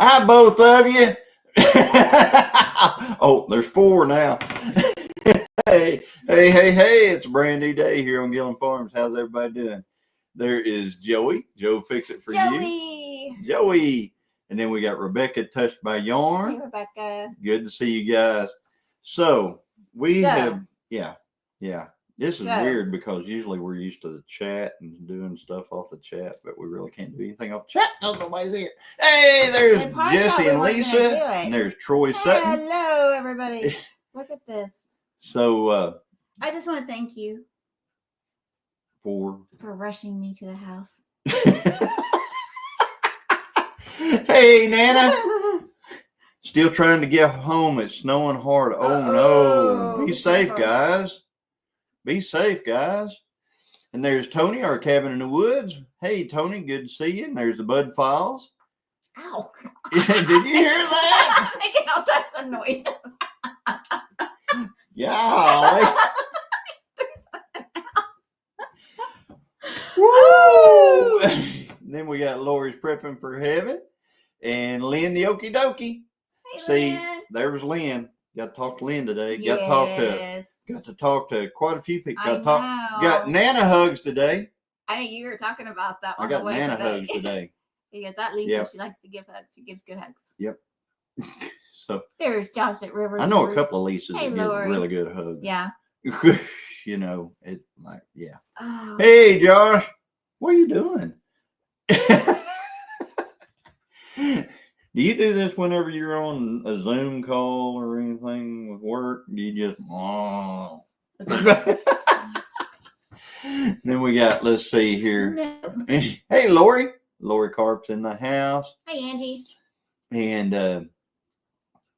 Hi, both of you. Oh, there's 4 now. Hey, it's a brand new day here on Gilliam Farms. How's everybody doing? There is Joey. Joe, fix it for you. Joey. And then we got Rebecca, touched by yarn. Hey, Rebecca. Good to see you guys. So, have, yeah. This is weird because usually we're used to the chat and doing stuff off the chat, but we really can't do anything off the chat. Oh, nobody's here. Hey, there's Jesse and Lisa. And there's Troy Sutton. Hello, everybody. Look at this. So, I just want to thank you for rushing me to the house. Hey, Nana. Still trying to get home. It's snowing hard. Oh, no. Be safe, guys. Be safe, guys. And there's Tony, our cabin in the woods. Hey, Tony, good to see you. And there's the Bud Files. Ow. Did you hear that? Making all types of noises. Yeah. Woo! Then we got Lori's prepping for heaven. And Lynn the Okie Dokie. Hey, See, Lynn. there was Lynn. Got to talk to Lynn today. Yes. Got to talk to quite a few people. I Got Nana hugs today. I know you were talking about that. I got Nana hugs today. Because that Lisa, she likes to give hugs. She gives good hugs. Yep. So there's Josh at Rivers. I know a couple of Lisas that give really good hugs. Yeah. You know, it like yeah. Oh. Hey, Josh, what are you doing? Do you do this whenever you're on a Zoom call or anything with work? Do you just Then we got, let's see here. No. Hey, Lori. Lori Carp's in the house. Hey, Angie. And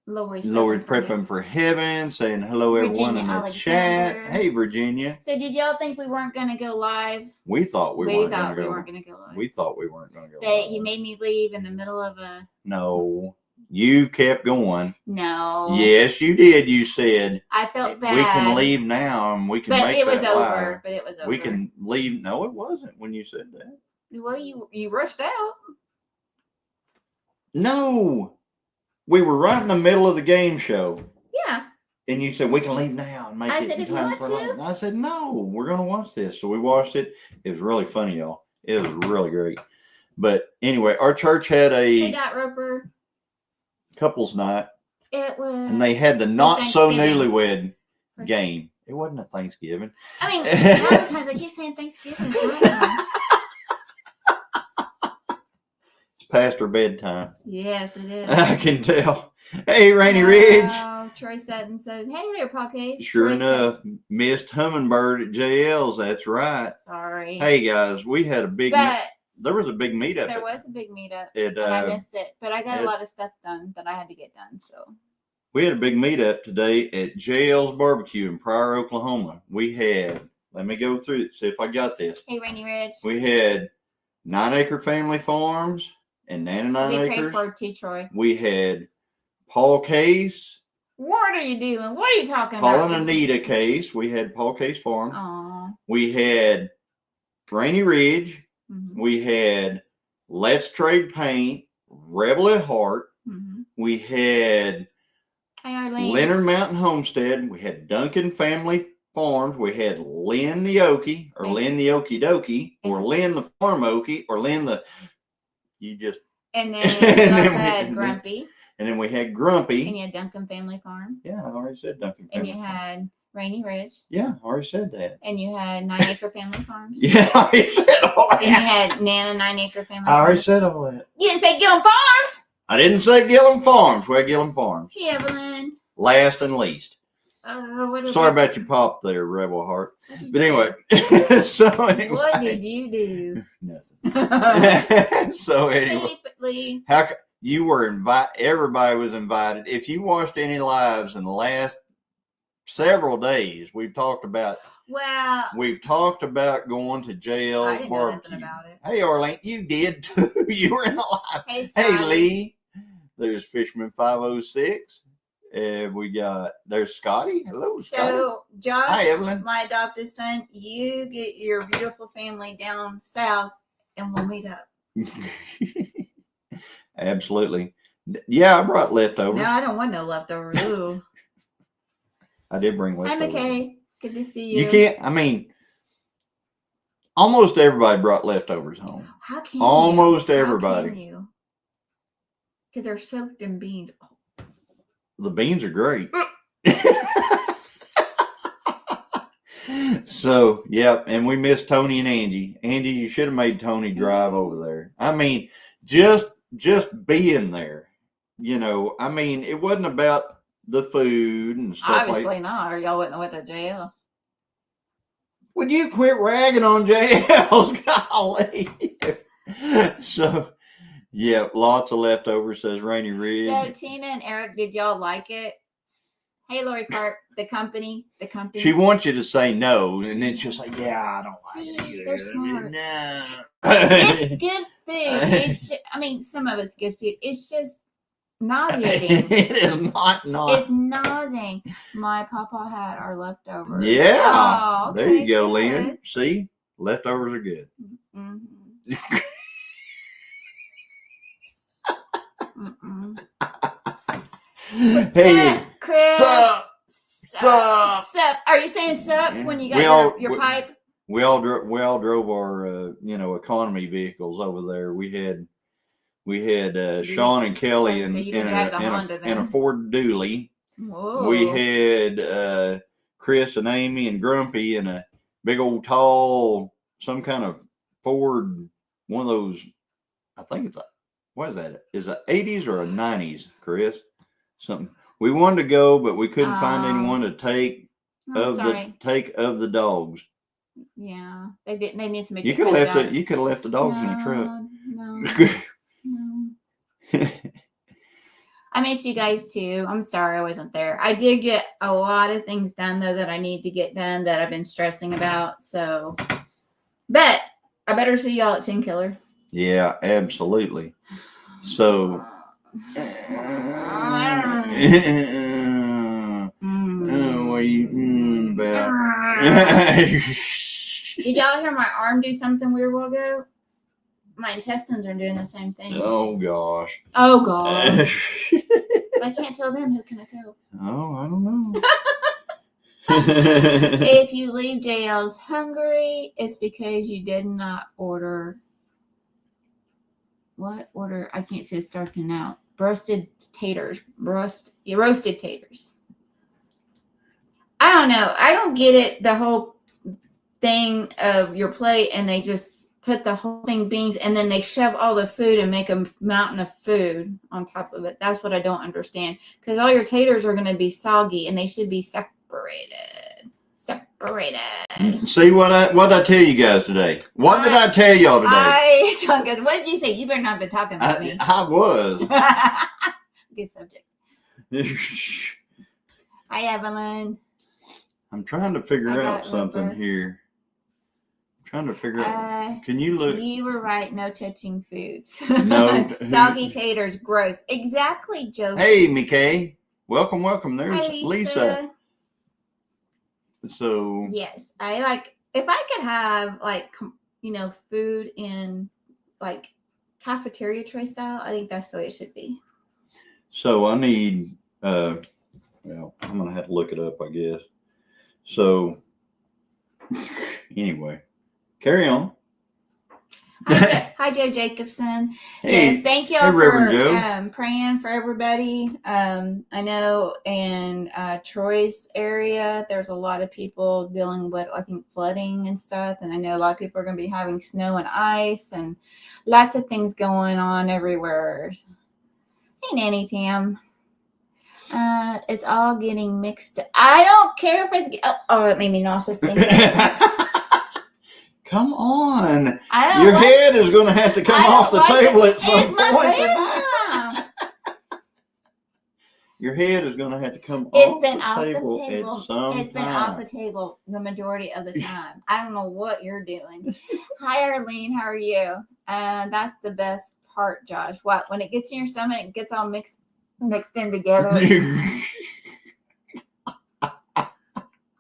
Lori's prepping for heaven, saying hello, everyone in the chat. Hey, Virginia. So, did y'all think we weren't going to go live? We thought we weren't going to go live. We thought we weren't going to go live. He made me leave in the middle of a. No, you kept going. No. Yes, you did. You said. I felt bad. We can leave now, and we can make that live. But it was over. We can leave. No, it wasn't when you said that. Well, you rushed out. No. We were right in the middle of the game show. Yeah. And you said, we can leave now and make it in time for lunch. I said, no, we're going to watch this. So we watched it. It was really funny, y'all. It was really great. But anyway, our church had a couples night. It was. And they had the not so newlywed game. It wasn't a Thanksgiving. I mean, a lot of times I keep saying Thanksgiving. Past her bedtime. Yes, it is. I can tell. Hey, Rainy Ridge. Troy Sutton said, hey there, podcast. Sure enough, missed Hummingbird at JL's. That's right. Sorry. Hey, guys, we had a big... there was a big meetup. There was a big meetup, and I missed it. But I got a lot of stuff done that I had to get done, so... We had a big meetup today at JL's Barbecue in Pryor, Oklahoma. We had... Let me go through it, see if I got this. Hey, Rainy Ridge. We had 9 Acre Family Farms and 99 Acres. We prayed for too, Troy. We had Paul Case. What are you doing? What are you talking about? Paul and Anita Case. We had Paul Case Farm. Aww. We had Rainy Ridge. Mm-hmm. We had Let's Trade Paint, Rebel at Heart. Mm-hmm. We had Leonard Mountain Homestead. We had Duncan Family Farms. We had Lynn the Okie, or Lynn the Okie Dokie, or Lynn the Farm Okie, or Lynn the... You just... And then we also had Grumpy. And then we had Grumpy. And you had Duncan Family Farm. Yeah, I already said Duncan Family Farm. And you had Rainy Ridge. Yeah, I already said that. And you had 9 Acre Family Farms. Yeah, I already said all that. And you had Nana 9 Acre Family Farms. I already said all that. You didn't say Gilliam Farms? I didn't say Gilliam Farms. We had Gilliam Farms. Hey, Evelyn. Last and least. Sorry about your pop there, Rebel Heart. But anyway, what did you do? Nothing. So anyway, Lee. How you were invited? Everybody was invited. If you watched any lives in the last several days, we've talked about. Well, we've talked about going to JL's I didn't barbecue. know nothing about it. Hey, Arlene, you did too. You were in the live. Hey, Lee. There's Fisherman 506. There's Scotty. Hello, Scotty. So, Josh, hi, Evelyn. My adopted son, you get your beautiful family down south and we'll meet up. Absolutely. Yeah, I brought leftovers. No, I don't want no leftovers. Ooh. I did bring leftovers. Hi, McKay. Good to see you. You can't, I mean, almost everybody brought leftovers home. How can almost you? everybody. How can you? Because they're soaked in beans. The beans are great. So, yep, and we missed Tony and Angie. Angie, you should have made Tony drive over there. I mean, just being there. You know, I mean, it wasn't about the food and stuff. Obviously not, or y'all wouldn't have went to JL's. Would you quit ragging on JL's? Golly. So, yeah, lots of leftovers, says Rainy Ridge. So, Tina and Eric, did y'all like it? Hey, Lori Cart, the company. She wants you to say no, and then she'll say, yeah, I don't like it either. They're smart. No. It's good food. It's just, I mean, some of it's good food. It's just nauseating. It is not. It's nauseating. My papa had our leftovers. Yeah. Oh, okay, there you go, good. Lynn. See? Leftovers are good. Mm-hmm. Hey, Chris. Sup. Are you saying sup when you got your pipe? We all drove our economy vehicles over there. We had Sean and Kelly in a Ford Dually. Whoa. We had Chris and Amy and Grumpy in a big old tall some kind of Ford, one of those. I think it's what is that? Is it 80s or a 90s, Chris? Something. We wanted to go, but we couldn't find anyone to take of the dogs. Yeah, they didn't. They need somebody. You could have left it. You could have left the dogs in the truck. No. I miss you guys too. I'm sorry I wasn't there. I did get a lot of things done though that I need to get done that I've been stressing about. So, but I better see y'all at 10 Killer. Yeah, absolutely. So. What are you about? Did y'all hear my arm do something weird a while ago? My intestines are doing the same thing. Oh gosh. Oh gosh. If I can't tell them, who can I tell? Oh, I don't know. If you leave JL's hungry, it's because you did not order. What order? I can't see it starting out. Roasted taters. Roasted taters. I don't know. I don't get it. The whole thing of your plate, and they just put the whole thing beans, and then they shove all the food and make a mountain of food on top of it. That's what I don't understand. Because all your taters are going to be soggy, and they should be separated. See what I tell you guys today? What did I tell y'all today? John goes, what did you say? You better not be talking about me. I was. Good subject. Hi, Evelyn. I'm trying to figure out something here. I'm trying to figure out. Can you look? You were right. No touching foods. No. Soggy taters. Gross. Exactly, Joe. Hey, McKay. Welcome. There's Hi, Lisa. So. Yes. I like, if I could have food in like cafeteria tray style, I think that's the way it should be. So I need, I'm going to have to look it up, I guess. So anyway, carry on. Hi, Joe Jacobson. Hey, yes, thank y'all for praying for everybody. I know in Troy's area, there's a lot of people dealing with, I think, flooding and stuff. And I know a lot of people are going to be having snow and ice and lots of things going on everywhere. Hey, Nanny Tam. It's all getting mixed. I don't care if it's. Oh, that made me nauseous. Come on. Your head is going to have to come off the table at some point. Your head is going to have to come off the table at some time. It's been off the table the majority of the time. I don't know what you're doing. Hi, Arlene. How are you? That's the best part, Josh. What? When it gets in your stomach, it gets all mixed in together.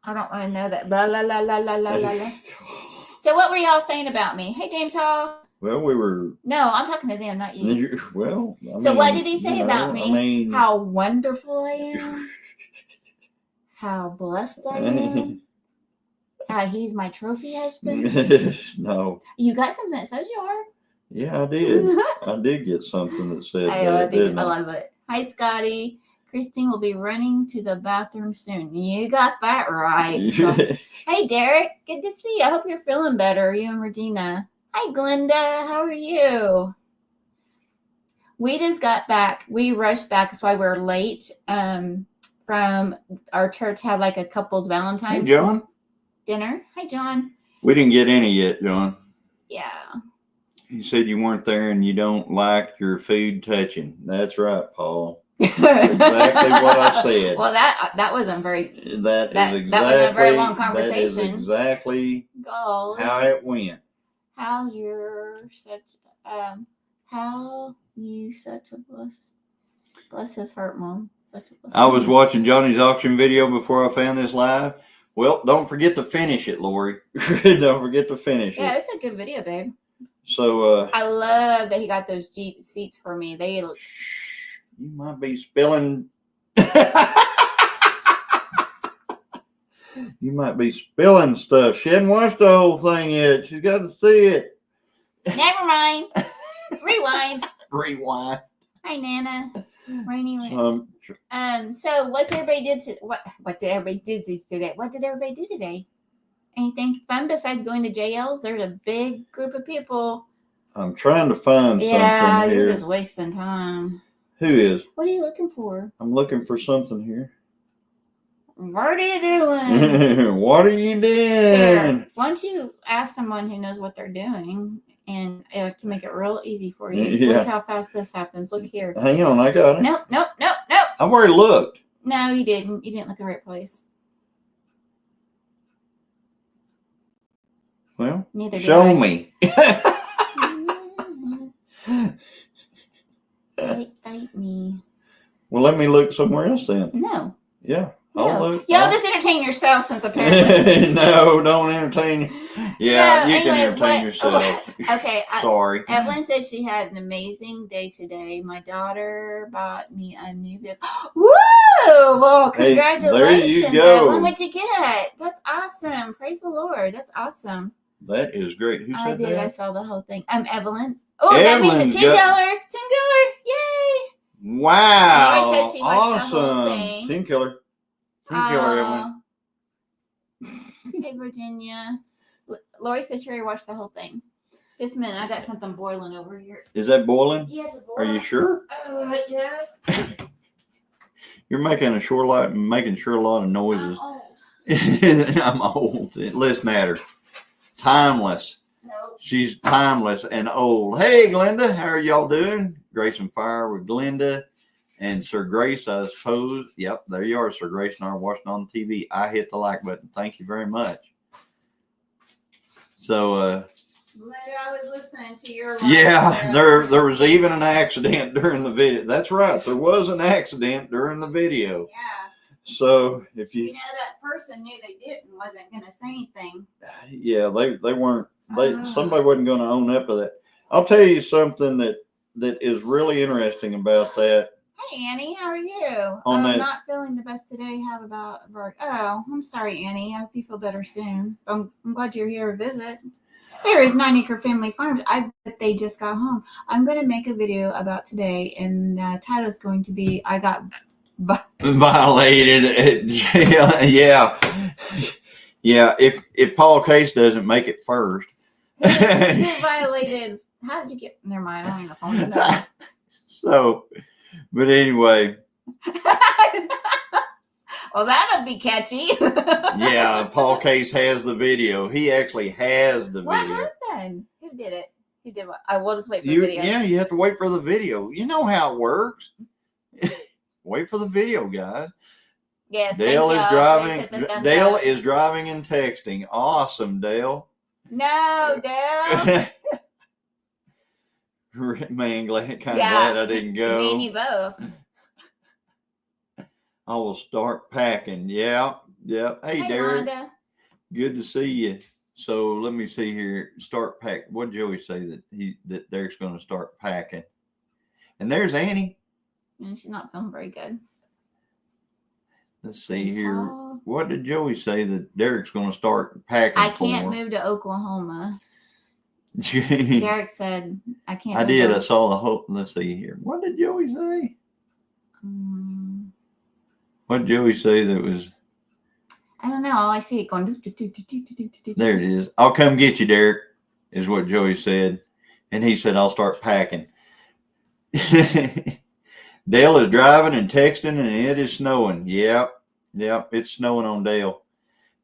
I don't want to know that. Blah, la, la, la, la, la, la, la. So what were y'all saying about me? Hey, James Hall. Well, we were. No, I'm talking to them, not you. Well, so what did he say about me? How wonderful I am. How blessed I am. How he's my trophy husband. No. You got something that says you are. Yeah, I did. I did get something that said that. I love it. Hi, Scotty. Christine will be running to the bathroom soon. You got that right. So, hey, Derek. Good to see you. I hope you're feeling better. You and Regina. Hi, Glenda. How are you? We just got back. We rushed back. That's why we're late. From our church had like a couple's Valentine's dinner. Hi, John. We didn't get any yet, John. Yeah. You said you weren't there and you don't like your food touching. That's right, Paul. Exactly what I said. Well, that wasn't very. That wasn't a very long conversation. That is exactly how it went. How you such a bless his heart, Mom. Such a blessing. I was watching Johnny's auction video before I found this live. Well, don't forget to finish it, Lori. Don't forget to finish it. Yeah, it's a good video, babe. So I love that he got those Jeep seats for me. They look. You might be spilling. You might be spilling stuff. She hadn't watched the whole thing yet. She's got to see it. Never mind. Rewind. Rewind. Hi, Nana. Rainy. So what's everybody did to what did everybody do today? What did everybody do today? Anything fun besides going to JL's? There's a big group of people. I'm trying to find something here. Yeah, you're just wasting time. Who is? What are you looking for? I'm looking for something here. What are you doing? What are you doing? Here, why don't you ask someone who knows what they're doing, and it can make it real easy for you. Yeah. Look how fast this happens. Look here. Hang on, I got it. Nope. I've already looked. No, you didn't. You didn't look in the right place. Well, neither did show me. Bite me. Well, let me look somewhere else then. No. Yeah. No. Y'all just entertain yourself since apparently. No, don't entertain. Yeah, so, you can entertain yourself. Okay. Sorry. Evelyn said she had an amazing day today. My daughter bought me a new vehicle. Woo! Well, congratulations, there you go. Evelyn. What'd you get? That's awesome. Praise the Lord. That's awesome. That is great. Who said that? I saw the whole thing. Evelyn. Oh, that means $10. $10. Yay! Wow. Lori said she watched the whole awesome. thing. Team killer, Evelyn. Hey, Virginia. Lori said she already watched the whole thing. Just a minute, I got something boiling over here. Is that boiling? Yes, it's boiling. Are you sure? Yes. You're making sure a lot of noises. I'm old. It doesn't matter. Timeless. Nope. She's timeless and old. Hey, Glenda, how are y'all doing? Grace and Fire with Glenda and Sir Grace, I suppose. Yep, there you are, Sir Grace and I are watching on TV. I hit the like button. Thank you very much. So, Glenda, I was listening to your live. Yeah, there was even an accident during the video. That's right, there was an accident during the video. Yeah. So if you that person knew they didn't, wasn't going to say anything. Yeah, they weren't. Somebody wasn't going to own up to that. I'll tell you something that is really interesting about that. Hey, Annie, how are you? I'm not feeling the best today. How about Oh, I'm sorry, Annie. I hope you feel better soon. I'm glad you're here to visit. There is 9 Acre Family Farms. I bet they just got home. I'm going to make a video about today, and the title is going to be I got violated at jail. Yeah. If Paul Case doesn't make it first. Who violated? How did you get? Never mind. I don't even phone number. So, but anyway. Well, that'll be catchy. Yeah, Paul Case has the video. He actually has the video. What happened? Who did it? Who did what? I will just wait for the video. Yeah, you have to wait for the video. You know how it works. Wait for the video, guys. Yes. Dale is driving. Dale is driving and texting. Awesome, Dale. No, Dale. Man, glad I didn't go. Me and you both. I will start packing. Yeah. Hey, Derek. Wanda. Good to see you. So let me see here. Start pack. What did Joey say that Derek's going to start packing? And there's Annie. And she's not feeling very good. Let's see here. What did Joey say that Derek's going to start packing? I can't move to Oklahoma. Derek said, I can't. I did. I saw the hope. Let's see here. What did Joey say? What did Joey say that was? I don't know. All I see it going. There it is. I'll come get you, Derek, is what Joey said. And he said, I'll start packing. Dale is driving and texting, and it is snowing. Yep, it's snowing on Dale.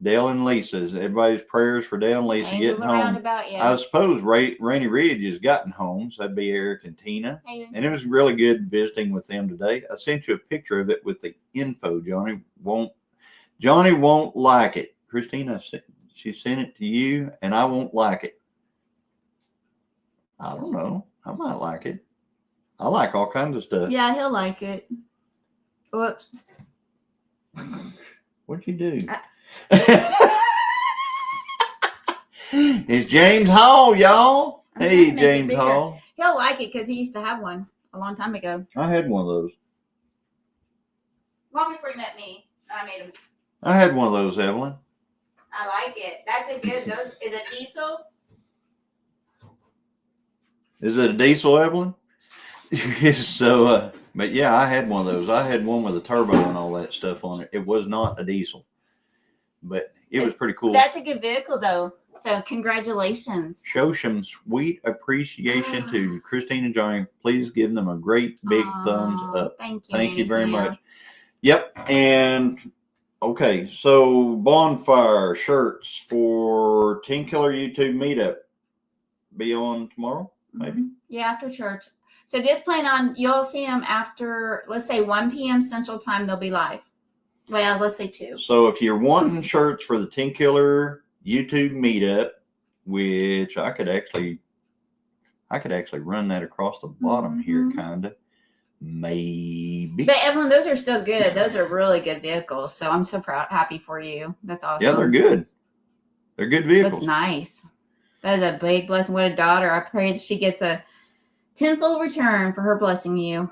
Dale and Lisa's. Everybody's prayers for Dale and Lisa getting home. I suppose Rainy Ridge has gotten home, so that'd be Eric and Tina. And it was really good visiting with them today. I sent you a picture of it with the info. Johnny won't like it. Christina, she sent it to you, and I won't like it. I don't know. I might like it. I like all kinds of stuff. Yeah, he'll like it. Whoops. What'd you do? It's James Hall, y'all. Hey, James Hall. He'll like it because he used to have one a long time ago. I had one of those. Long before he met me, I made him. I had one of those, Evelyn. I like it. That's a good. Is it diesel? Is it a diesel, Evelyn? So, but yeah, I had one of those. I had one with a turbo and all that stuff on it. It was not a diesel, but it was pretty cool. That's a good vehicle, though. So, congratulations. Show some sweet appreciation to Christine and Johnny. Please give them a great big thumbs up. Thank you very much. Yep. And okay, so bonfire shirts for 10 Killer YouTube Meetup be on tomorrow, maybe? Yeah, after church. So just plan on, you'll see them after, let's say 1 p.m. Central Time, they'll be live. Well, let's say 2. So if you're wanting shirts for the 10 Killer YouTube Meetup, which I could actually run that across the bottom here, kind of. Maybe. But Evelyn, those are still good. Those are really good vehicles. So I'm so happy for you. That's awesome. Yeah, they're good. They're good vehicles. That's nice. That is a big blessing. What a daughter. I pray that she gets a tenfold return for her blessing you.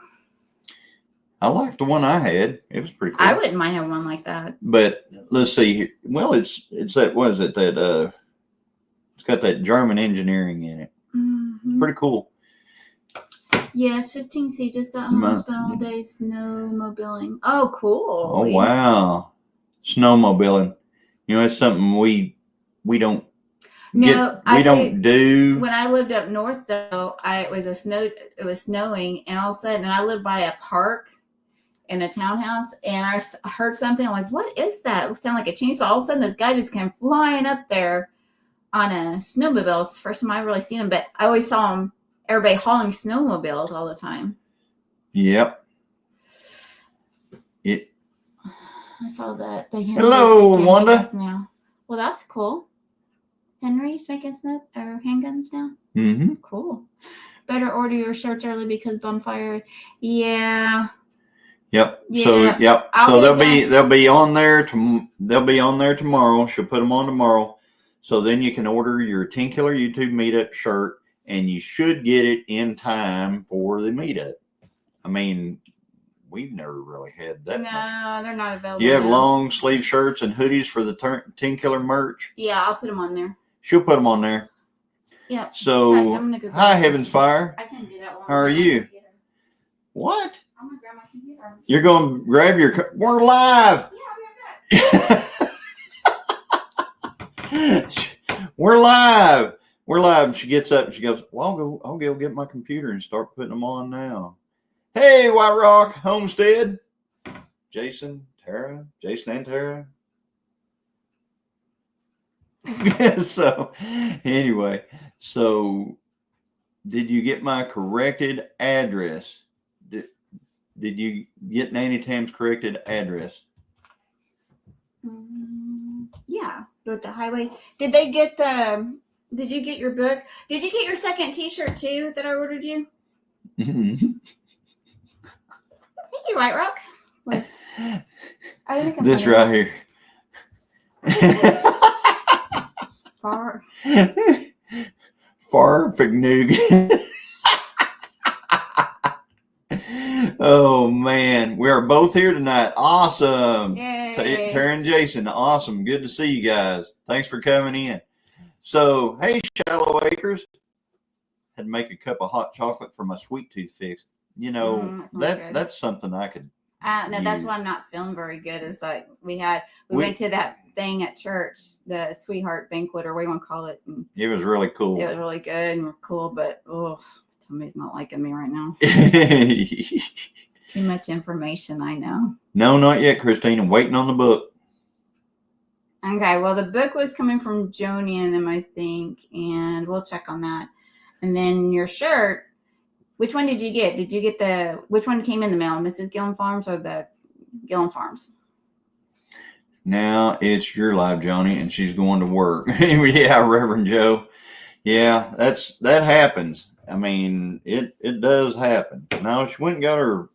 I liked the one I had. It was pretty cool. I wouldn't mind having one like that. But let's see. Well, it's that, what is it? That it's got that German engineering in it. It's pretty cool. Yeah, 15C just got home, spent all day snowmobiling. Oh, cool. Oh, wow. Snowmobiling. You know, it's something we don't do. When I lived up north, though, it was snowing, and all of a sudden, and I lived by a park in a townhouse, and I heard something. I'm like, what is that? It sounded like a chainsaw. All of a sudden, this guy just came flying up there on a snowmobile. It's the first time I've really seen him, but I always saw him. Everybody hauling snowmobiles all the time. Yep. I saw that. Hello, Wanda. Now. Well, that's cool. Henry's making handguns now? Mm-hmm. Cool. Better order your shirts early because bonfire. Yeah. Yep. Yeah. So yep. So they'll be on there. They'll be on there tomorrow. She'll put them on tomorrow. So then you can order your 10 Killer YouTube Meetup shirt. And you should get it in time for the meetup. I mean, we've never really had that. No, they're not available. You have long sleeve shirts and hoodies for the 10 Killer merch? Yeah, I'll put them on there. She'll put them on there. Yeah. So, hi, Heaven's Fire. I can do that one. How are you? What? I'm going to grab my computer. You're going to grab your... We're live! Yeah, I'll be right back. We're live! We're live. She gets up and she goes, well, I'll go get my computer and start putting them on now. Hey, White Rock Homestead. Jason and Tara. So, anyway, did you get my corrected address? Did you get Nanny Tam's corrected address? Yeah, with the highway. Did they get the... Did you get your book? Did you get your second T-shirt too that I ordered you? Thank you, White Rock. What? This right here. Farfignugan. Oh man, we are both here tonight. Awesome. Yay. Tara and Jason, awesome. Good to see you guys. Thanks for coming in. So, hey, Shallow Acres. Had to make a cup of hot chocolate for my sweet tooth fix. You know, that's something I could. No, that's why I'm not feeling very good. Is like we went to that thing at church, the Sweetheart Banquet, or what you want to call it. It was really cool. It was really good and cool, but somebody's not liking me right now. Too much information, I know. No, not yet, Christine. I'm waiting on the book. Okay, well, the book was coming from Joni and them, I think, and we'll check on that. And then your shirt, which one did you get? Did you get which one came in the mail, Mrs. Gilliam Farms or the Gilliam Farms? Now it's your life, Johnny, and she's going to work. Yeah, Reverend Joe. Yeah, that happens. I mean, it does happen. Now she went and got her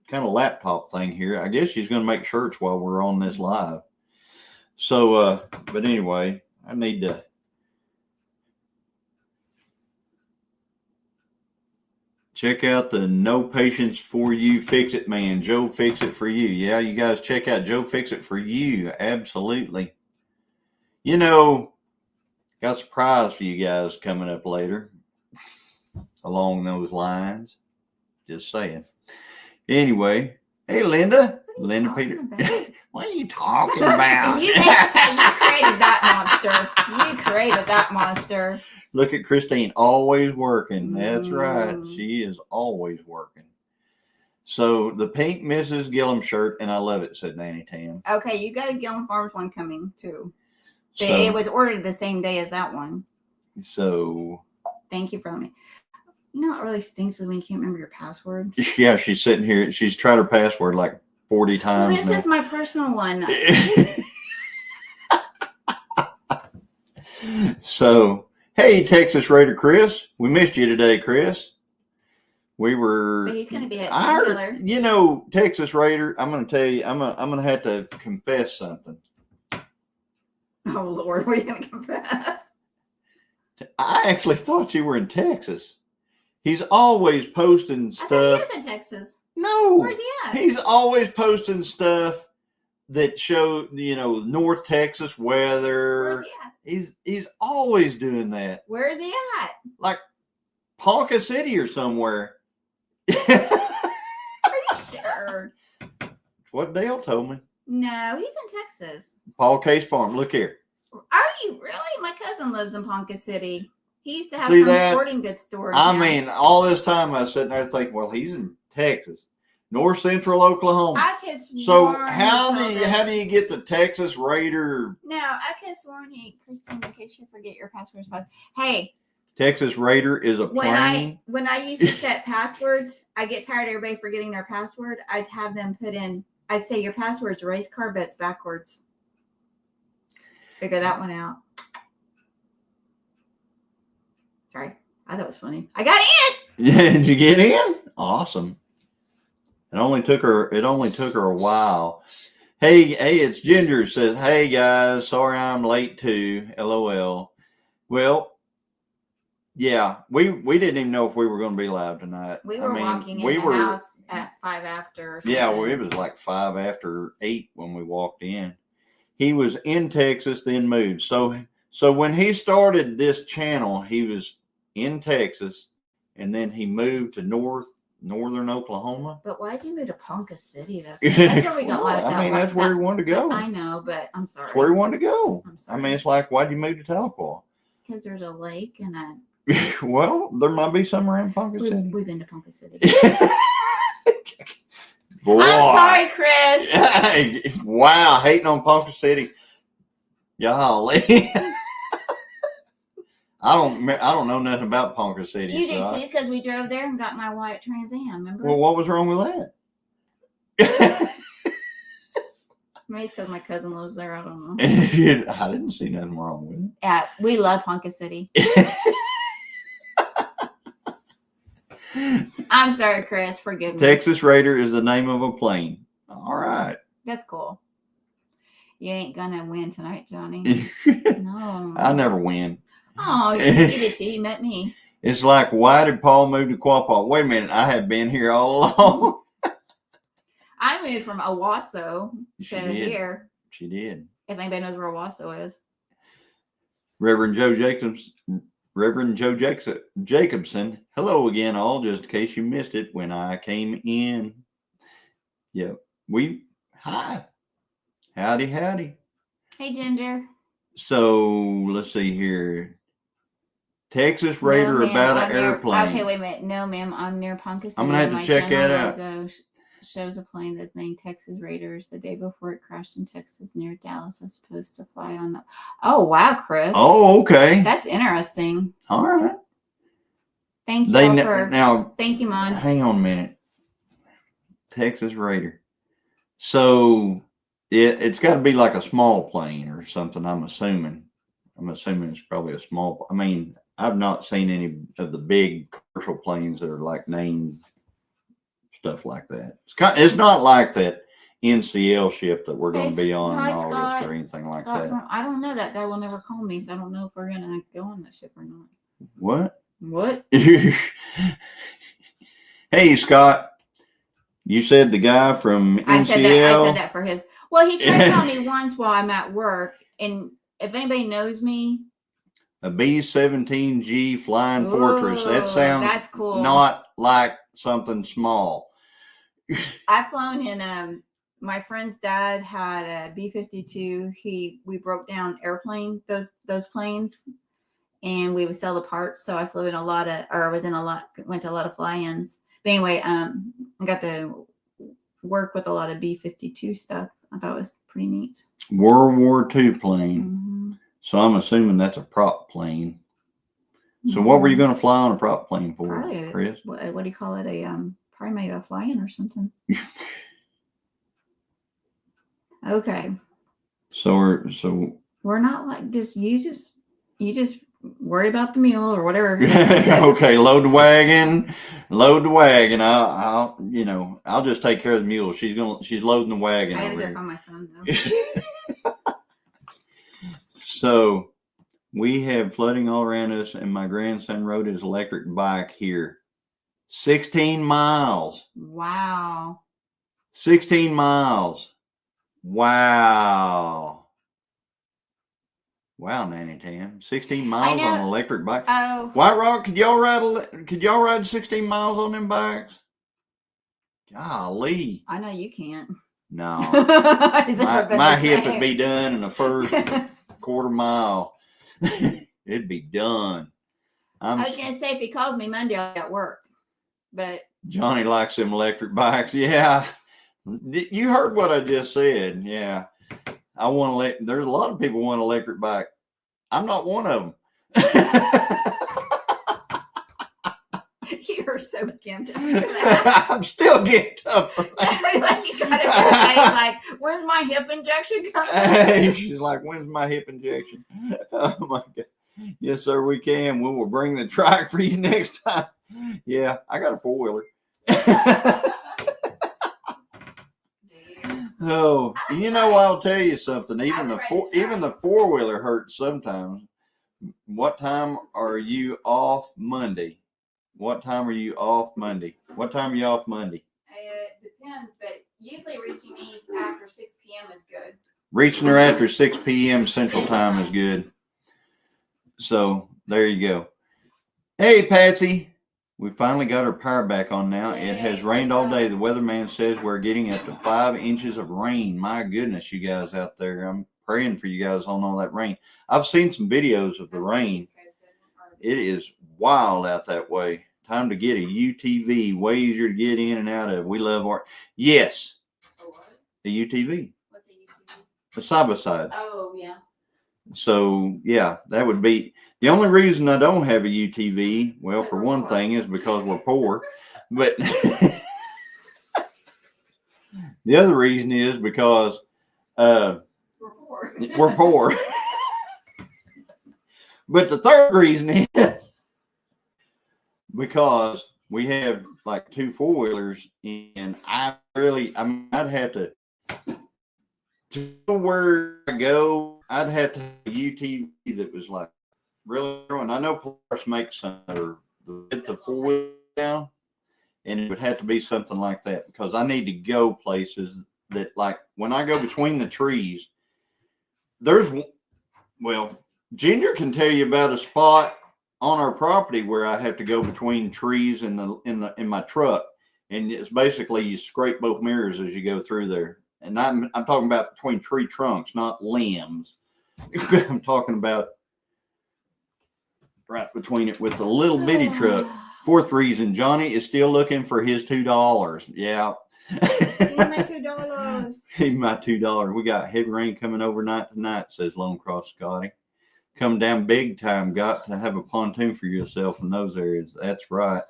kind of laptop thing here. I guess she's going to make shirts while we're on this live. So, but anyway, I need to. Check out the No Patience for You Fix It Man. Joe Fix It for You. Yeah, you guys check out Joe Fix It for You. Absolutely. You know, got a surprise for you guys coming up later along those lines. Just saying. Anyway, hey, Linda. Linda Peter. What are you talking about? You created that monster. You created that monster. Look at Christine, always working. That's right. She is always working. So the pink Mrs. Gilliam shirt, and I love it, said Nanny Tam. Okay, you got a Gilliam Farms one coming too. It was ordered the same day as that one. So thank you for me. You know, it really stinks when you can't remember your password. Yeah, she's sitting here. She's tried her password like 40 times. Well, this is my personal one. So, hey, Texas Raider Chris. We missed you today, Chris. We were. But he's going to be at Angular. You know, Texas Raider, I'm going to tell you, I'm going to have to confess something. Oh, Lord, what are you going to confess? I actually thought you were in Texas. He's always posting stuff. I thought he is in Texas. No. Where's he at? He's always posting stuff that show, you know, North Texas weather. Where's he at? He's always doing that. Where is he at? Like Ponca City or somewhere. Are you sure? That's what Dale told me. No, he's in Texas. Paul Case Farm. Look here. Are you really? My cousin lives in Ponca City. He used to have some sporting goods stores. I mean, all this time I was sitting there thinking, well, he's in Texas, North Central Oklahoma. I could so how do you get the Texas Raider? No, I could have sworn Christine, in case you forget your passwords. Hey, Texas Raider is a plane. When I used to set passwords, I get tired of everybody forgetting their password. I'd have them put in. I'd say your password's race car bets backwards. Figure that one out. Sorry, I thought it was funny. I got in. Yeah, did you get in? Awesome. It only took her a while. Hey, it's Ginger says, hey guys, sorry I'm late too. LOL. Well, yeah, we didn't even know if we were going to be live tonight. We were walking in the house at 5 after. Yeah, well, it was like 5 after 8 when we walked in. He was in Texas, then moved. So when he started this channel, he was in Texas, and then he moved to northern Oklahoma. But why'd you move to Ponca City, though? That's where we got that's where he wanted to go. I know, but I'm sorry. That's where he wanted to go. I'm sorry. I mean, it's like, why'd you move to Tahlequah? Because there's a lake and a... Well, there might be some around Ponca City. We've been to Ponca City. Boy. I'm sorry, Chris. Wow, hating on Ponca City. Golly. I don't know nothing about Ponca City. You did too, because we drove there and got my white Trans Am. Remember? Well, what was wrong with that? Maybe it's because my cousin lives there. I don't know. I didn't see nothing wrong with it. Yeah, we love Ponca City. I'm sorry, Chris. Forgive me. Texas Raider is the name of a plane. All right. That's cool. You ain't gonna win tonight, Johnny. No. I never win. Oh, you did too. You met me. It's like, why did Paul move to Quapaw? Wait a minute, I have been here all along. I moved from Owasso to here. She did. If anybody knows where Owasso is. Reverend Joe Jacobson. Hello again, all, just in case you missed it when I came in. Yep. Hi. Howdy. Hey, Ginger. So, let's see here. Texas Raider about an airplane. Okay, wait a minute. No, ma'am. I'm near Ponca City. I'm going to have to check that out. Logo shows a plane that's named Texas Raiders. The day before it crashed in Texas near Dallas, was supposed to fly on the... Oh, wow, Chris. Oh, okay. That's interesting. All right. Thank you Thank you, Mon. Hang on a minute. Texas Raider. So, it's got to be like a small plane or something, I'm assuming. It's probably a small... I mean, I've not seen any of the big commercial planes that are like named stuff like that. It's not like that NCL ship that we're going to be on in August or anything like that. I don't know. That guy will never call me, so I don't know if we're going to go on that ship or not. What? Hey, Scott. You said the guy from NCL? I said that for his... Well, he tried to call me once while I'm at work, and if anybody knows me... A B-17G Flying Fortress. That sounds that's cool. Not like something small. I've flown in... my friend's dad had a B-52. We broke down those planes, and we would sell the parts. So I flew in went to a lot of fly-ins. But anyway, I got to work with a lot of B-52 stuff. I thought it was pretty neat. World War II plane. Mm-hmm. So I'm assuming that's a prop plane. So what were you going to fly on a prop plane for, probably, Chris? What do you call it? Probably maybe a fly-in or something. Okay. So we're not like just you just worry about the mule or whatever. Okay, load the wagon. I'll just take care of the mule. She's loading the wagon. I gotta go find my phone though. So we have flooding all around us, and my grandson rode his electric bike here. 16 miles. Wow. 16 miles. Wow, Nanny Tam. 16 miles on an electric bike. Oh. White Rock, could y'all ride 16 miles on them bikes? Golly. I know you can't. No. my hip would be done in the first quarter mile. It'd be done. I was going to say, if he calls me Monday, I'll be at work. But Johnny likes them electric bikes. Yeah. You heard what I just said. Yeah. There's a lot of people want an electric bike. I'm not one of them. You're so gimped up for that. I'm still gimped up for that. Like you got it. Like, when's my hip injection coming? She's like, when's my hip injection? Oh my God. Yes, sir, we can. We will bring the trike for you next time. Yeah, I got a 4-wheeler. Oh, I'll tell you something. Even the 4-wheeler hurts sometimes. What time are you off Monday? What time are you off Monday? It depends, but usually reaching me after 6 p.m. is good. Reaching her after 6 p.m. Central Time is good. So there you go. Hey, Patsy. We finally got our power back on now. It has rained all day. The weatherman says we're getting up to 5 inches of rain. My goodness, you guys out there. I'm praying for you guys on all that rain. I've seen some videos of the rain. It is wild out that way. Time to get a UTV. Way easier to get in and out of. We love our... Yes. A UTV. What's a UTV? A side-by-side. Oh, yeah. So, yeah, that would be... The only reason I don't have a UTV, well, for one thing, is because we're poor. But the other reason is because we're poor. But the third reason is because we have like 2 4-wheelers, and I'd have to to where I go, I'd have to have a UTV that was like really growing. I know Polaris makes some that are the width of 4-wheel now, and it would have to be something like that because I need to go places that, like, when I go between the trees, Junior can tell you about a spot on our property where I have to go between trees in my truck, and it's basically you scrape both mirrors as you go through there. And I'm talking about between tree trunks, not limbs. I'm talking about right between it with the little bitty truck. Fourth reason, Johnny is still looking for his $2. Yeah. Give me my $2. Give me my $2. We got heavy rain coming overnight tonight, says Lone Cross Scotty. Come down big time. Got to have a pontoon for yourself in those areas. That's right.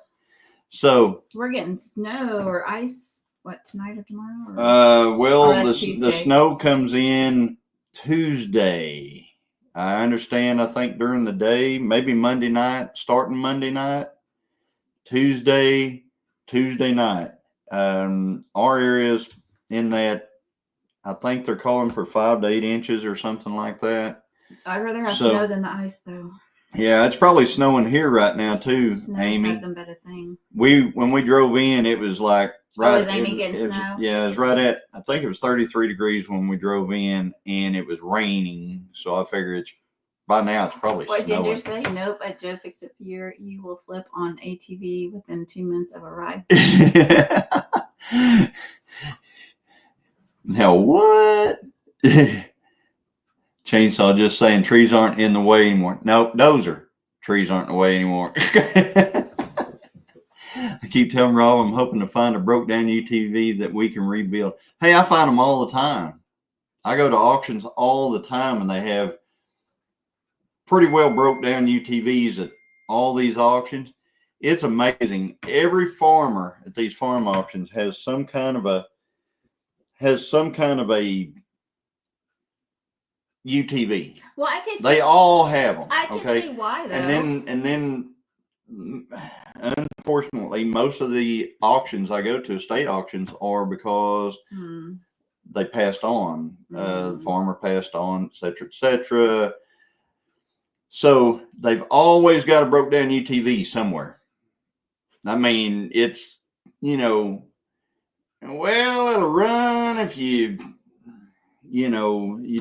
So we're getting snow or ice. What, tonight or tomorrow? The snow comes in Tuesday. I understand. I think during the day, maybe Monday night, starting Monday night, Tuesday night. Our areas in that, I think they're calling for 5 to 8 inches or something like that. I'd rather have snow than the ice, though. Yeah, it's probably snowing here right now too, Snow's Amy. nothing but a thing. When we drove in, it was like right. Oh, is Amy getting snow? Yeah, it was right at, I think it was 33 degrees when we drove in, and it was raining. So I figure by now it's probably snowing. What did Ginger say? Nope, at Joe Fix It Pier, you will flip on ATV within 2 minutes of a ride. Now what? Chainsaw just saying trees aren't in the way anymore. Nope, dozer. Trees aren't in the way anymore. I keep telling Rob I'm hoping to find a broke down UTV that we can rebuild. Hey, I find them all the time. I go to auctions all the time, and they have pretty well broke down UTVs at all these auctions. It's amazing. Every farmer at these farm auctions has some kind of a UTV. Well, I can see. They all have them. I can see why, though. And then, unfortunately, most of the auctions I go to, state auctions, are because they passed on. The farmer passed on, et cetera, et cetera. So they've always got a broke down UTV somewhere. I mean, it's, it'll run if you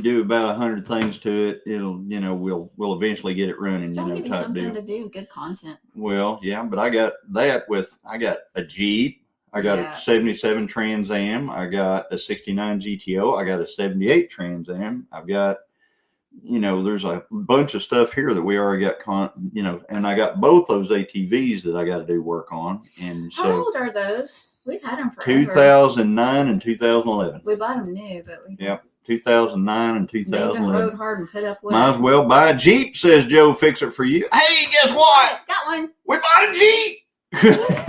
do about 100 things to it. It'll, we'll eventually get it running. Don't give you something to do. Good content. Well, yeah, but I got a Jeep. I got a 77 Trans Am. I got a 69 GTO. I got a 78 Trans Am. I've got, there's a bunch of stuff here that we already got, and I got both those ATVs that I got to do work on. And so, how old are those? We've had them forever. 2009 and 2011. We bought them new, but we. Yep. 2009 and 2011. They rode hard and put up with. Might as well buy a Jeep, says Joe Fix It for you. Hey, guess what? Got one. We bought a Jeep.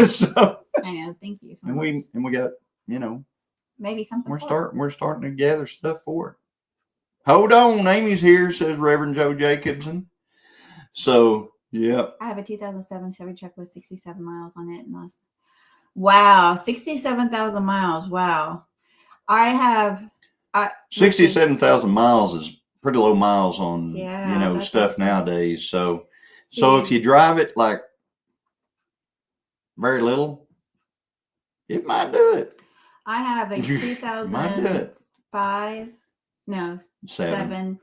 So I know. Thank you so much. And we got, maybe something. We're starting to gather stuff for it. Hold on, Amy's here, says Reverend Joe Jacobson. So yeah. I have a 2007 Chevy truck with 67 miles on it, and wow, 67,000 miles. Wow. I have 67,000 miles is pretty low miles on stuff nowadays. So if you drive it like very little, it might do it. I have a 2005 7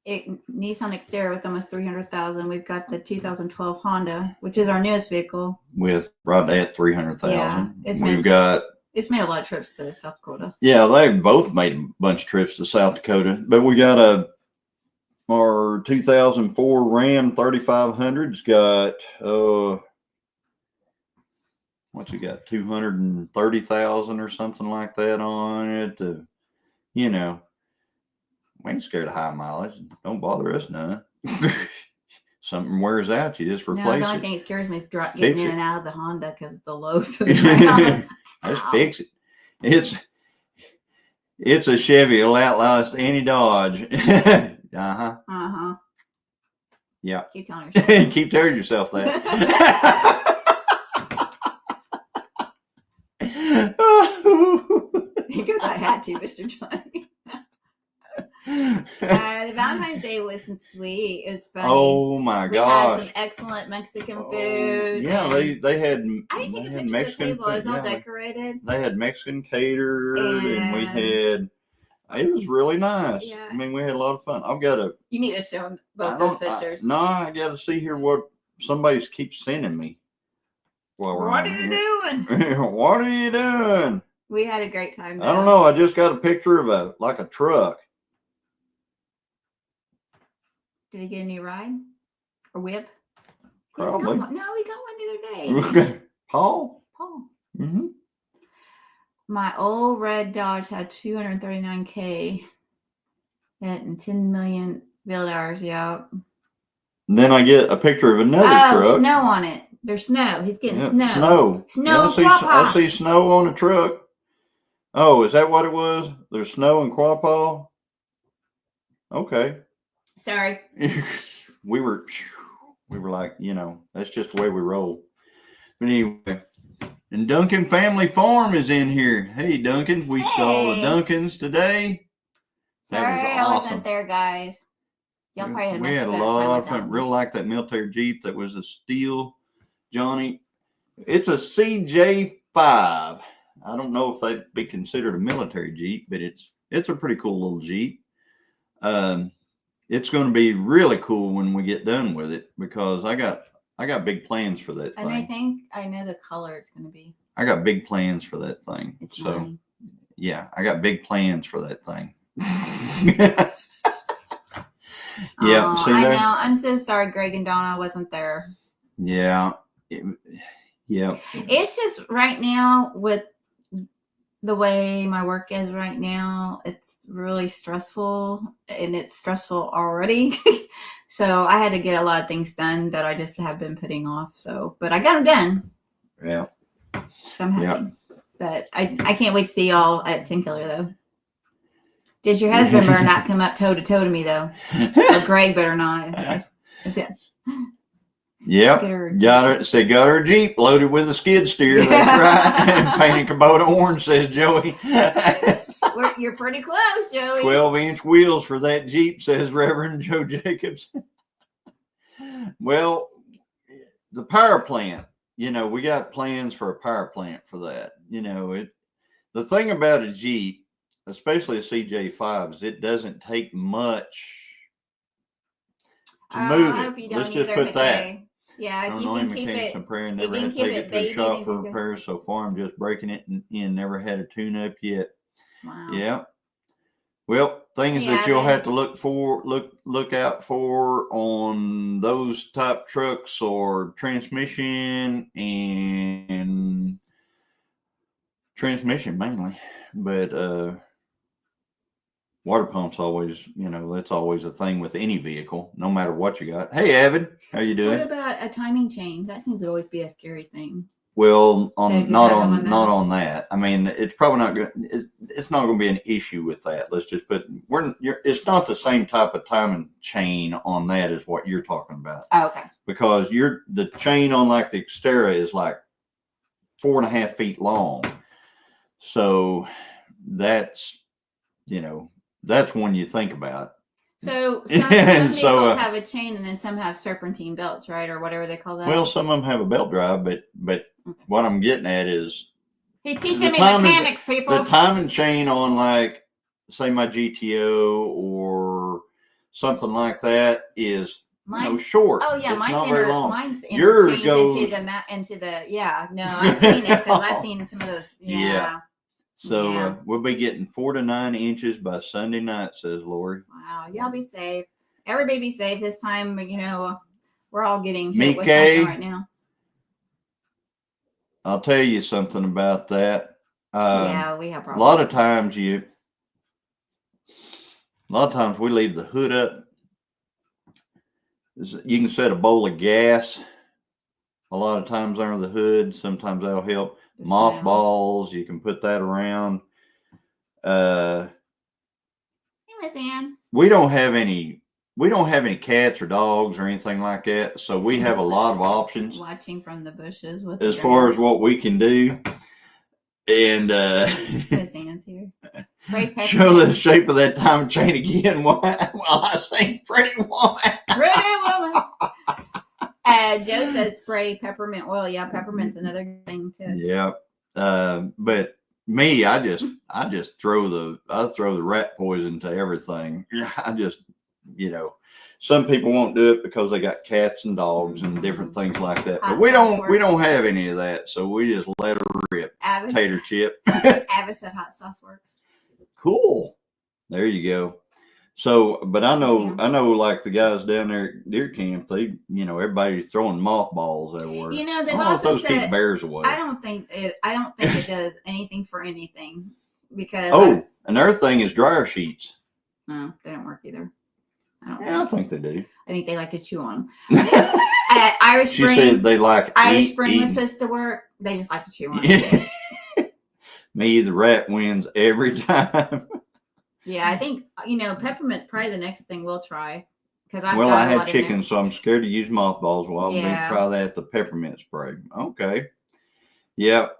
Nissan Xterra with almost 300,000. We've got the 2012 Honda, which is our newest vehicle, with right at 300,000. Yeah, it's made a lot of trips to South Dakota. Yeah, they both made a bunch of trips to South Dakota. But we got our 2004 Ram 3500's got what's it got, 230,000 or something like that on it. We ain't scared of high mileage. Don't bother us none. Something wears out, you just replace it. The only thing that scares me is getting in and out of the Honda because it's the low to the ground. Just fix it. It's a Chevy. It'll outlast any Dodge. Yeah. Keep telling yourself. Keep telling yourself that. You got that hat too, Mr. Johnny. The Valentine's Day wasn't sweet. It was funny. Oh my gosh. We had some excellent Mexican food. Yeah, they had. I didn't take a picture Mexican of the table. food. It was all decorated. They had Mexican catered, and we had. It was really nice. Yeah. I mean, we had a lot of fun. I've got to. You need to show them both those pictures. I got to see here what somebody keeps sending me. What are you doing? What are you doing? We had a great time. I don't know. I just got a picture of a truck. Did he get a new ride or whip? Probably. No, he got one the other day. Paul. Mm-hmm. My old red Dodge had 239K and 10 million build hours. Yeah. And then I get a picture of another truck. Snow on it. There's snow. He's getting snow. Snow. Yeah, I see snow on the truck. Oh, is that what it was? There's snow in Quapaw? Okay. Sorry. we were like, that's just the way we roll. But anyway, and Duncan Family Farm is in here. Hey, Duncan, we saw the Duncans today. That Sorry, was awesome. I wasn't there, guys. Y'all probably had a lot of fun. Real like that military Jeep that was a steel, Johnny. It's a CJ5. I don't know if that'd be considered a military Jeep, but it's a pretty cool little Jeep. It's going to be really cool when we get done with it because I got big plans for that thing. And I think I know the color it's going to be. I got big plans for that thing. Yeah, I got big plans for that thing. Yeah, see there? I know. I'm so sorry Greg and Donna wasn't there. Yeah. It's just right now with the way my work is right now, it's really stressful and it's stressful already. So I had to get a lot of things done that I just have been putting off. But I got them done. Yeah. So I'm happy. Yeah. But I can't wait to see y'all at 10 Killer though. Does your husband better not come up toe to toe to me though? Or Greg better not. Yep. Got her Jeep loaded with a skid steer. That's right. And painted Kubota orange, says Joey. You're pretty close, Joey. 12-inch wheels for that Jeep, says Reverend Joe Jacobs. Well, the power plant, we got plans for a power plant for that. The thing about a Jeep, especially a CJ5, is it doesn't take much to move it. Let's just put that. Yeah, if you can keep it, never had to take it to the shop for repairs so far. I'm just breaking it in. Never had a tune-up yet. Wow. Yeah. Well, things that you'll have to look out for on those type trucks or transmission and transmission mainly, but water pumps always, that's always a thing with any vehicle, no matter what you got. Hey, Avid, how you doing? What about a timing chain? That seems to always be a scary thing. Well, not on that. I mean, it's probably not good. It's not going to be an issue with that. Let's just put it's not the same type of timing chain on that as what you're talking about. Oh, okay. Because the chain on like the Xterra is like 4.5 feet long. So that's that's when you think about. So some vehicles have a chain and then some have serpentine belts, right? Or whatever they call that. Well, some of them have a belt drive, but what I'm getting at is he's teaching me mechanics, people. The timing chain on like say my GTO or something like that is short. Oh yeah, mine's not very long. Mine's yours goes into the yeah. No, I've seen it because I've seen some of those. Yeah. So we'll be getting 4 to 9 inches by Sunday night, says Lori. Wow, y'all be safe. Everybody be safe this time. We're all getting hit with something right now. I'll tell you something about that. Yeah, we have problems. A lot of times we leave the hood up. You can set a bowl of gas. A lot of times under the hood. Sometimes that'll help. Mothballs, you can put that around. Hey, Miss Ann. We don't have any cats or dogs or anything like that, so we have a lot of options. Watching from the bushes with as far as what we can do. And his hands here. Spray peppermint. Show the shape of that time chain again while I sing Pretty Woman. Pretty Woman. Joe says spray peppermint oil. Yeah, peppermint's another thing too. Yeah. But me, I just throw the rat poison to everything. I just, some people won't do it because they got cats and dogs and different things like that. But we don't have any of that, so we just let her rip. Tater chip. Avis said hot sauce works. Cool. There you go. So, but I know, like the guys down there at deer camp, they, everybody's throwing mothballs everywhere. They've also said keep bears away. I don't think it does anything for anything because. Oh, another thing is dryer sheets. No, they don't work either. I think they do. I think they like to chew on them. Irish Spring. She said they like Irish Spring was supposed to work. They just like to chew on it. Me, the rat wins every time. Yeah, I think peppermint's probably the next thing we'll try because I had chicken, so I'm scared to use mothballs. Well, I'll try that. The peppermint spray. Okay. Yep.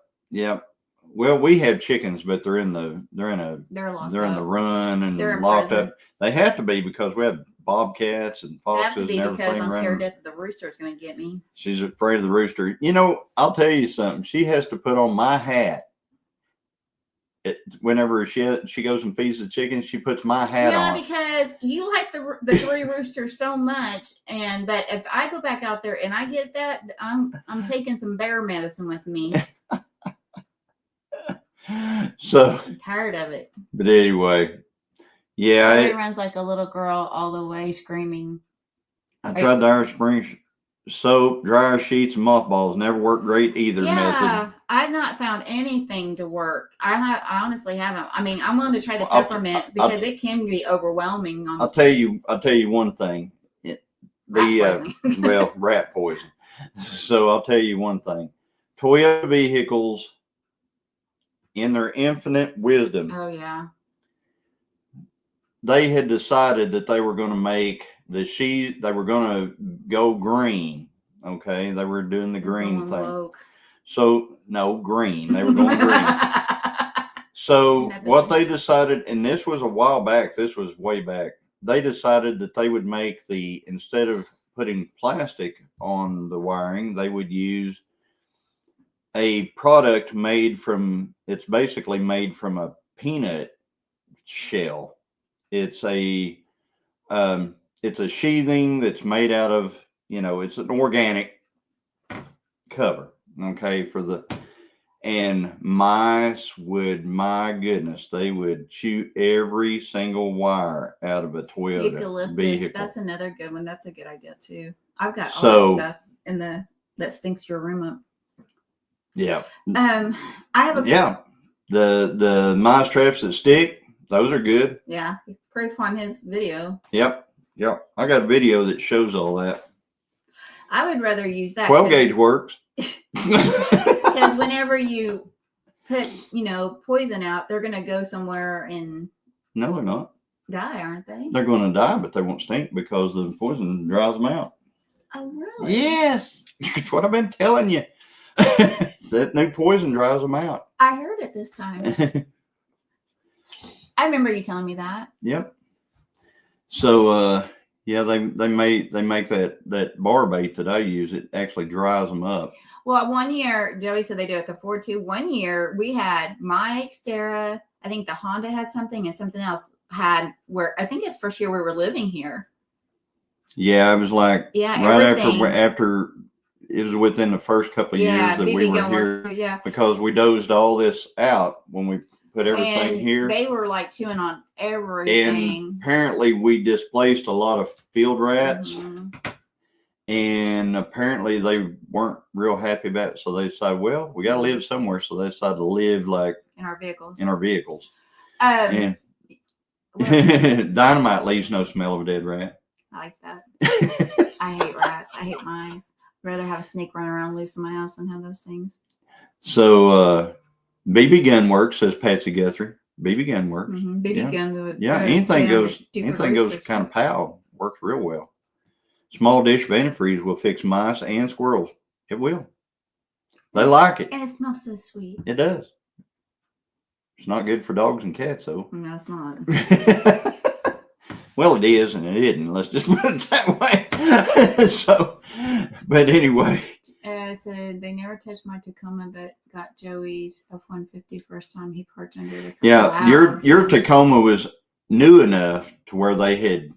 Well, we have chickens, but they're in the run and they're locked up. They have to be because we have bobcats and foxes and everything. Because I'm scared that the rooster is going to get me. She's afraid of the rooster. I'll tell you something. She has to put on my hat. Whenever she goes and feeds the chickens, she puts my hat on. Yeah, because you like the three roosters so much, but if I go back out there and I get that, I'm taking some bear medicine with me. So I'm tired of it. But anyway, yeah, she runs like a little girl all the way screaming. I tried the Irish Spring soap, dryer sheets, and mothballs. Never worked great either method. I've not found anything to work. I honestly haven't. I mean, I'm willing to try the peppermint because it can be overwhelming. I'll tell you one thing. Rat poison. So I'll tell you one thing. Toyota vehicles, in their infinite wisdom, they had decided that they were going to make they were going to go green. Okay. They were doing the green thing. Woke. So no, green. They were going green. So what they decided, and this was a while back, this was way back, they decided that they would make instead of putting plastic on the wiring, they would use a product it's basically made from a peanut shell. It's a sheathing that's made out of, it's an organic cover. Okay. And mice my goodness, they would chew every single wire out of a Toyota vehicle. That's another good one. That's a good idea too. I've got all this stuff that stinks your room up. Yeah. I have the mice traps that stick, those are good. Yeah. Proof on his video. Yep. I got a video that shows all that. I would rather use that. 12 gauge works. Because whenever you put, poison out, they're going to go somewhere and. No, they're not. Die, aren't they? They're going to die, but they won't stink because the poison dries them out. Oh, really? Yes. That's what I've been telling you. That new poison dries them out. I heard it this time. I remember you telling me that. Yep. So, they make that bar bait that I use. It actually dries them up. Well, one year, Joey said they do it the Ford too. 1 year we had my Xterra. I think the Honda had something and something else had where I think it's first year we were living here. Yeah, it was like right after it was within the first couple of years that we were here. Yeah, because we dozed all this out when we put everything here. They were like chewing on everything. And apparently we displaced a lot of field rats. Mm-hmm. And apparently they weren't real happy about it. So they decided, well, we got to live somewhere. So they decided to live like in our vehicles. And dynamite leaves no smell of a dead rat. I like that. I hate rats. I hate mice. I'd rather have a snake run around loose in my house than have those things. So, BB gun works, says Patsy Guthrie. BB gun works. Mm-hmm. BB gun. Anything goes kind of pow. Works real well. Small dish antifreeze will fix mice and squirrels. It will. They like it. And it smells so sweet. It does. It's not good for dogs and cats, though. No, it's not. Well, it is and it isn't. Let's just put it that way. So, but anyway. So they never touched my Tacoma, but got Joey's F-150 first time he parked under the car. Yeah, Wow. your Tacoma was new enough to where they had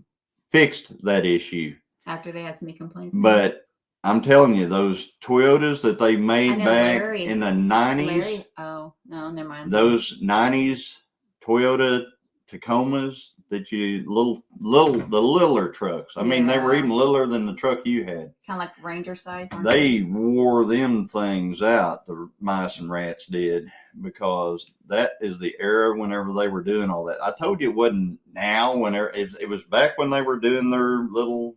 fixed that issue. After they had some complaints. But I'm telling you, those Toyotas that they made back in the 90s. Oh, no, never mind. Those 90s Toyota Tacomas that you the littler trucks. I mean, they were even littler than the truck you had. Kind of like Ranger size. They wore them things out. The mice and rats did, because that is the era whenever they were doing all that. I told you it wasn't now. Whenever it was back when they were doing their little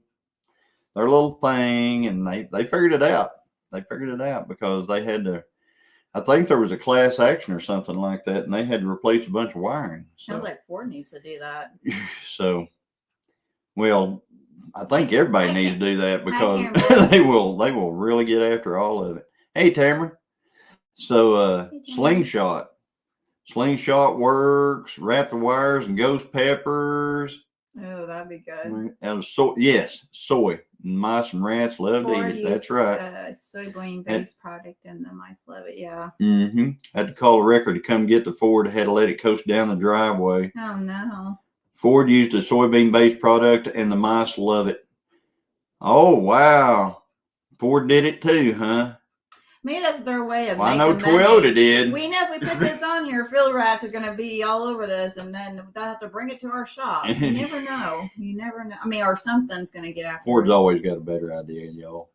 thing, and they figured it out. They figured it out because they had to. I think there was a class action or something like that, and they had to replace a bunch of wiring. So. Sounds like Ford needs to do that. So, well, I think everybody needs to do that, because they will really get after all of it. Hey, Tamara. So, Slingshot works. Wrap the wires and ghost peppers. Oh, that'd be good. And soy. Mice and rats love to eat it. That's right. Soybean based product, and the mice love it. Yeah. Mm-hmm. Had to call a wrecker to come get the Ford. Had to let it coast down the driveway. Oh no. Ford used a soybean based product, and the mice love it. Oh wow. Ford did it too, huh? Maybe that's their way of making I know Toyota money. did. We know if we put this on here, field rats are going to be all over this, and then they'll have to bring it to our shop. You never know. You never know. I mean, or something's going to get after Ford's it. always got a better idea, y'all.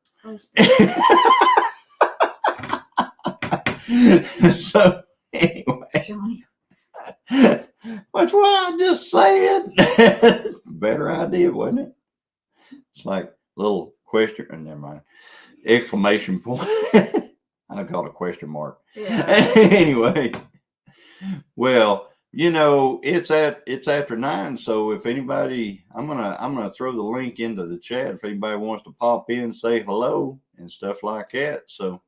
So, anyway. Johnny. That's what I just said. Better idea, wasn't it? It's like a little question. Never mind. Exclamation point. I call it a question mark. Yeah. Anyway, well, it's after 9. So if anybody, I'm gonna throw the link into the chat if anybody wants to pop in, say hello and stuff like that. So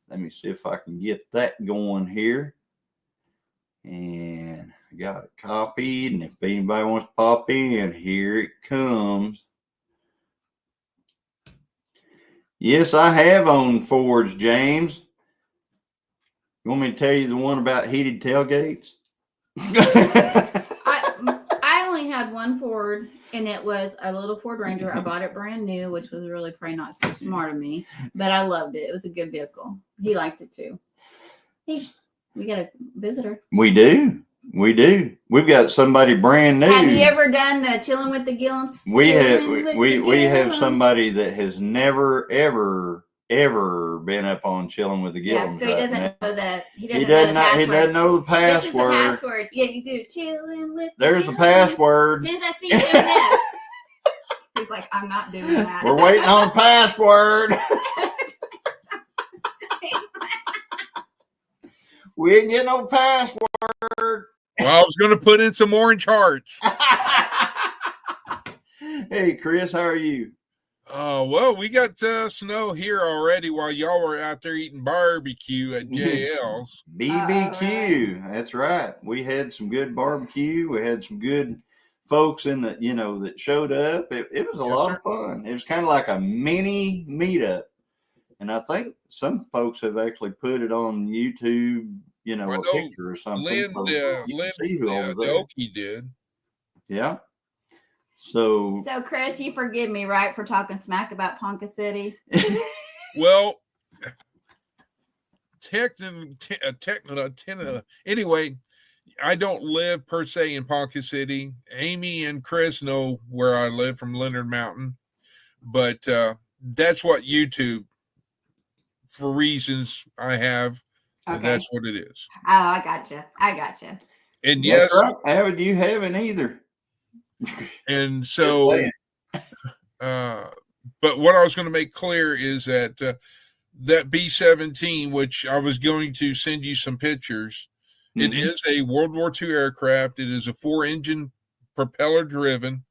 let me see if I can get that going here. And I got it copied. And if anybody wants to pop in, here it comes. Yes, I have owned Fords, James. You want me to tell you the one about heated tailgates? I only had one Ford, and it was a little Ford Ranger. I bought it brand new, which was really probably not so smart of me, but I loved it. It was a good vehicle. He liked it too. Hey, we got a visitor. We do. We've got somebody brand new. Have you ever done the Chillin with the Gilliams? We have somebody that has never ever been up on Chillin with the Gilliams. Yeah, so he doesn't know that. He doesn't know the password. This is the password. Yeah, you do. Chillin with. There's the password. As soon as I see you doing this, he's like, "I'm not doing that." We're waiting on the password. We ain't getting no password. Well, I was going to put in some orange hearts. Hey, Chris, how are you? Well, we got snow here already while y'all were out there eating barbecue at JL's. BBQ, right. That's right. We had some good barbecue. We had some good folks in the, that showed up. It was a lot of fun. It was kind of like a mini meetup. And I think some folks have actually put it on YouTube, a picture or something. Lynn, the Okie did. Yeah. So, Chris, you forgive me, right, for talking smack about Ponca City? Well, anyway, I don't live per se in Ponca City. Amy and Chris know where I live from Leonard Mountain, but that's what YouTube, for reasons I have, and that's what it is. Oh, I gotcha. And yes, right. Howard, you haven't either. And so, but what I was going to make clear is that that B-17, which I was going to send you some pictures, it is a World War II aircraft. It is a 4-engine propeller driven.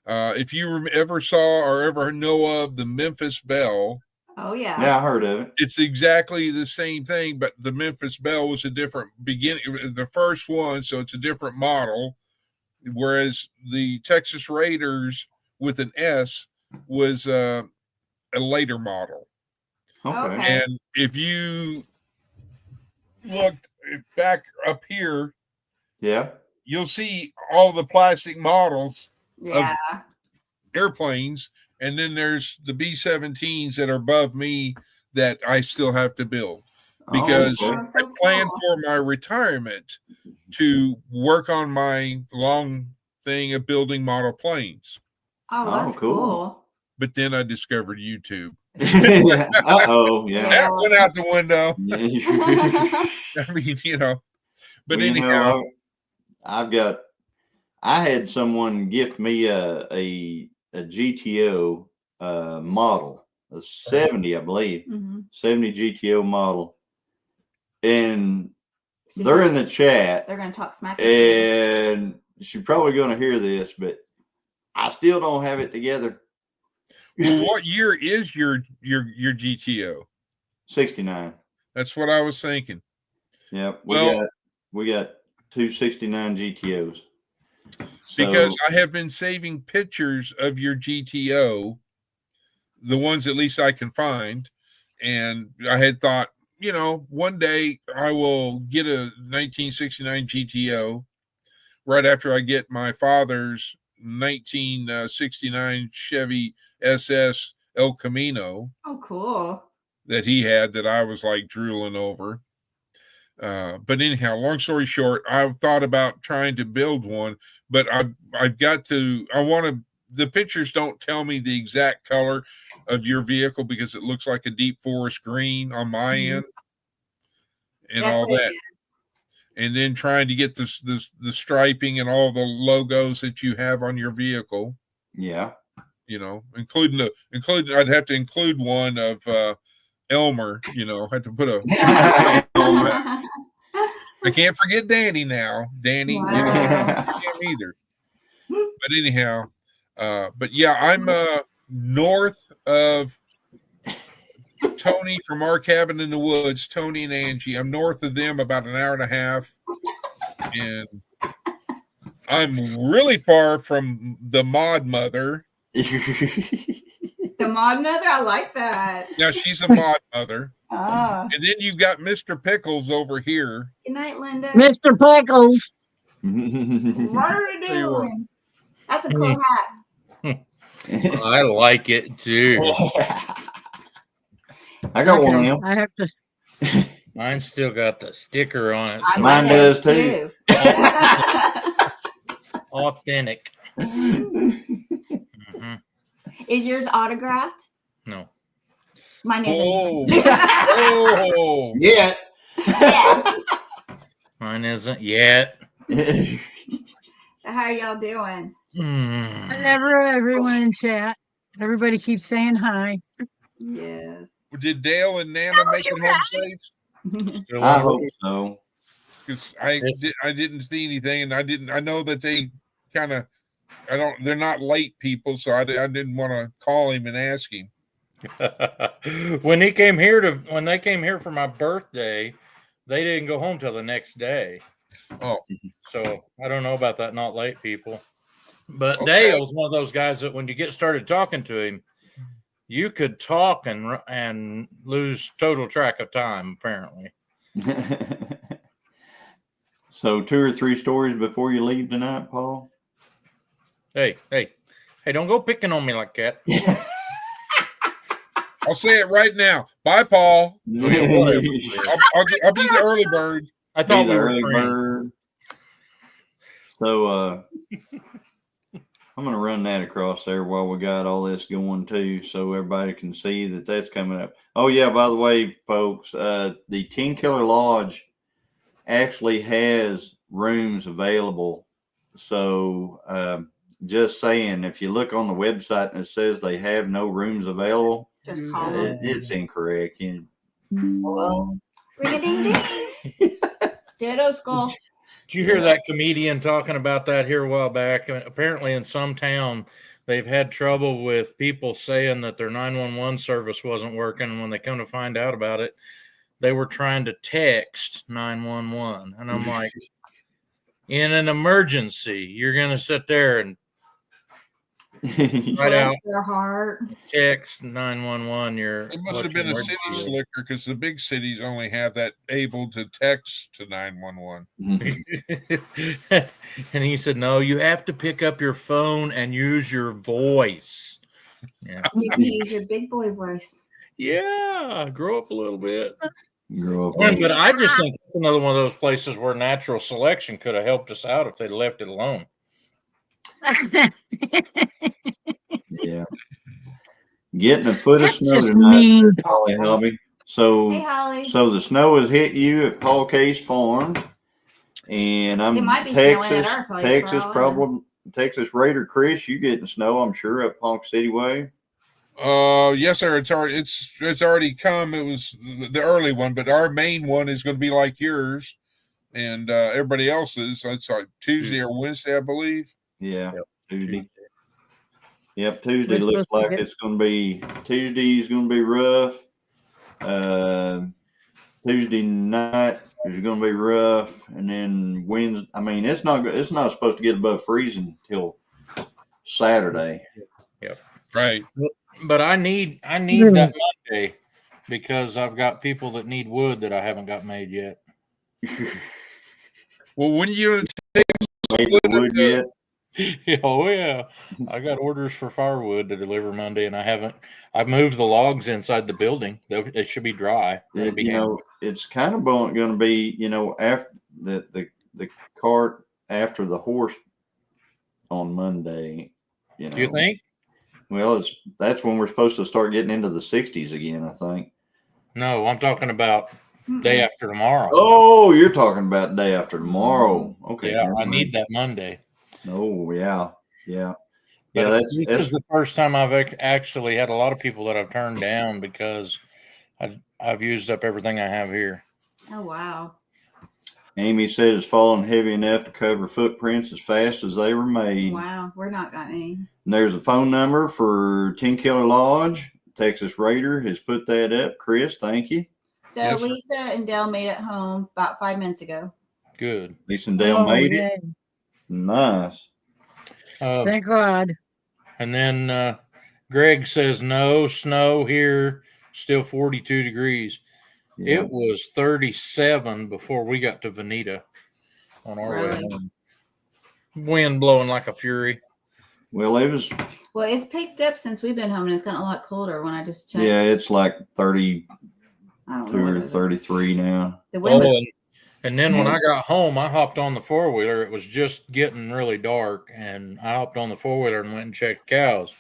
If you ever saw or ever know of the Memphis Belle, Oh yeah. Yeah, I heard of it. It's exactly the same thing, but the Memphis Belle was a different beginning. The first one, so it's a different model. Whereas the Texas Raiders with an S was a later model. Okay. And if you look back up here, yeah, you'll see all the plastic models Yeah. of airplanes, and then there's the B-17s that are above me that I still have to build because okay. I plan for my retirement to work on my long thing of building model planes. Oh, that's cool. But then I discovered YouTube. Uh-oh, yeah. That went out the window. Yeah. I mean, you know. But Well, anyhow, I had someone gift me a GTO model, a 70, I believe, 70 GTO model, and they're in the chat. They're going to talk smack. And she's probably going to hear this, but I still don't have it together. Well, what year is your GTO? 69. That's what I was thinking. Yep. Well, we got two 69 GTOs. Because I have been saving pictures of your GTO, the ones at least I can find, and I had thought, you know, one day I will get a 1969 GTO right after I get my father's 1969 Chevy SS El Camino. Oh, cool. That he had that I was like drooling over. But anyhow, long story short, I've thought about trying to build one, but the pictures don't tell me the exact color of your vehicle because it looks like a deep forest green on my end and all that. And then trying to get the striping and all the logos that you have on your vehicle. Yeah. You know, including I'd have to include one of Elmer, you know, had to put a I can't forget Danny now. Danny, wow. You know, I don't forget him either. But anyhow, but yeah, I'm north of Tony from our cabin in the woods, Tony and Angie. I'm north of them about an hour and a half. And I'm really far from the mod mother. The mod mother? I like that. Now she's a mod mother. Oh. And then you've got Mr. Pickles over here. Good night, Linda. Mr. Pickles. What are you doing? That's a cool hat. I like it too. I got one of them. I have to. Mine still got the sticker on it. So Mine does too. Authentic. Is yours autographed? No. Mine isn't. Oh. Yeah. Mine isn't yet. How are y'all doing? Whenever everyone in chat, everybody keeps saying hi. Yes. Did Dale and Nana make it home safe? Still I on hope road. so. Because I didn't see anything, and I know that they kind of they're not late people, so I didn't want to call him and ask him. When they came here for my birthday, they didn't go home till the next day. Oh, so I don't know about that. Not late people, but Okay. Dale's one of those guys that when you get started talking to him, you could talk and lose total track of time. Apparently. So 2 or 3 stories before you leave tonight, Paul? Hey, don't go picking on me like that. I'll say it right now. Bye, Paul. Whatever. I'll be the early bird. I thought Be we the were early friends. bird. So I'm going to run that across there while we got all this going too, so everybody can see that that's coming up. Oh yeah, by the way, folks, the 10 Killer Lodge actually has rooms available. So just saying, if you look on the website and it says they have no rooms available, Just call them. it's incorrect. Hello. Ring a ding ding. Ditto skull. Did you hear that comedian talking about that here a while back? Apparently, in some town, they've had trouble with people saying that their 911 service wasn't working. And when they come to find out about it, they were trying to text 911. And I'm like, in an emergency, you're going to sit there and write out their heart. text 911. It must have been a city slicker because the big cities only have that able to text to 911. And he said, no, you have to pick up your phone and use your voice. Yeah. You can use your big boy voice. Yeah, grow up a little bit. Grow up. But I just think it's another one of those places where natural selection could have helped us out if they'd left it alone. Yeah. Getting a foot of That's snow just tonight, mean. Holly Hobby. So, Hey, Holly. so the snow has hit you at Paul Case Farm, and I'm It might be snowing at our place for Texas all I know. problem. Texas Raider Chris, you getting snow? I'm sure up Ponca City way. Yes, sir. It's already come. It was the early one, but our main one is going to be like yours and everybody else's. It's like Tuesday or Wednesday, I believe. Yeah, Yep. Tuesday. Yep, Tuesday We're looks supposed to like get- it's going to be. Tuesday's going to be rough. Tuesday night is going to be rough, and then Wednesday. I mean, it's not supposed to get above freezing till Saturday. Right. But I need that Monday because I've got people that need wood that I haven't got made yet. Well, when you Made the wood yet? Oh yeah, I got orders for firewood to deliver Monday, and I've moved the logs inside the building. They should be dry. They'll be handy. It's kind of going to be, after the cart after the horse on Monday. Do you think? Well, that's when we're supposed to start getting into the 60s again, I think. No, I'm talking about day after tomorrow. Oh, you're talking about day after tomorrow. Okay. Yeah, I need that Monday. Oh, yeah. Yeah. But Yeah, this is the first time I've actually had a lot of people that I've turned down because I've used up everything I have here. Oh, wow. Amy said it's fallen heavy enough to cover footprints as fast as they were made. Wow, we're not got any. And there's a phone number for 10 Killer Lodge. Texas Raider has put that up. Chris, thank you. So Yes, sir. Lisa and Dale made it home about 5 minutes ago. Good. Lisa and Dale made it. yay. Nice. Thank God. And then Greg says no snow here, still 42 degrees. Yeah. It was 37 before we got to Veneta on our way Really? home. Wind blowing like a fury. Well, it was, Well, it's picked up since we've been home, and it's gotten a lot colder when I just checked. yeah, it's like 32 I don't know what or it is. 33 now. The wind was, And then when I got home, I hopped on the four-wheeler. It was just getting really dark, and I hopped on the four-wheeler and went and checked cows.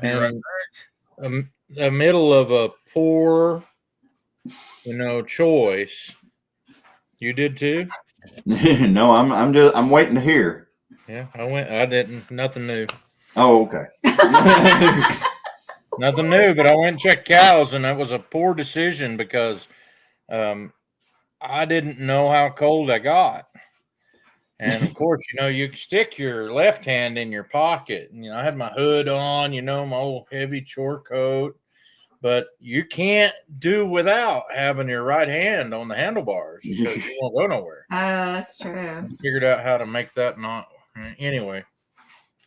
And the middle of a poor, choice. You did too? No, I'm waiting to hear. Yeah, I didn't. Nothing new. Oh, okay. Nothing new, but I went and checked cows, and that was a poor decision because I didn't know how cold I got. And of course, you stick your left hand in your pocket. And, I had my hood on, my old heavy chore coat. But you can't do without having your right hand on the handlebars because you won't go nowhere. oh, that's true. I figured out how to make that not. Anyway,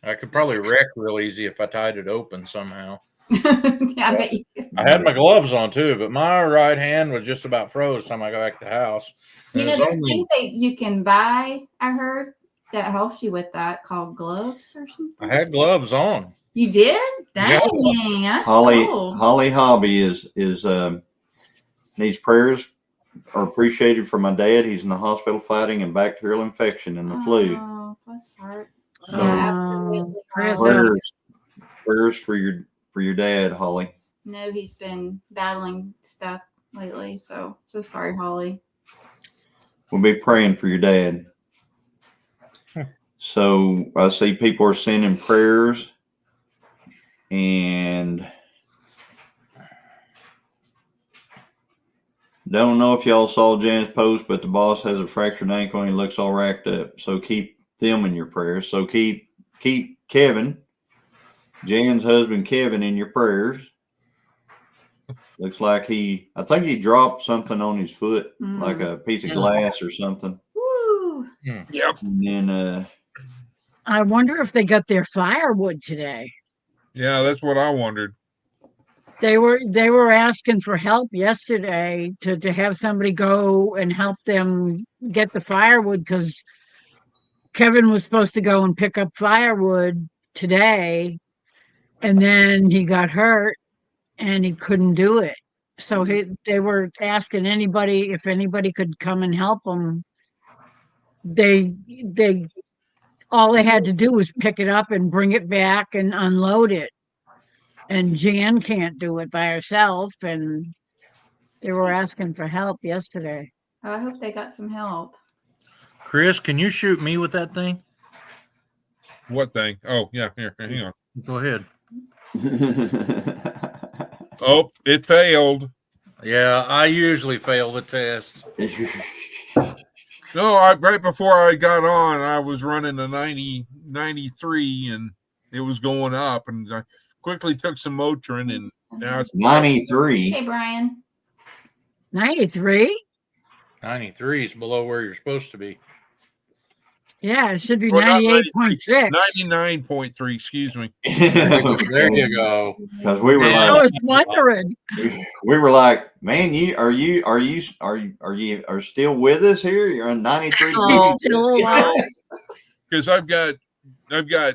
I could probably wreck real easy if I tied it open somehow. Yeah, I bet you. I had my gloves on too, but my right hand was just about froze time I got back to the house. And There's it was only- things that you can buy, I heard, that helps you with that called gloves or something. I had gloves on. You did? Yeah. Dang, that's Holly cold. Hobby is needs prayers are appreciated for my dad. He's in the hospital fighting a bacterial infection and the flu. Oh, bless heart. So- Yeah, absolutely. Prayers Holly. up. Prayers for your dad, Holly. No, he's been battling stuff lately, so sorry, Holly. We'll be praying for your dad. So I see people are sending prayers, and don't know if y'all saw Jan's post, but the boss has a fractured ankle and he looks all racked up. So keep them in your prayers. So keep Kevin Jan's husband Kevin in your prayers. Looks like I think he dropped something on his foot, like a piece of glass or something. Woo! Yep. And then I wonder if they got their firewood today. Yeah, that's what I wondered. They were asking for help yesterday to have somebody go and help them get the firewood, because Kevin was supposed to go and pick up firewood today, and then he got hurt and he couldn't do it. So they were asking if anybody could come and help him. They all they had to do was pick it up and bring it back and unload it. And Jan can't do it by herself, and they were asking for help yesterday. Oh, I hope they got some help. Chris, can you shoot me with that thing? What thing? Oh, yeah. Here, hang on. Go ahead. Oh, it failed. Yeah, I usually fail the test. No, right before I got on, I was running a 93, and it was going up, and I quickly took some Motrin, and now it's 93. Hey, Brian. 93? 93 is below where you're supposed to be. Yeah, it should be Or not 98.6. 99.3, excuse me. There you go. Because we were I like, was wondering. we were like, man, are you still with us here? You're on 93 He's still alive. Because I've got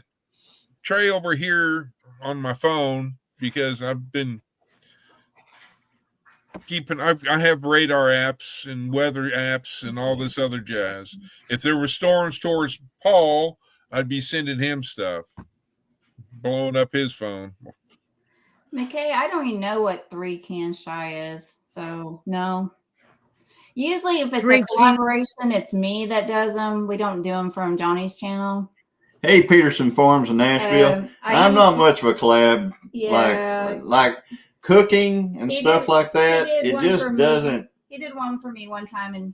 Trey over here on my phone, because I've been keeping. I have radar apps and weather apps and all this other jazz. If there were storms towards Paul, I'd be sending him stuff, blowing up his phone. McKay, I don't even know what 3 Can Shy is, so no. Usually, if it's a collaboration, it's me that does them. We don't do them from Johnny's channel. Hey, Peterson Farms in Nashville. I'm not much of a collab. Yeah. Like cooking and stuff like that. It just doesn't. He did one for me one time, and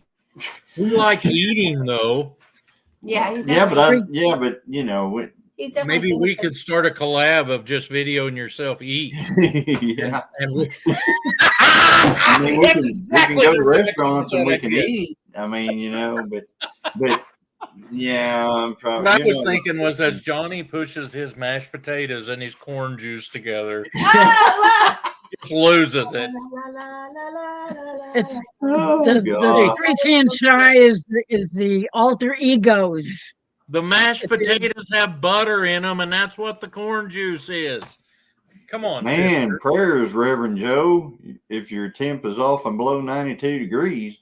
We like eating, though. yeah, but you know, maybe we could start a collab of just videoing yourself eat. Yeah. And we, I mean, we can go to the restaurants and we direction can I did. eat. I mean, you know, but yeah, I'm probably. What I was thinking was, as Johnny pushes his mashed potatoes and his corn juice together, just loses it. The 3 Can Shy is the alter egos. The mashed potatoes have butter in them, and that's what the corn juice is. Come on, man, sister. prayers, Reverend Joe. If your temp is off and below 92 degrees.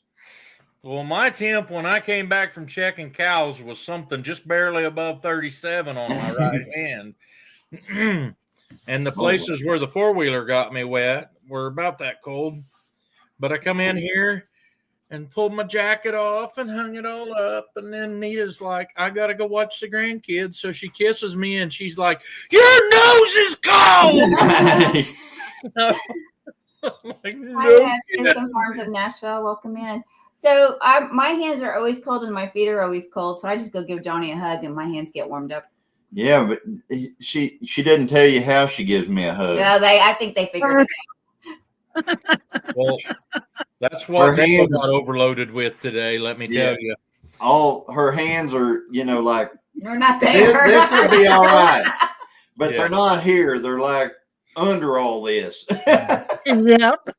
Well, my temp when I came back from checking cows was something just barely above 37 on my right hand. And the places where the four-wheeler got me wet were about that cold. But I come in here and pulled my jacket off and hung it all up. And then Nita's like, I got to go watch the grandkids. So she kisses me and she's like, your nose is cold. Like, no. Hi, Peterson Farms of Nashville. Welcome in. So my hands are always cold and my feet are always cold. So I just go give Johnny a hug and my hands get warmed up. Yeah, but she didn't tell you how she gives me a hug. No, I think they figured it out. Well, that's what they got overloaded with today. Let me tell you. All her hands are, you know, like they're not there. This would be all right, but they're not here. They're like under all this. Yep.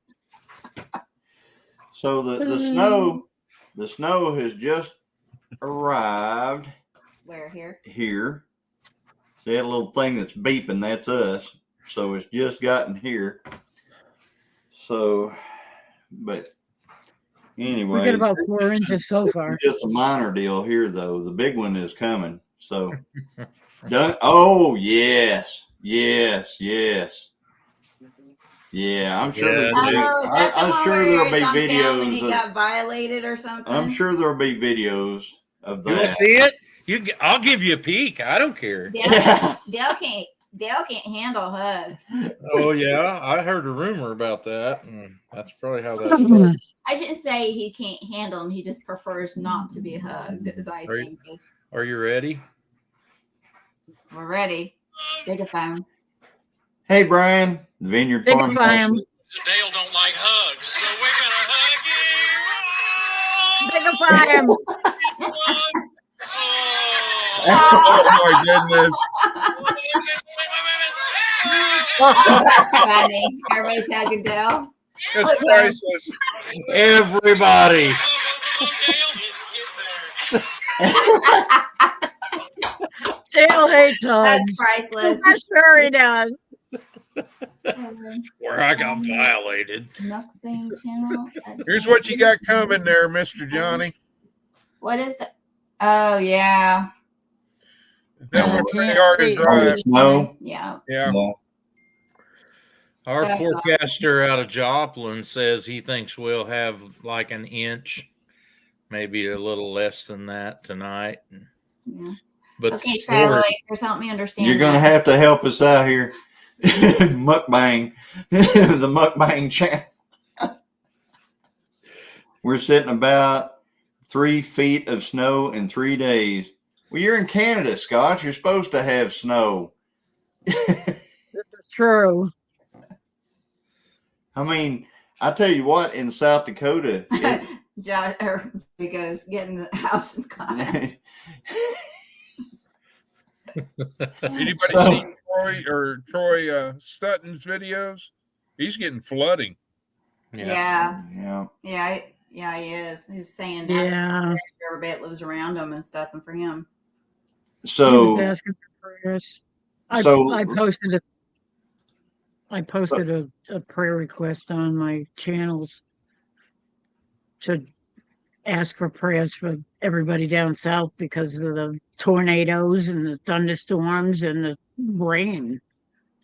So the snow has just arrived. Where here? Here. See that little thing that's beeping? That's us. So it's just gotten here. So, but anyway, we got about 4 inches so far. Just a minor deal here, though. The big one is coming. So, done. Oh yes. Yeah, I'm sure. I'm sure there'll be videos. He got violated or something. I'm sure there'll be videos of that. You want to see it? I'll give you a peek. I don't care. Dale can't handle hugs. Oh yeah, I heard a rumor about that. That's probably how that started. I shouldn't say he can't handle him. He just prefers not to be hugged. Are you ready? We're ready. Take a phone. Hey, Brian, the Vineyard Farmhouse. Farm. Dale don't like hugs, so we're gonna hug you. Big Farm. Oh my goodness. That's funny. Everybody's hugging Dale. That's priceless. Everybody. Dale hates That's hugs. priceless. I'm sure he does. Where I got violated. Mukbang channel. Here's what you got coming there, Mr. Johnny. What is it? Oh yeah. That I was pretty can't hard to see. drive. Snow. Yeah. Yeah. Yeah. Our Yeah. forecaster out of Joplin says he thinks we'll have like an inch, maybe a little less than that tonight. Yeah. But Okay, the Shiloh, story, just help me understand. You're going to have to help us out here. Mukbang. The mukbang channel. We're sitting about 3 feet of snow in 3 days. Well, you're in Canada, Scott. You're supposed to have snow. This is true. I mean, I tell you what, in South Dakota, Josh, he goes, get in the house and Scott. Anybody So- see Troy Stutton's videos? He's getting flooding. Yeah. yeah. Yeah, he is. He was saying Yeah. everybody that lives around him and stuff, and for him. He was So, asking for prayers. I So- posted a prayer request on my channels to ask for prayers for everybody down south because of the tornadoes and the thunderstorms and the rain, Isn't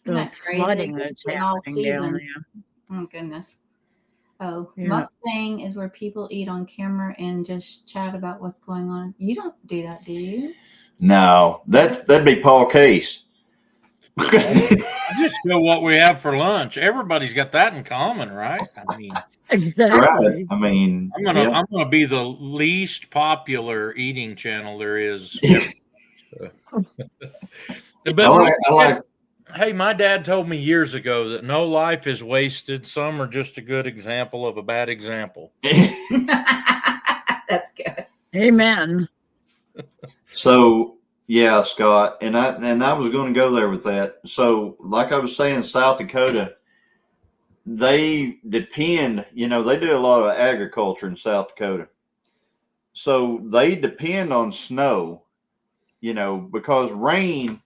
the that crazy? flooding that's In all happening down seasons. there. Oh goodness. Oh, Yeah. mukbang is where people eat on camera and just chat about what's going on. You don't do that, do you? no, that'd be Paul Case. just know what we have for lunch. Everybody's got that in common, right? I mean, Exactly. Right. I mean, I'm gonna be the least popular eating channel there is. But I like hey, my dad told me years ago that no life is wasted. Some are just a good example of a bad example. That's good. Amen. So yeah, Scott, and I was going to go there with that. So, like I was saying, South Dakota, they depend. They do a lot of agriculture in South Dakota, so they depend on snow. Because rain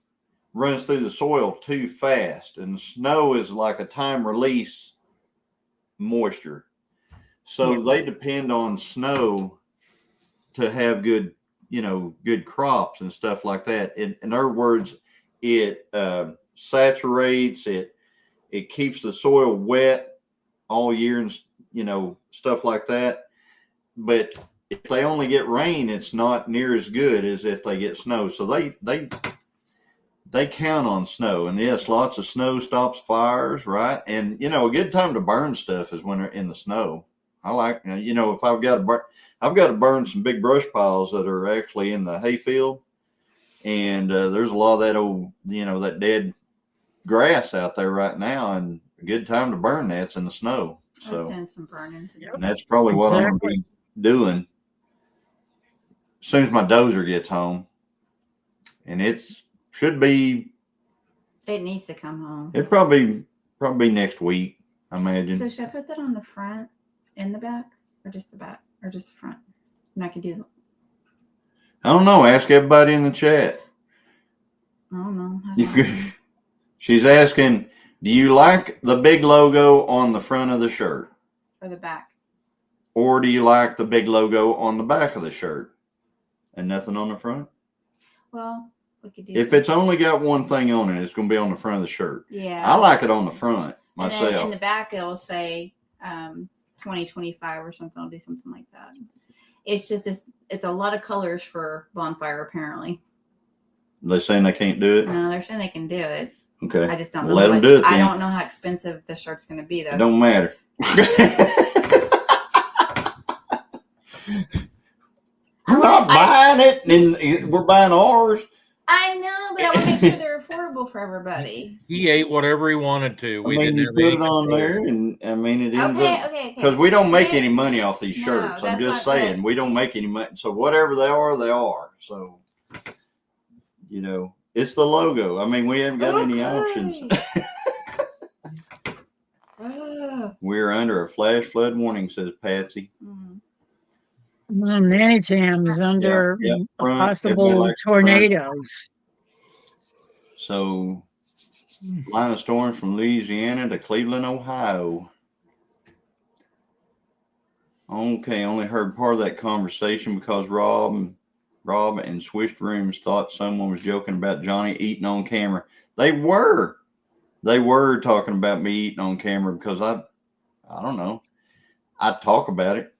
runs through the soil too fast, and snow is like a time release moisture. So they depend on snow to have good crops and stuff like that. In other words, it saturates it. It keeps the soil wet all year and, stuff like that. But if they only get rain, it's not near as good as if they get snow. So they count on snow. And yes, lots of snow stops fires, right? And, a good time to burn stuff is when they're in the snow. I like, if I've got to burn some big brush piles that are actually in the hayfield, and there's a lot of that old, that dead grass out there right now, and a good time to burn that's in the snow. I was So, doing some burning today. and that's probably what I'm going to be doing as soon as my dozer gets home, and should be. It needs to come home. It probably next week, I imagine. So should I put that on the front and the back, or just the back, or just the front? And I can do. I don't know. Ask everybody in the chat. I don't know. She's asking, do you like the big logo on the front of the shirt? Or the back. Or do you like the big logo on the back of the shirt and nothing on the front? Well, we could do. If it's only got one thing on it, it's going to be on the front of the shirt. Yeah. I like it on the front And myself. then in the back, it'll say 2025 or something. I'll do something like that. It's just it's a lot of colors for bonfire, apparently. They're saying they can't do it? No, they're saying they can do it. Okay. I just don't know. Let them do it I then. don't know how expensive the shirt's going to be, though. It don't matter. We're not buying it, and we're buying ours. I know, but I want to make sure they're affordable for everybody. He ate whatever he wanted to. We I mean, didn't you have put any it on control. there, and I mean, it ends up Okay. because we don't make Yeah. any money off these No, shirts. I'm that's just not saying good. we don't make any money. So whatever they are, they are. So it's the logo. I mean, we haven't got any options. We're under a flash flood warning, says Patsy. Well, Nanny Tam's under Yep, front, possible everybody likes tornadoes. So, line of storms from Louisiana to Cleveland, Ohio. Okay, only heard part of that conversation because Rob and Switched Rooms thought someone was joking about Johnny eating on camera. They were talking about me eating on camera because I don't know. I talk about it.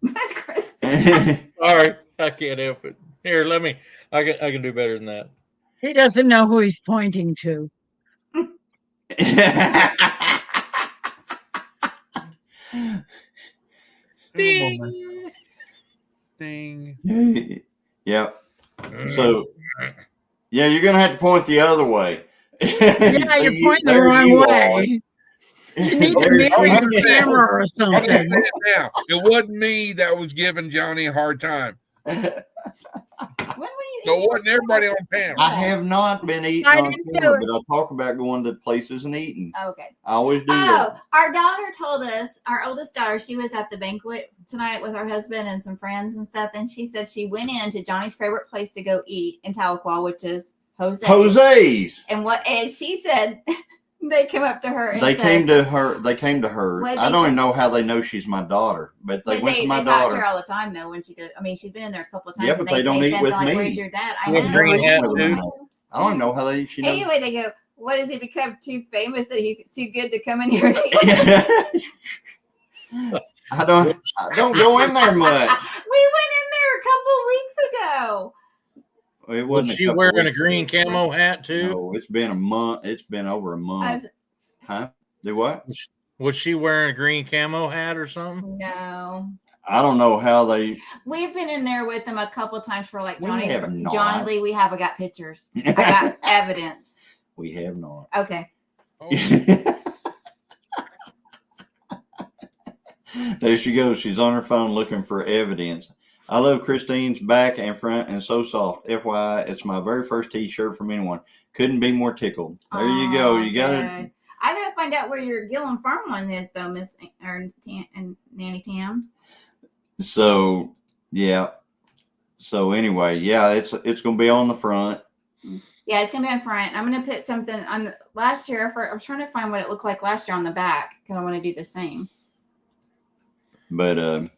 That's Kristen. All right, I can't help it. Here, I can do better than that. He doesn't know who he's pointing to. Ding. Ding. Yep. So, yeah, you're gonna have to point the other way. Yeah, you're pointing the wrong way. You need to marry the camera or I something. understand now. It wasn't me that was giving Johnny a hard time. When were you So it eating wasn't everybody on panel. I have not been eating I on didn't camera, do but I talk about going to places and eating. Okay. I always do Oh, that. our daughter told us, our oldest daughter, she was at the banquet tonight with her husband and some friends and stuff, and she said she went into Johnny's favorite place to go eat in Tahlequah, which is Jose's. And she said they came up to her and They said, came to her. What I they don't say? even know how they know she's my daughter, but they went to my they talk to daughter. her all the time though when she goes. I mean, she's been in there a couple of times. Yeah, and but they don't say eat something with like, me. Where's your dad? I With know. green hat, I too. don't know how they. She knows. Anyway, they go, what has he become too famous that he's too good to come in here and eat? I don't go in there much. We went in there a couple weeks ago. It Was wasn't she couple wearing a weeks green ago. camo hat too? No, it's been a month. It's been over a month. Huh? Do what? Was she wearing a green camo hat or something? No. I don't know how they. We've been in there with them a couple of times for like We Johnny have not. Johnny Lee. We have. I got pictures. I got evidence. We have not. Okay. There she goes. She's on her phone looking for evidence. I love Christine's back and front and so soft. FYI, it's my very first T-shirt from anyone. Couldn't be more tickled. There you go. You got it. I gotta find out where your Gilliam Farm one is, though, Miss and Nanny Tam. So yeah. So anyway, yeah, it's gonna be on the front. Yeah, it's gonna be in front. I'm gonna put something on the last year. I was trying to find what it looked like last year on the back because I want to do the same. But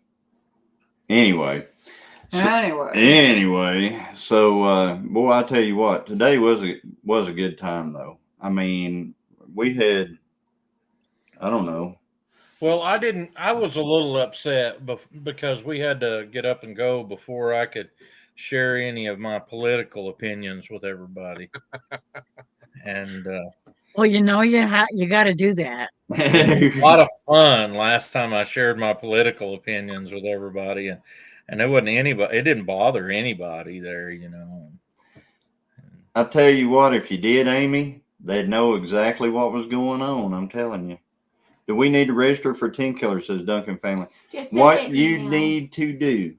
anyway. So boy, I tell you what, today was a good time though. I mean, we had, I don't know. Well, I was a little upset because we had to get up and go before I could share any of my political opinions with everybody. And well, you got to do that. a lot of fun last time I shared my political opinions with everybody, and it wasn't anybody. It didn't bother anybody there, you know. I tell you what, if you did, Amy, they'd know exactly what was going on. I'm telling you. Do we need to register for 10 Killers, says Duncan family? What you need to do,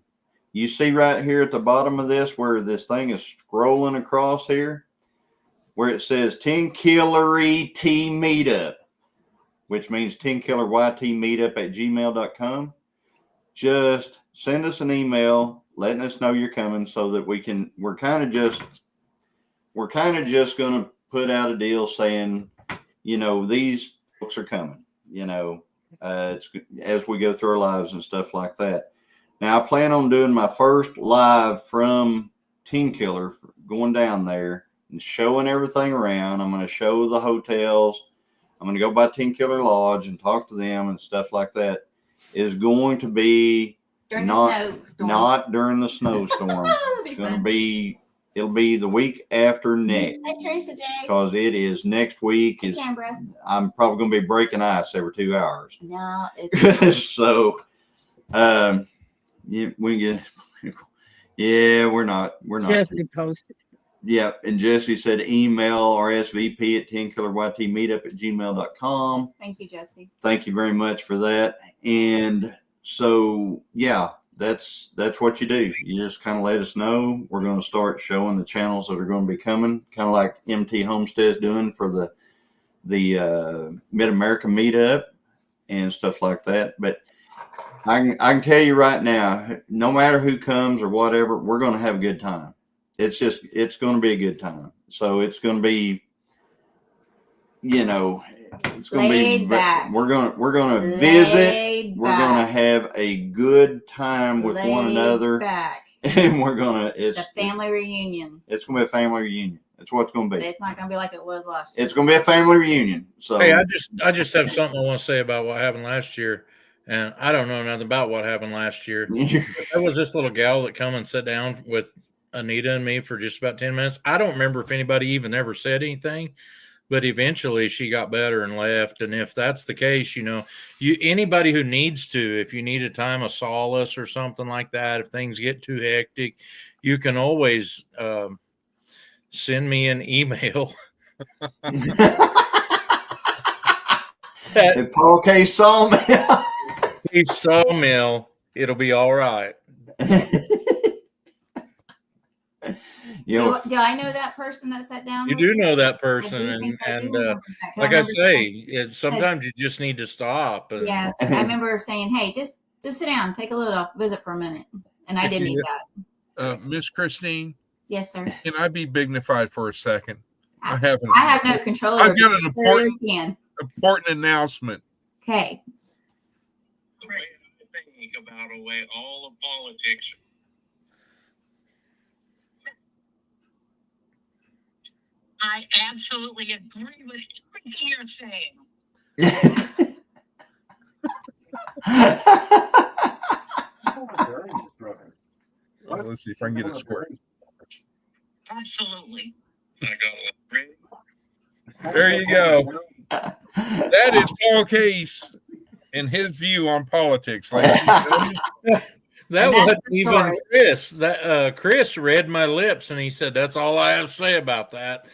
you see right here at the bottom of this where this thing is scrolling across here, where it says 10 Killer ET Meetup, which means 10 Killer YT Meetup at gmail.com. Just send us an email letting us know you're coming so that we're kind of just going to put out a deal saying, you know, these folks are coming, you know, it's as we go through our lives and stuff like that. Now I plan on doing my first live from 10 Killer, going down there and showing everything around. I'm going to show the hotels. I'm going to go by 10 Killer Lodge and talk to them and stuff like that. It's going to be not during the snowstorm. It's going to be, it'll be the week after next. Hey, Teresa J. Because it is next week. I'm probably going to be breaking ice every 2 hours. No, it's So, Yeah, we get. Yeah, we're not. Jesse posted. Yep. And Jesse said email RSVP at 10killerYTmeetup@gmail.com. Thank you, Jesse. Thank you very much for that. And so, yeah, that's what you do. You just kind of let us know. We're going to start showing the channels that are going to be coming, kind of like MT Homestead's doing for the Mid-America Meetup and stuff like that. But I can tell you right now, no matter who comes or whatever, we're going to have a good time. It's going to be a good time. So it's going to be, it's going to be back. We're going to visit. We're going to have a good time with one another. Back. And we're going to, it's a family reunion. It's going to be a family reunion. That's what it's going to be. It's not going to be like it was last year. It's going to be a family reunion. So hey, I just have something I want to say about what happened last year. And I don't know nothing about what happened last year. There was this little gal that come and sat down with Anita and me for just about 10 minutes. I don't remember if anybody even ever said anything, but eventually she got better and left. And if that's the case, anybody who needs to, if you need a time of solace or something like that, if things get too hectic, you can always send me an email. If Paul K. Sawmill. Sawmill, it'll be all right. Do I know that person that sat down? You do know that person, and like I say, sometimes you just need to stop. Yeah, I remember saying, "Hey, just sit down, take a little visit for a minute," and I did need that. Miss Christine. Yes, sir. Can I be dignified for a second? I have no control. I've got an important announcement. Okay. Think about away all the politics. I absolutely agree with everything you're saying. Let's see if I can get it square. Absolutely. I got it. There you go. That is Paul Case and his view on politics. That wasn't even Chris. That Chris read my lips and he said, "That's all I have to say about that."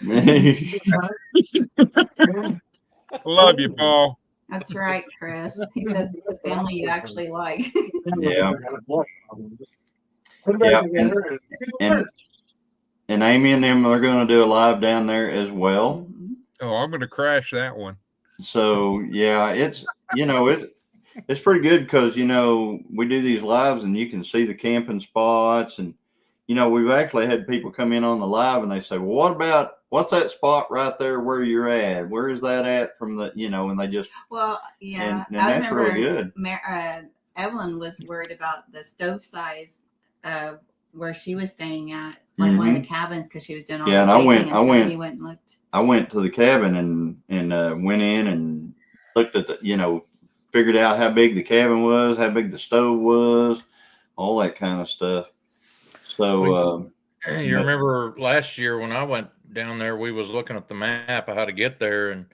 Love you, Paul. That's right, Chris. He said the family you actually like. Yeah. Yeah. And Amy and them are going to do a live down there as well. Oh, I'm going to crash that one. So yeah, it's it's pretty good because we do these lives and you can see the camping spots, and we've actually had people come in on the live and they say, "Well, what's that spot right there where you're at? Where is that at from the and they just and that's really good." Evelyn was worried about the stove size where she was staying at, like one of the cabins, because she was doing all and I went and looked. I went to the cabin and went in and looked at the figured out how big the cabin was, how big the stove was, all that kind of stuff. So you remember last year when I went down there, we was looking at the map of how to get there, and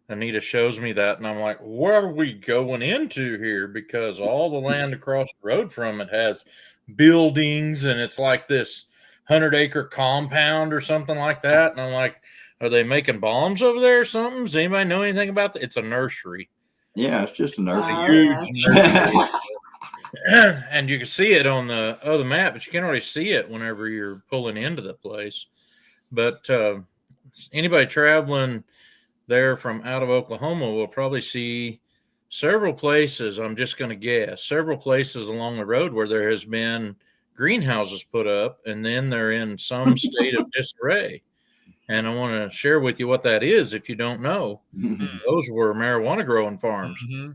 Anita shows me that, and I'm like, "Where are we going into here?" Because all the land across the road from it has buildings, and it's like this 100-acre compound or something like that. And I'm like, "Are they making bombs over there or something? Does anybody know anything about that?" It's a nursery. Yeah, it's just a nursery. It's a huge nursery. And you can see it on the other map, but you can't really see it whenever you're pulling into the place. But anybody traveling there from out of Oklahoma will probably see several places. I'm just going to guess several places along the road where there has been greenhouses put up, and then they're in some state of disarray. And I want to share with you what that is if you don't know. Those were marijuana growing farms. Mm-hmm.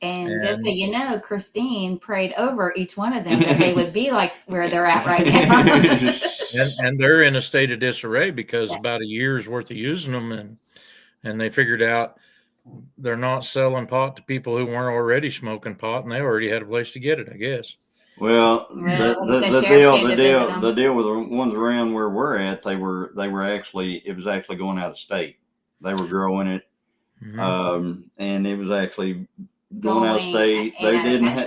And just so you know, Christine prayed over each one of them that they would be like where they're at right now. and they're in a state of disarray because about a year's worth of using them, and they figured out they're not selling pot to people who weren't already smoking pot, and they already had a place to get it, I guess. Well, the deal with the ones around where we're at, it was actually going out of state. They were growing it, and it was actually going out of state. and out of country.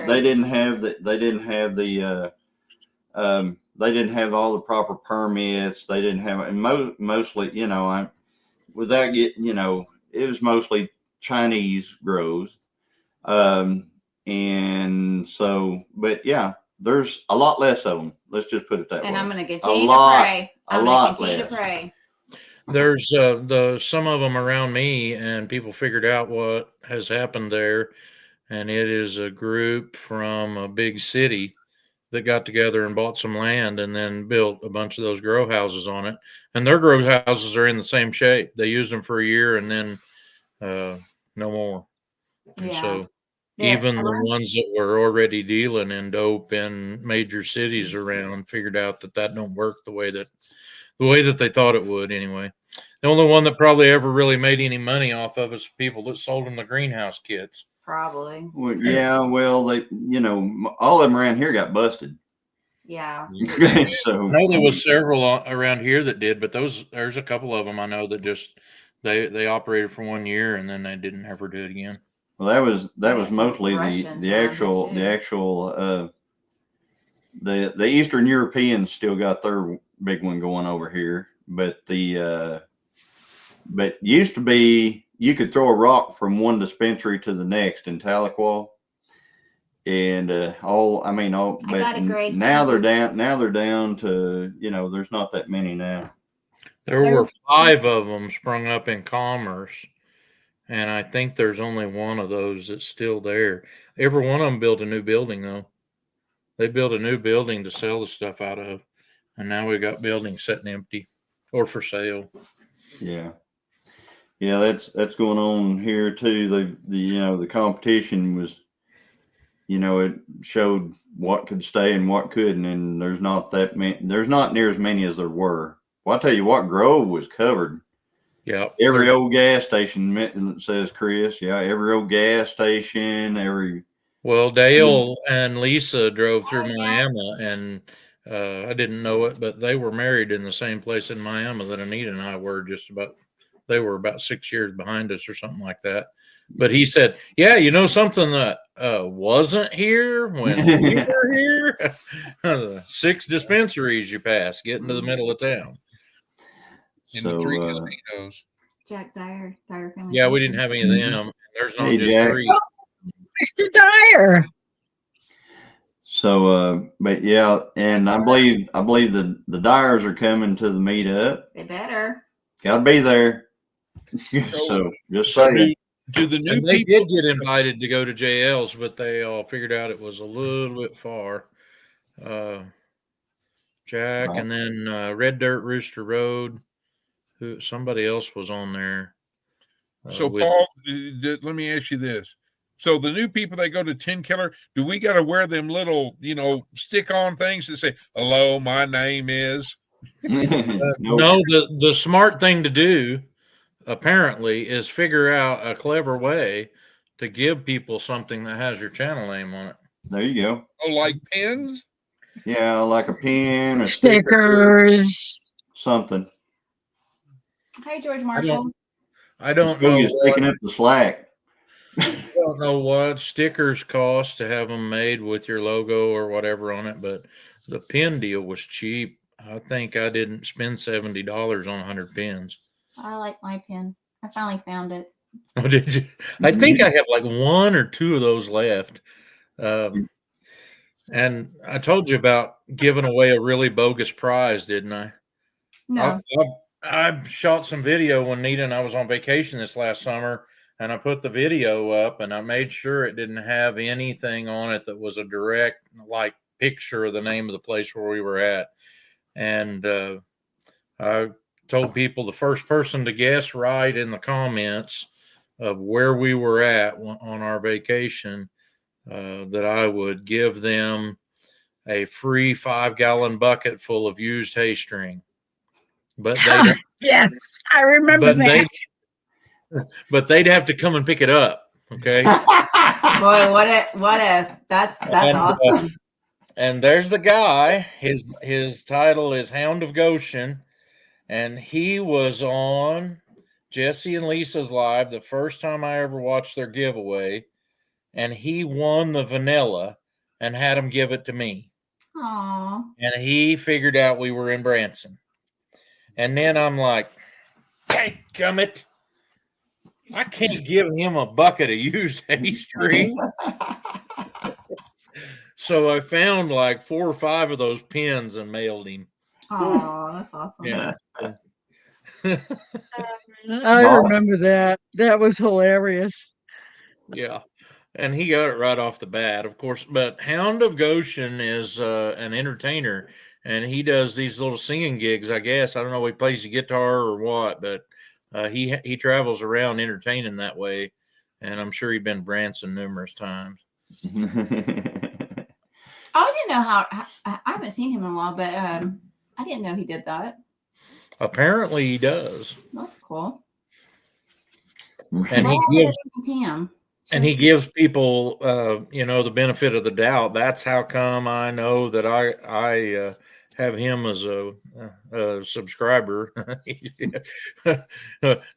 They didn't have all the proper permits. They didn't have, and mostly, you know, without getting, you know, it was mostly Chinese grows. And so, but yeah, there's a lot less of them. Let's just put it that way. And I'm going to continue to pray. I'm going to continue to pray. There's some of them around me, and people figured out what has happened there, and it is a group from a big city that got together and bought some land and then built a bunch of those grow houses on it. And their grow houses are in the same shape. They used them for a year and then no more. And so even the ones that were already dealing in dope in major cities around figured out that don't work the way that they thought it would anyway. The only one that probably ever really made any money off of is people that sold them the greenhouse kits. Probably. Well, yeah, well, they, you know, all of them around here got busted. Yeah. So I know there was several around here that did, but there's a couple of them I know that just they operated for 1 year and then they didn't ever do it again. Well, that was mostly the Eastern Europeans still got their big one going over here, but but used to be you could throw a rock from one dispensary to the next in Tahlequah, and now they're down to, you know, there's not that many now. There were 5 of them sprung up in Commerce, and I think there's only one of those that's still there. Every one of them built a new building though. They built a new building to sell the stuff out of, and now we got buildings sitting empty or for sale. Yeah. Yeah, that's going on here too. The competition was, you know, it showed what could stay and what couldn't, and there's not that many. There's not near as many as there were. Well, I'll tell you what, Grove was covered. Yeah, every old gas station, says Chris. Yeah, every old gas station, Well, Dale and Lisa drove through Miami, and I didn't know it, but they were married in the same place in Miami that Anita and I were. They were about 6 years behind us or something like that. But he said, yeah, you know something that wasn't here when we were here? 6 dispensaries you pass getting to the middle of town. In the 3 casinos. Jack Dyer family. Yeah, we didn't have any of them. There's not just Jack. 3. Mr. Dyer. So, but yeah, and I believe the Dyers are coming to the meetup. They better. Gotta be there. So just saying. Do the new they people did get invited to go to JL's, but they all figured out it was a little bit far. Jack, right. And then Red Dirt Rooster Road. Somebody else was on there. So Paul, let me ask you this. So the new people that go to 10 Killer, do we got to wear them little, you know, stick-on things that say, hello, my name is? No, the smart thing to do, apparently, is figure out a clever way to give people something that has your channel name on it. There you go. Oh, like pins? Yeah, like a pin, a stickers, something. Hey, George Marshall. I don't know. You're picking up the slack. I don't know what stickers cost to have them made with your logo or whatever on it, but the pin deal was cheap. I think I didn't spend $70 on 100 pins. I like my pin. I finally found it. Oh, did you? I think I have like 1 or 2 of those left. And I told you about giving away a really bogus prize, didn't I? No. I shot some video when Nita and I was on vacation this last summer, and I put the video up, and I made sure it didn't have anything on it that was a direct like picture of the name of the place where we were at. And I told people the first person to guess right in the comments of where we were at on our vacation, that I would give them a free 5-gallon bucket full of used hay string. But they yes, I remember that. But they'd have to come and pick it up. Okay. Boy, that's awesome. And there's the guy. His title is Hound of Goshen, and he was on Jesse and Lisa's live the first time I ever watched their giveaway. and he won the vanilla and had him give it to me. Aw. And he figured out we were in Branson. And then I'm like, dadgummit, I can't give him a bucket of used string. So I found like 4 or 5 of those pins and mailed him. Oh, that's awesome. Yeah. I remember that. That was hilarious. Yeah. And he got it right off the bat, of course. But Hound of Goshen is an entertainer, and he does these little singing gigs, I guess. I don't know if he plays the guitar or what, but he travels around entertaining that way. And I'm sure he's been to Branson numerous times. Oh, I didn't know how. I haven't seen him in a while, but I didn't know he did that. Apparently, he does. That's cool. And Well, he gives him. and he gives people, the benefit of the doubt. That's how come I know that I have him as a subscriber.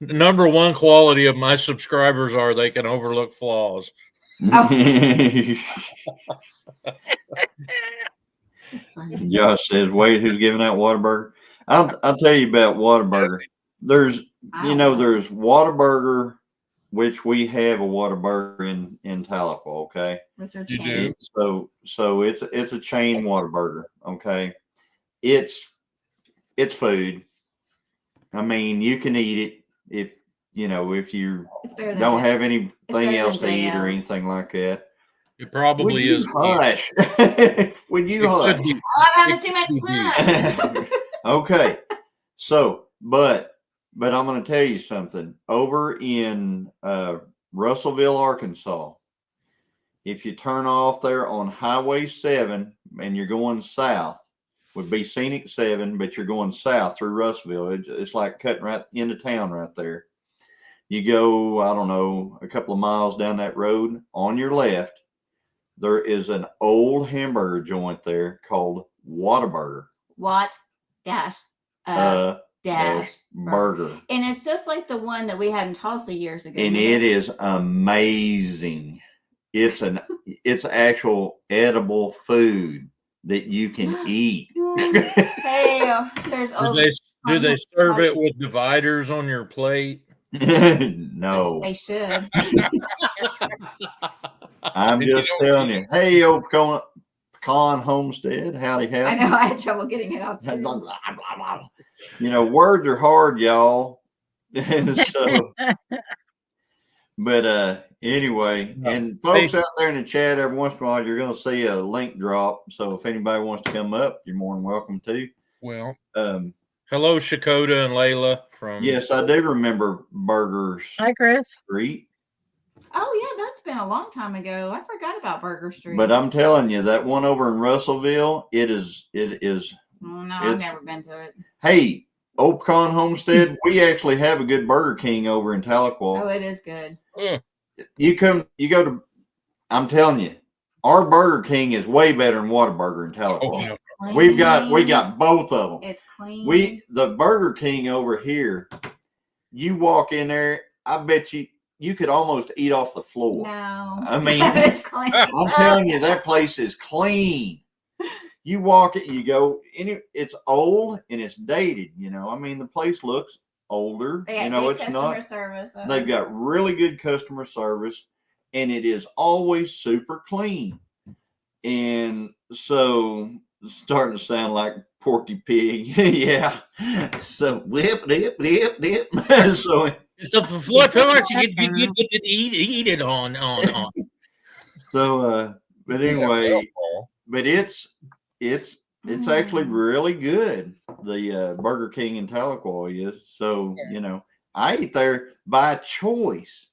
Number one quality of my subscribers are they can overlook flaws. Josh says, "Wait, who's giving out Whataburger?" I'll tell you about Whataburger. There's there's Whataburger, which we have a Whataburger in Tahlequah. Okay, You do. So it's a chain Whataburger. Okay, it's food. I mean, you can eat it if you don't have anything else to eat or anything like that. It probably is. Hush. Would you hush? I'm having too much fun. Okay. So, but I'm going to tell you something. Over in Russellville, Arkansas, if you turn off there on Highway 7 and you're going south, would be Scenic 7, but you're going south through Russellville. It's like cutting right into town right there. You go, I don't know, a couple of miles down that road. On your left, there is an old hamburger joint there called Whataburger. Dash Burger. And it's just like the one that we had in Tulsa years ago. And it is amazing. It's actual edible food that you can eat. Hey, there's do they serve it with dividers on your plate? No. They should. I'm just telling you. Hey, old Pecan Homestead. Howdy. I know I had trouble getting it out too. Words are hard, y'all. So, but anyway, and folks out there in the chat, every once in a while, you're going to see a link drop. So if anybody wants to come up, you're more than welcome to. Well, hello, Shakota and Layla from. Yes, I do remember Burgers. Hi, Chris. Street. Oh yeah, that's been a long time ago. I forgot about Burger Street. But I'm telling you, that one over in Russellville, it is. Oh, no, I've never been to it. Hey, Old Pecan Homestead, we actually have a good Burger King over in Tahlequah. Oh, it is good. You go to. I'm telling you, our Burger King is way better than Whataburger in Tahlequah. Oh, we got both of them. It's clean. The Burger King over here, you walk in there, I bet you could almost eat off the floor. No. I mean, it's clean. I'm telling you, that place is clean. You walk it, you go, and it's old and it's dated. I mean, the place looks older. They got it's customer not. Service, though. They've got really good customer service, and it is always super clean. And so, it's starting to sound like Porky Pig. Yeah. So whip. So. What part you get to eat it on. So, but anyway, but it's actually really good. The Burger King in Tahlequah is. So, I eat there by choice.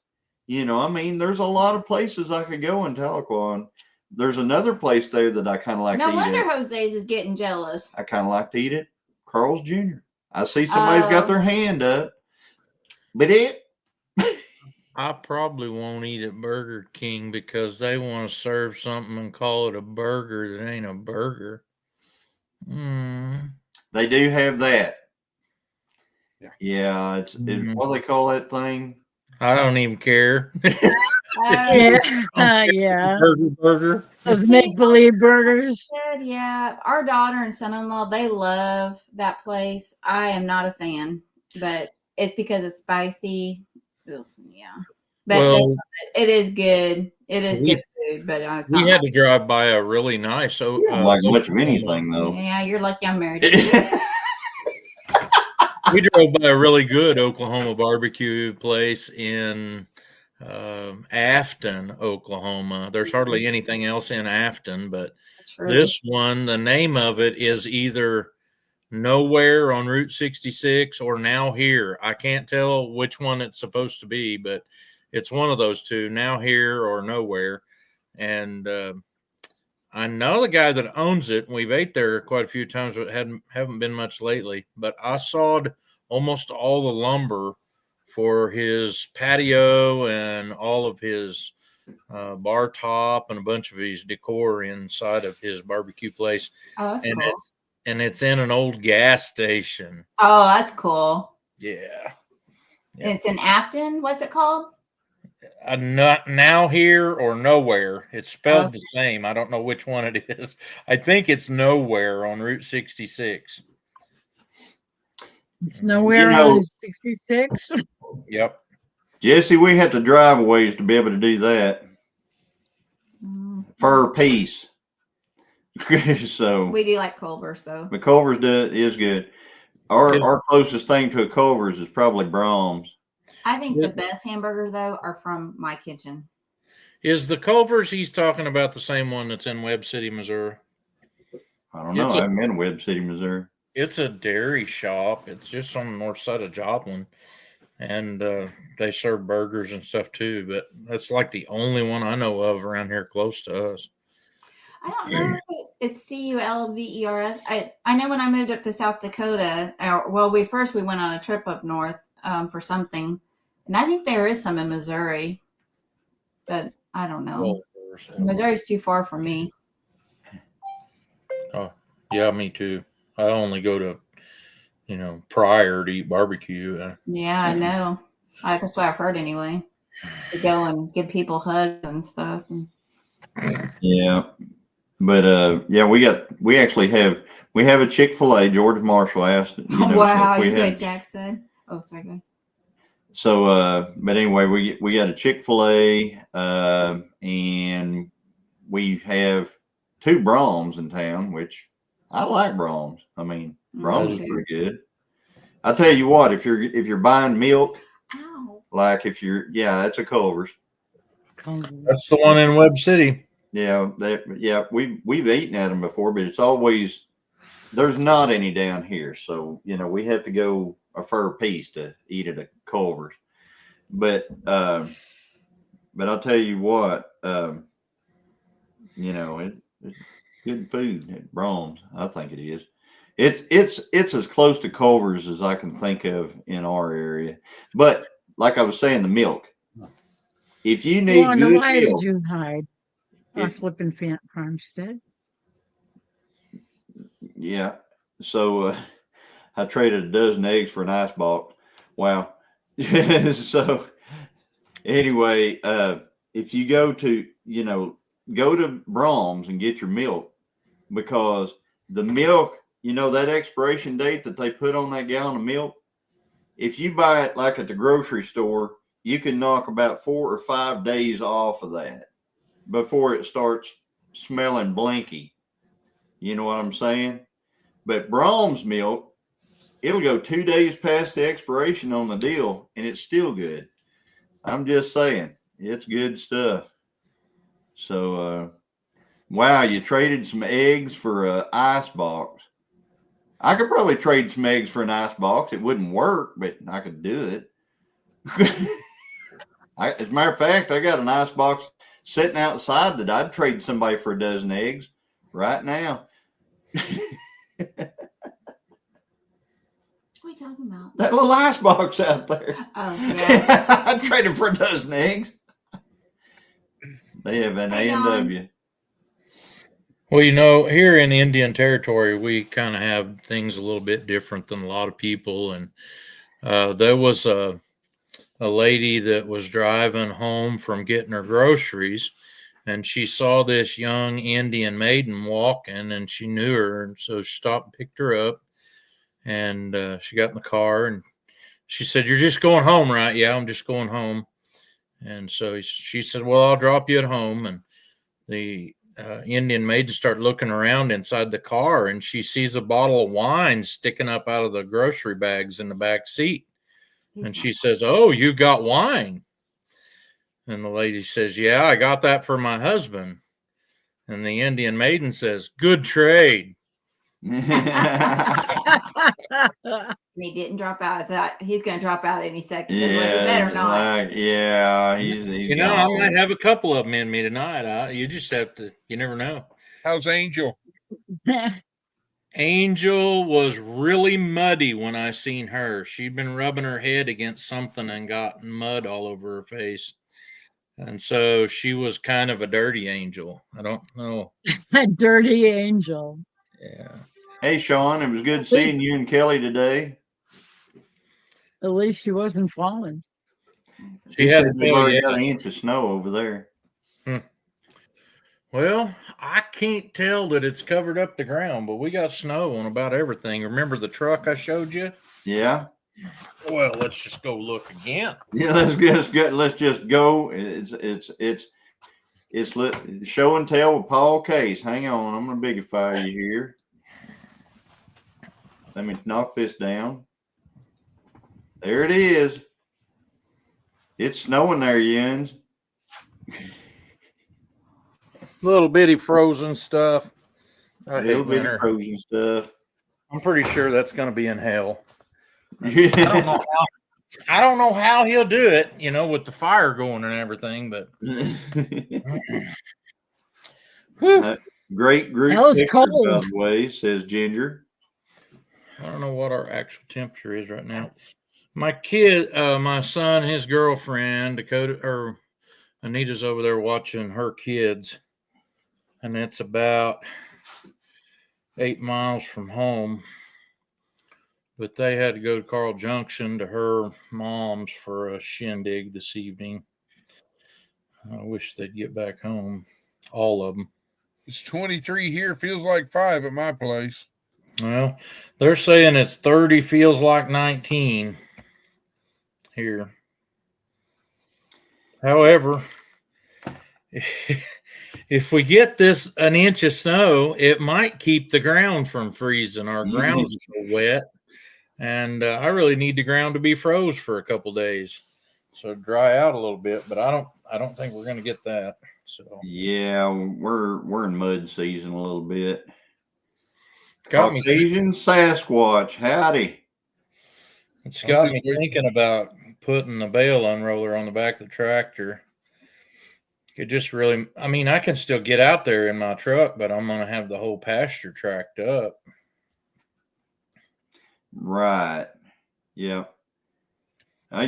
I mean, there's a lot of places I could go in Tahlequah. And there's another place there that I kind of like to eat. No wonder Jose's is getting jealous. I kind of like to eat it. Carl's Jr. I see somebody's got their hand up. But I probably won't eat at Burger King because they want to serve something and call it a burger that ain't a burger. They do have that. Yeah, it's what do they call that thing? I don't even care. Yeah. Burger. Those make-believe burgers. Good, yeah. Our daughter and son-in-law, they love that place. I am not a fan, but it's because it's spicy. Ugh, yeah. But Well, it is good. It is we- good food, but it's we not. had to drive by a really nice. You don't like much of anything, though. Yeah, you're lucky I'm married. We drove by a really good Oklahoma barbecue place in Afton, Oklahoma. There's hardly anything else in Afton, but True. this one, the name of it is either Nowhere on Route 66 or Now Here. I can't tell which one it's supposed to be, but it's one of those two, Now Here or Nowhere. And I know the guy that owns it. We've ate there quite a few times, but haven't been much lately. But I sawed almost all the lumber for his patio and all of his bar top and a bunch of his decor inside of his barbecue place. Oh, that's And cool. it's in an old gas station. Oh, that's cool. Yeah. It's in Afton. What's it called? Not Now Here or Nowhere. It's spelled Okay. the same. I don't know which one it is. I think it's Nowhere on Route 66. It's Nowhere on 66. Yep. Jesse, we have to drive a ways to be able to do that for a piece. So we do like Culver's though. But Culver's is good. Our closest thing to a Culver's is probably Brahms. I think the best hamburgers though are from my kitchen. Is the Culver's he's talking about the same one that's in Webb City, Missouri? I don't know. I haven't been in Webb City, Missouri. It's a dairy shop. It's just on the north side of Joplin. And they serve burgers and stuff too. But that's like the only one I know of around here close to us. I don't know if it's Culvers. I know when I moved up to South Dakota, we went on a trip up north for something. And I think there is some in Missouri. But I don't know. Missouri's too far for me. Oh, yeah, me too. I only go to, Pryor to eat barbecue. Yeah, I know. That's what I've heard anyway. To go and give people hugs and stuff. Yeah. But we have a Chick-fil-A. George Marshall asked. Wow, you said Jack said. Oh, sorry, guys. So, but anyway, we got a Chick-fil-A, and we have 2 Brahms in town, which I like Brahms. I mean, Brahms is pretty good. I'll tell you what, if you're buying milk, like that's a Culver's. That's the one in Webb City. Yeah, we've eaten at them before, but it's always there's not any down here, so we have to go a fair piece to eat at a Culver's. But I'll tell you what, it's good food at Brahms. I think it is. It's as close to Culver's as I can think of in our area. But like I was saying, the milk. If you need good why milk, did you hide on Flippin' Farmstead? Yeah. So I traded a dozen eggs for an ice box. Wow. So anyway, if you go to Brahms and get your milk, because the milk, that expiration date that they put on that gallon of milk, if you buy it like at the grocery store, you can knock about 4 or 5 days off of that before it starts smelling blinky. You know what I'm saying? But Brahms milk, it'll go 2 days past the expiration on the deal, and it's still good. I'm just saying, it's good stuff. So, wow, you traded some eggs for an ice box. I could probably trade some eggs for an ice box. It wouldn't work, but I could do it. As a matter of fact, I got an ice box sitting outside that I'd trade somebody for a dozen eggs right now. What are you talking about? That little ice box out there. Oh, yeah. I'd trade it for a dozen eggs. They have an A&W. Well, here in Indian Territory, we kind of have things a little bit different than a lot of people. And there was a a lady that was driving home from getting her groceries, and she saw this young Indian maiden walking, and she knew her, and so she stopped and picked her up, and she got in the car, and she said, "You're just going home, right?" "Yeah, I'm just going home." And so she said, "Well, I'll drop you at home." And the Indian maiden started looking around inside the car, and she sees a bottle of wine sticking up out of the grocery bags in the back seat. And she says, "Oh, you got wine?" And the lady says, "Yeah, I got that for my husband." And the Indian maiden says, "Good trade." He didn't drop out. So he's going to drop out any second. Yeah, Like, he better not. he's I gone. might have a couple of them in me tonight. You just have to, you never know. How's Angel? Angel was really muddy when I seen her. She'd been rubbing her head against something and got mud all over her face. And so she was kind of a dirty angel. I don't know. A dirty angel. Yeah. Hey, Sean, it was good seeing you and Kelly today. At least she wasn't falling. She said they've already got an inch of snow over there. Well, I can't tell that it's covered up the ground, but we got snow on about everything. Remember the truck I showed you? Yeah. Well, let's just go look again. Yeah, let's just go. It's show and tell with Paul Case. Hang on, I'm gonna bigify you here. Let me knock this down. There it is. It's snowing there, Jens. Little bitty frozen stuff. I hate Little bitty winter. frozen stuff. I'm pretty sure that's going to be in hell. I don't know how he'll do it, with the fire going and everything, but great group Hell's picture, cold. by the way, says Ginger. I don't know what our actual temperature is right now. My kid, my son, his girlfriend, Dakota or Anita's over there watching her kids, and it's about 8 miles from home. But they had to go to Carl Junction to her mom's for a shindig this evening. I wish they'd get back home, all of them. It's 23 here. Feels like 5 at my place. Well, they're saying it's 30, feels like 19 here. However, if we get an inch of snow, it might keep the ground from freezing. Our ground's so wet, and I really need the ground to be froze for a couple days, so dry out a little bit. But I don't think we're going to get that. So yeah, we're in mud season a little bit. Caucasian Sasquatch, howdy. It's got me thinking about putting the bale unroller on the back of the tractor. It just really, I can still get out there in my truck, but I'm going to have the whole pasture tracked up. Right. Yeah. I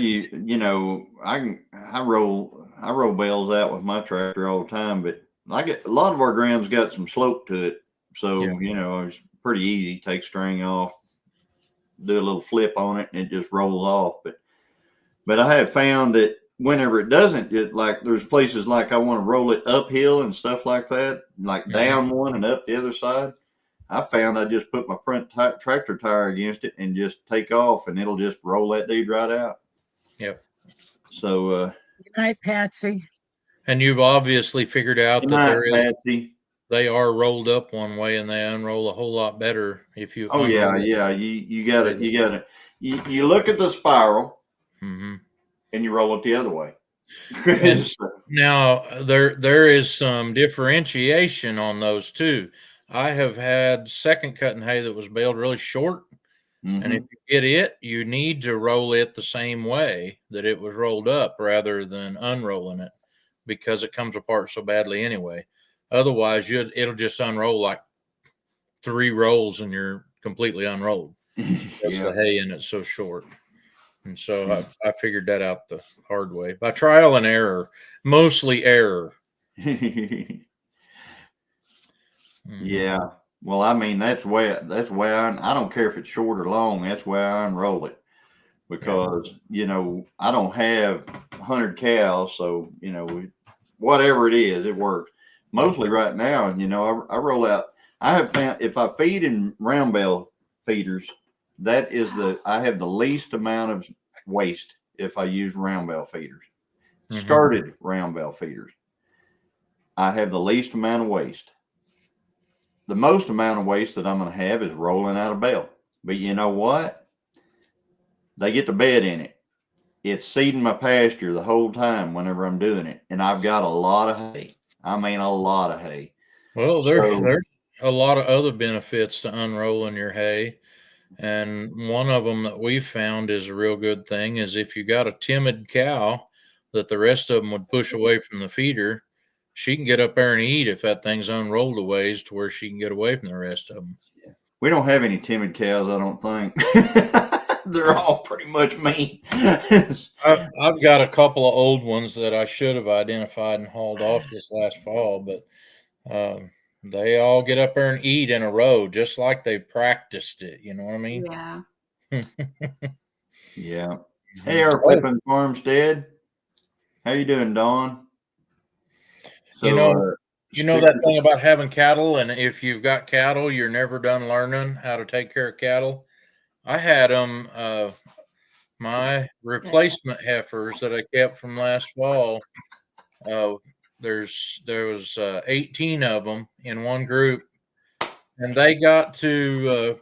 roll bales out with my tractor all the time, but a lot of our ground's got some slope to it. So, it's pretty easy. Take string off, do a little flip on it, and it just rolls off. But I have found that whenever it doesn't, there's places like I want to roll it uphill and stuff like that, like down one and up the other side. I found I just put my front tractor tire against it and just take off, and it'll just roll that dude right out. Yep. So, good night, Patsy. And you've obviously figured out that they are rolled up one way, and they unroll a whole lot better if you. Oh yeah. You got it. You look at the spiral, and you roll it the other way. Now there is some differentiation on those too. I have had second cutting hay that was baled really short, and if you get it, you need to roll it the same way that it was rolled up rather than unrolling it, because it comes apart so badly anyway. Otherwise, it'll just unroll like 3 rolls and you're completely unrolled. Because the hay in it's so short. And so I figured that out the hard way by trial and error, mostly error. Yeah. Well, that's the way I don't care if it's short or long. That's the way I unroll it. because, I don't have 100 cows. So, whatever it is, it works. Mostly right now, I roll out. I have found if I feed in round bale feeders, I have the least amount of waste if I use round bale feeders. Started round bale feeders, I have the least amount of waste. The most amount of waste that I'm going to have is rolling out a bale. But you know what? They get the bed in it. It's seeding my pasture the whole time whenever I'm doing it. And I've got a lot of hay. I mean, a lot of hay. Well, there's a lot of other benefits to unrolling your hay. And one of them that we found is a real good thing is if you got a timid cow that the rest of them would push away from the feeder, she can get up there and eat if that thing's unrolled a ways to where she can get away from the rest of them. We don't have any timid cows, I don't think. They're all pretty much mean. I've got a couple of old ones that I should have identified and hauled off this last fall, but they all get up there and eat in a row, just like they practiced it. You know what I mean? Yeah. Yeah. Hey, our Pippin Farmstead. How you doing, Dawn? So, you know that thing about having cattle, and if you've got cattle, you're never done learning how to take care of cattle. I had them, my replacement heifers that I kept from last fall. There was 18 of them in one group, and they got to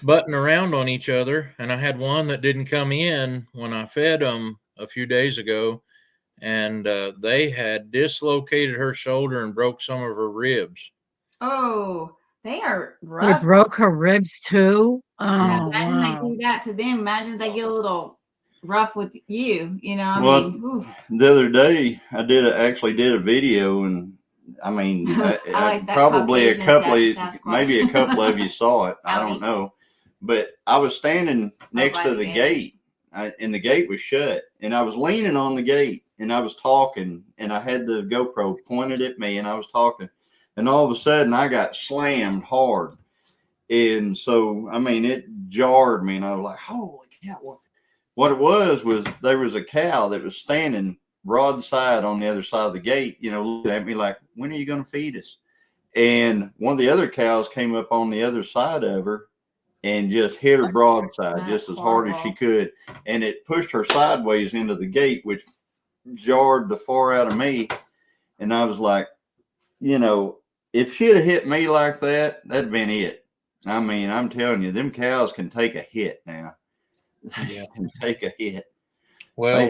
button around on each other. And I had one that didn't come in when I fed them a few days ago, and they had dislocated her shoulder and broke some of her ribs. Oh, they are rough. They broke her ribs too. Oh, imagine they do that to them. Imagine they get a little rough with you. The other day I actually did a video, and I mean, I like probably maybe a couple of you saw it. I don't know, but I was standing next to the gate, and the gate was shut, and I was leaning on the gate, and I was talking, and I had the GoPro pointed at me, and I was talking, and all of a sudden I got slammed hard. And so, I mean, it jarred me, and I was like, holy cow. What it was there was a cow that was standing broadside on the other side of the gate, looking at me like, when are you going to feed us? And one of the other cows came up on the other side of her and just hit her broadside just as hard as she could. And it pushed her sideways into the gate, which jarred the far out of me. And I was like, if she'd have hit me like that, that'd been it. I mean, I'm telling you, them cows can take a hit now. They can take a hit. Well,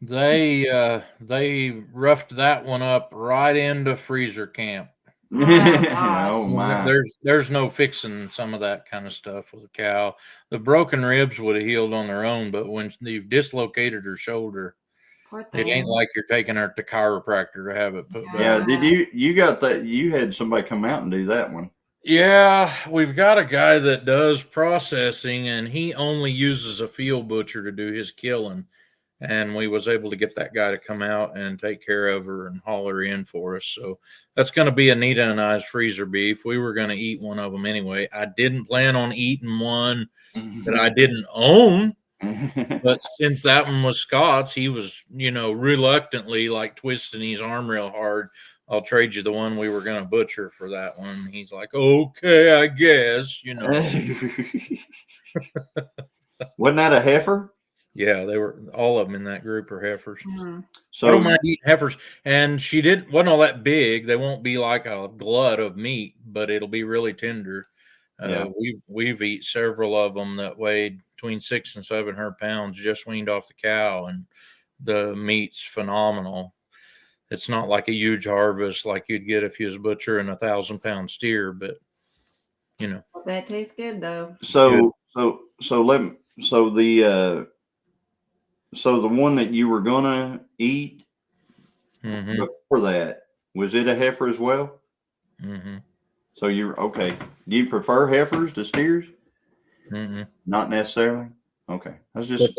they roughed that one up right into freezer camp. Oh my! There's no fixing some of that kind of stuff with a cow. The broken ribs would have healed on their own, but when you've dislocated her shoulder, it ain't like you're taking her to chiropractor to have it put back. Yeah, did you got that? You had somebody come out and do that one. Yeah, we've got a guy that does processing, and he only uses a field butcher to do his killing. And we was able to get that guy to come out and take care of her and haul her in for us. So that's going to be Anita and I's freezer beef. We were going to eat one of them anyway. I didn't plan on eating one that I didn't own. But since that one was Scott's, he was, reluctantly like twisting his arm real hard. I'll trade you the one we were going to butcher for that one. He's like, okay, I guess, Wasn't that a heifer? Yeah, they were, all of them in that group are heifers. Mm-hmm. So I don't mind eating heifers. And she wasn't all that big. They won't be like a glut of meat, but it'll be really tender. We've eat several of them that weighed between 600 and 700 pounds, just weaned off the cow, and the meat's phenomenal. It's not like a huge harvest like you'd get if you was butchering 1,000-pound steer, but that tastes good though. So the one that you were gonna eat before that, was it a heifer as well? Mm-hmm. So you're okay. Do you prefer heifers to steers? Mm-hmm. Not necessarily. Okay, I was just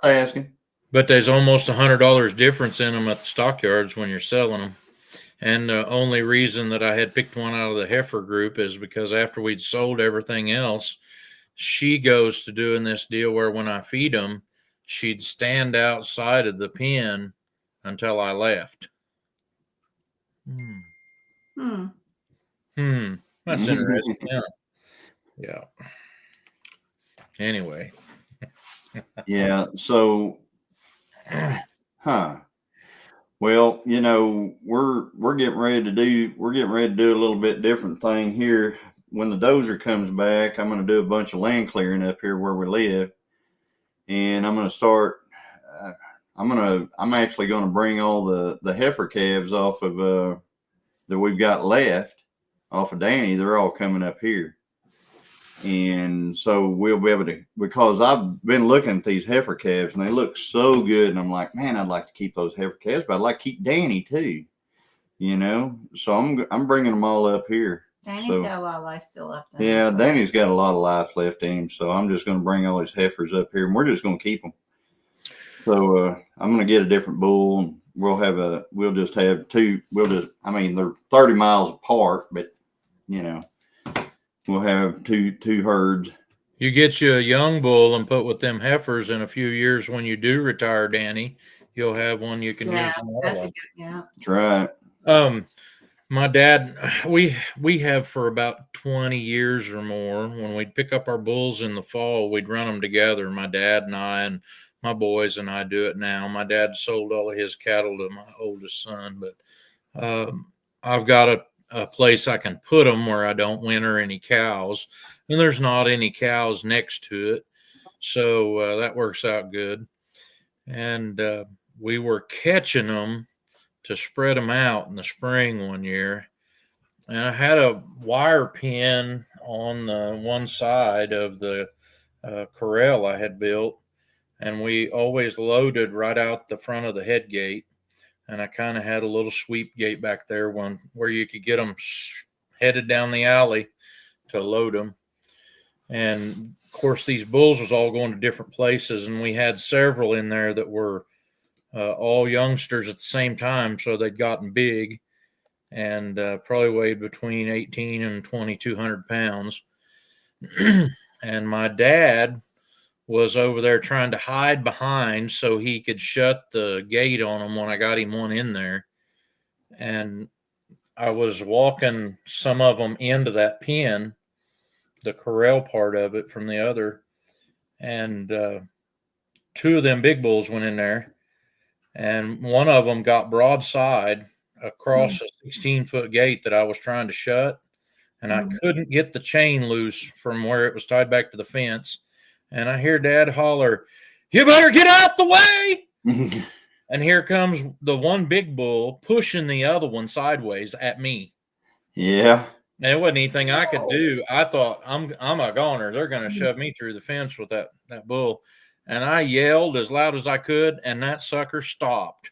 asking. But there's almost $100 difference in them at the stockyards when you're selling them. And the only reason that I had picked one out of the heifer group is because after we'd sold everything else, she goes to doing this deal where when I feed them, she'd stand outside of the pen until I left. That's interesting. Yeah. Anyway. Yeah. So, well, you know, we're getting ready to do a little bit different thing here. When the dozer comes back, I'm going to do a bunch of land clearing up here where we live, and I'm going to start. I'm actually going to bring all the heifer calves off of that we've got left off of Danny. They're all coming up here. And so we'll be able to, because I've been looking at these heifer calves and they look so good. And I'm like, man, I'd like to keep those heifer calves, but I'd like to keep Danny too, you know? So I'm bringing them all up here. Danny's got a lot of life still left in him. Yeah, Danny's got a lot of life left in him. So I'm just going to bring all these heifers up here and we're just going to keep them. So I'm going to get a different bull and we'll just have two. I mean, they're 30 miles apart, but you know, we'll have two herds. You get you a young bull and put with them heifers in a few years when you do retire, Danny, you'll have one you can use. That's right. My dad, we have for about 20 years or more. When we'd pick up our bulls in the fall, we'd run them together. My dad and I and my boys and I do it now. My dad sold all of his cattle to my oldest son, but I've got a place I can put them where I don't winter any cows, and there's not any cows next to it. So that works out good. And we were catching them to spread them out in the spring one year. And I had a wire pen on the one side of the corral I had built. And we always loaded right out the front of the head gate. And I kind of had a little sweep gate back there where you could get them headed down the alley to load them. And of course, these bulls was all going to different places. And we had several in there that were all youngsters at the same time. So they'd gotten big and probably weighed between 18 and 2,200 pounds. And my dad was over there trying to hide behind so he could shut the gate on him when I got him one in there. And I was walking some of them into that pen, the corral part of it from the other. And two of them big bulls went in there. And one of them got broadside across a 16-foot gate that I was trying to shut. And I couldn't get the chain loose from where it was tied back to the fence. And I hear Dad holler, "You better get out the way!" And here comes the one big bull pushing the other one sideways at me. Yeah. And it wasn't anything I could do. I thought, I'm a goner. They're going to shove me through the fence with that bull. And I yelled as loud as I could, and that sucker stopped.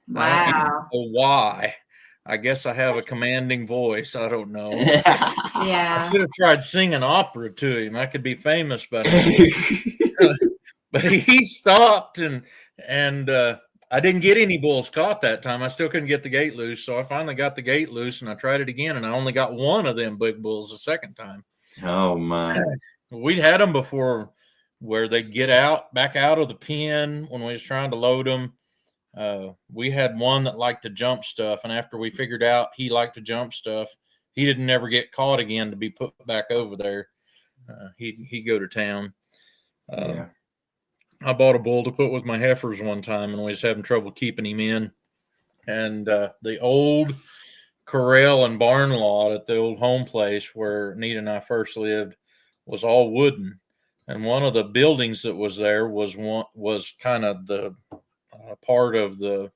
Wow. I don't know why. I guess I have a commanding voice. I don't know. Yeah. I should have tried singing opera to him. I could be famous by now. But he stopped, and I didn't get any bulls caught that time. I still couldn't get the gate loose, so I finally got the gate loose, and I tried it again, and I only got one of them big bulls the second time. Oh, my. We'd had them before where they'd get back out of the pen when we was trying to load them. We had one that liked to jump stuff, and after we figured out he liked to jump stuff, he didn't ever get caught again to be put back over there. He'd go to town. Yeah. I bought a bull to put with my heifers one time, and we was having trouble keeping him in. And the old corral and barn lot at the old home place where Nita and I first lived was all wooden. And one of the buildings that was there was kind of the part of the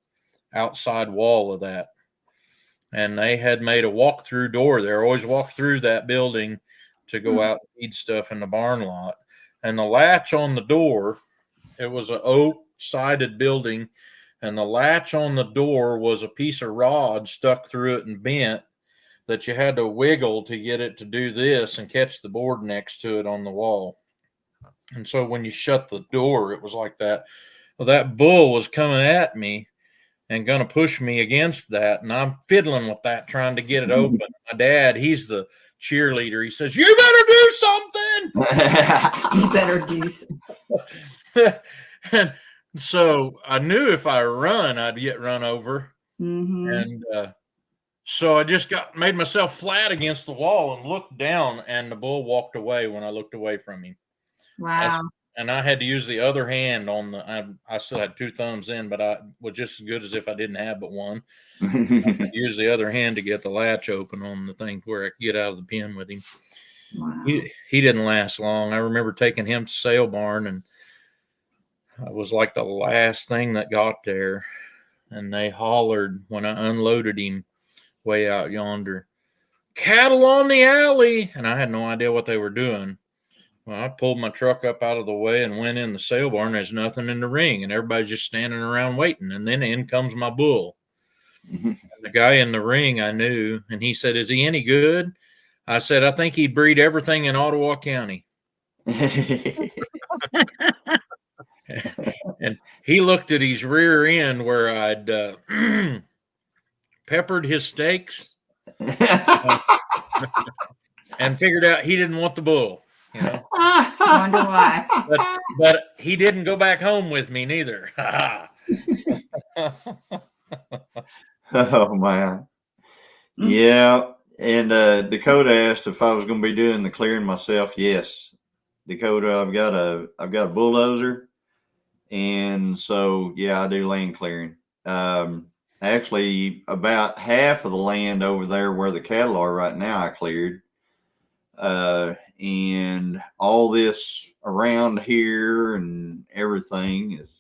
outside wall of that. And they had made a walk-through door there. Always walk through that building to go out and feed stuff in the barn lot. And the latch on the door, it was an oak-sided building, and the latch on the door was a piece of rod stuck through it and bent that you had to wiggle to get it to do this and catch the board next to it on the wall. And so when you shut the door, it was like that. Well, that bull was coming at me, and going to push me against that. And I'm fiddling with that, trying to get it open. My dad, he's the cheerleader. He says, "You better do something." You better do something. And so I knew if I run, I'd get run over. Mm-hmm. And so I just made myself flat against the wall and looked down, and the bull walked away when I looked away from him. Wow. And I had to use the other hand on I still had 2 thumbs in, but I was just as good as if I didn't have but one. I had to use the other hand to get the latch open on the thing where I could get out of the pen with him. Wow. He didn't last long. I remember taking him to sale barn, and I was like the last thing that got there. And they hollered when I unloaded him way out yonder, "Cattle on the alley!" And I had no idea what they were doing. Well, I pulled my truck up out of the way and went in the sale barn. There's nothing in the ring, and everybody's just standing around waiting. And then in comes my bull. And the guy in the ring I knew, and he said, "Is he any good?" I said, "I think he'd breed everything in Ottawa County." And he looked at his rear end where I'd peppered his steaks and figured out he didn't want the bull. You know? Wonder why. But he didn't go back home with me neither. Oh man. Yeah. And Dakota asked if I was going to be doing the clearing myself. Yes, Dakota, I've got a bulldozer, and so yeah, I do land clearing. Actually, about half of the land over there where the cattle are right now, I cleared. And all this around here and everything is,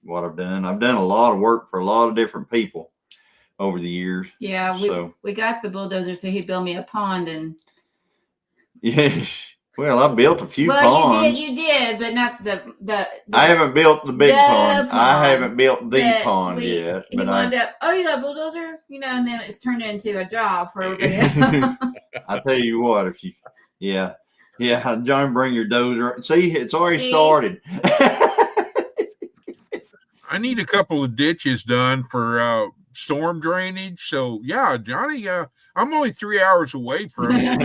what I've done. I've done a lot of work for a lot of different people over the years. Yeah, we got the bulldozer, so he built me a pond. And yes, well, I built a few ponds. Well, you did, but not the I haven't built the big pond. pond. I haven't built the pond yet. He But wound up, "Oh, you got a bulldozer?" And then it's turned into a job for everybody. I tell you what, if you, yeah, John, bring your dozer. See, it's already started. I need a couple of ditches done for storm drainage. So yeah, Johnny, I'm only 3 hours away from you.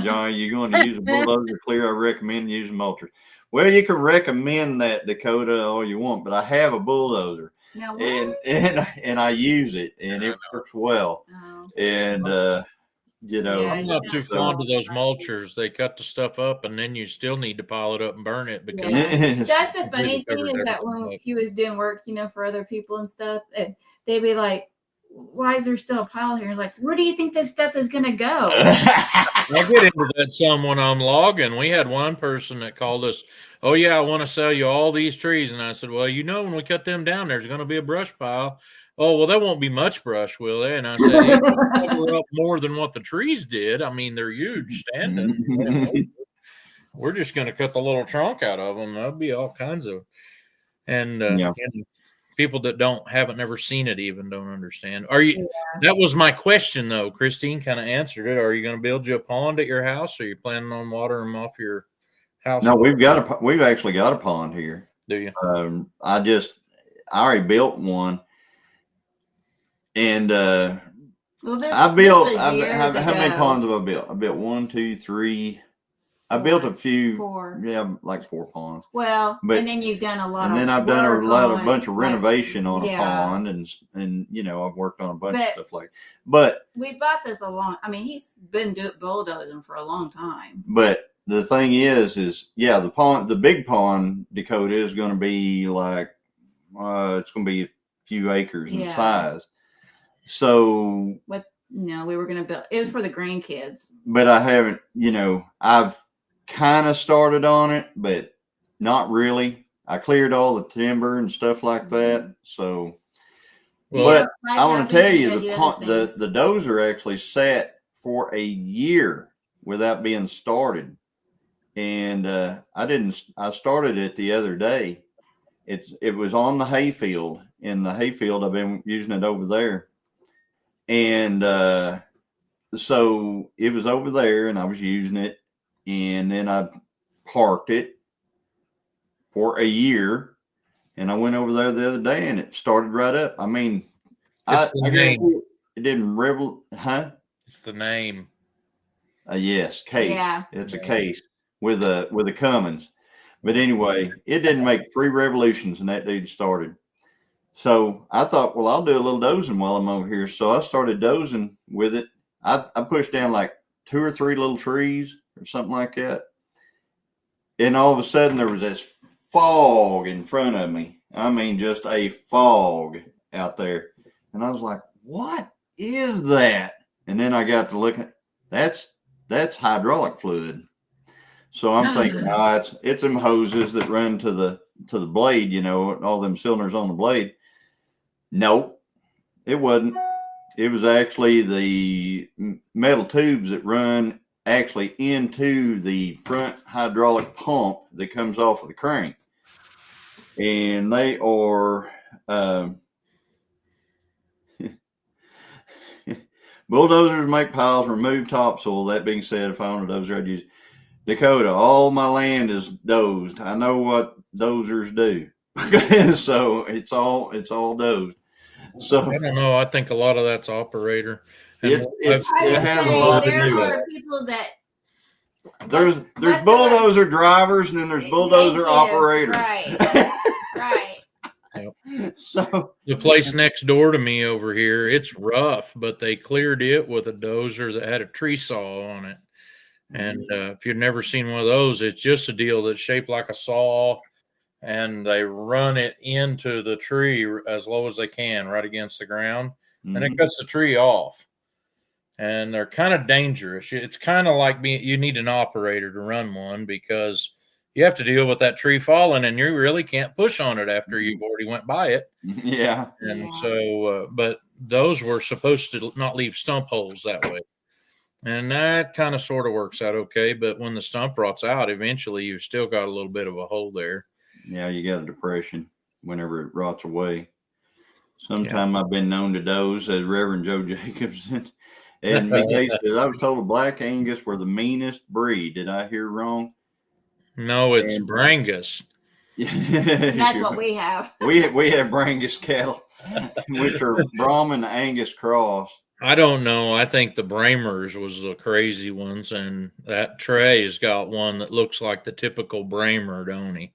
John, you're going to use a bulldozer clear. I recommend using mulchers. Well, you can recommend that, Dakota, all you want, but I have a bulldozer. Now, and I use it, and it works well. Oh. And I'm not too fond of those mulchers. They cut the stuff up, and then you still need to pile it up and burn it because that's the funny thing is that when he was doing work, for other people and stuff, they'd be like, "Why is there still a pile here?" Like, where do you think this stuff is gonna go? I get into that some when I'm logging. We had one person that called us, "Oh yeah, I want to sell you all these trees," and I said, "Well, when we cut them down, there's going to be a brush pile." "Oh, well, there won't be much brush, will there?" And I said, "It will cover up more than what the trees did. I mean, they're huge standing. We're just going to cut the little trunk out of them. There'll be all kinds of." And people that haven't never seen it even don't understand. Are you? Yeah. That was my question, though. Christine kind of answered it. Are you going to build you a pond at your house? Or are you planning on watering them off your house? No, we've actually got a pond here. Do you? I already built one. And how many ponds have I built? I built 1, 2, 3. I built a few, 4. Yeah, like 4 ponds. Well, and then you've done a lot. And then I've done a bunch of renovation on a pond, and I've worked on a bunch of stuff like. But we bought this he's been bulldozing for a long time. But the thing is the big pond, Dakota, is going to be like it's going to be a few acres in size. So we were going to build. It was for the grandkids. But I haven't. I've kind of started on it, but not really. I cleared all the timber and stuff like that. So, but I want to tell you, the dozer actually sat for a year without being started, and I started it the other day. It was on the hayfield. In the hayfield, I've been using it over there. And so it was over there, and I was using it, and then I parked it for a year, And I went over there the other day and it started right up. I mean, It's the I guarantee name. it didn't rebel, huh? It's the name. Yes, case. Yeah. It's a case with a Cummins. But anyway, it didn't make 3 revolutions and that dude started. So I thought, well, I'll do a little dozing while I'm over here. So I started dozing with it. I pushed down like 2 or 3 little trees or something like that. And all of a sudden there was this fog in front of me. I mean, just a fog out there. And I was like, what is that? And then I got to looking, that's hydraulic fluid. So I'm thinking, it's them hoses that run to the blade, you know, all them cylinders on the blade. Nope, it wasn't. It was actually the metal tubes that run actually into the front hydraulic pump that comes off of the crank. And they are bulldozers make piles, remove topsoil. That being said, if I owned a dozer, I'd use Dakota. All my land is dozed. I know what dozers do. So it's all dozed. So I don't know. I think a lot of that's operator. And it has a lot to do with it. People that there's bulldozer drivers and then there's bulldozer operators. Right. Right. Yep. So the place next door to me over here, it's rough, but they cleared it with a dozer that had a tree saw on it. And if you've never seen one of those, it's just a deal that's shaped like a saw, and they run it into the tree as low as they can, right against the ground, and it cuts the tree off. And they're kind of dangerous. It's kind of like you need an operator to run one because you have to deal with that tree falling, and you really can't push on it after you've already went by it. Yeah. And so, but those were supposed to not leave stump holes that way. And that kind of sort of works out okay. But when the stump rots out, eventually you've still got a little bit of a hole there. Yeah, you got a depression whenever it rots away. Sometime I've been known to doze, as Reverend Joe Jacobs and McKay says, I was told Black Angus were the meanest breed. Did I hear wrong? No, it's Brangus. That's what we have. We have Brangus cattle, which are Brahman Angus cross. I don't know. I think the Bramers was the crazy ones, and that Trey's got one that looks like the typical Bramer, don't he?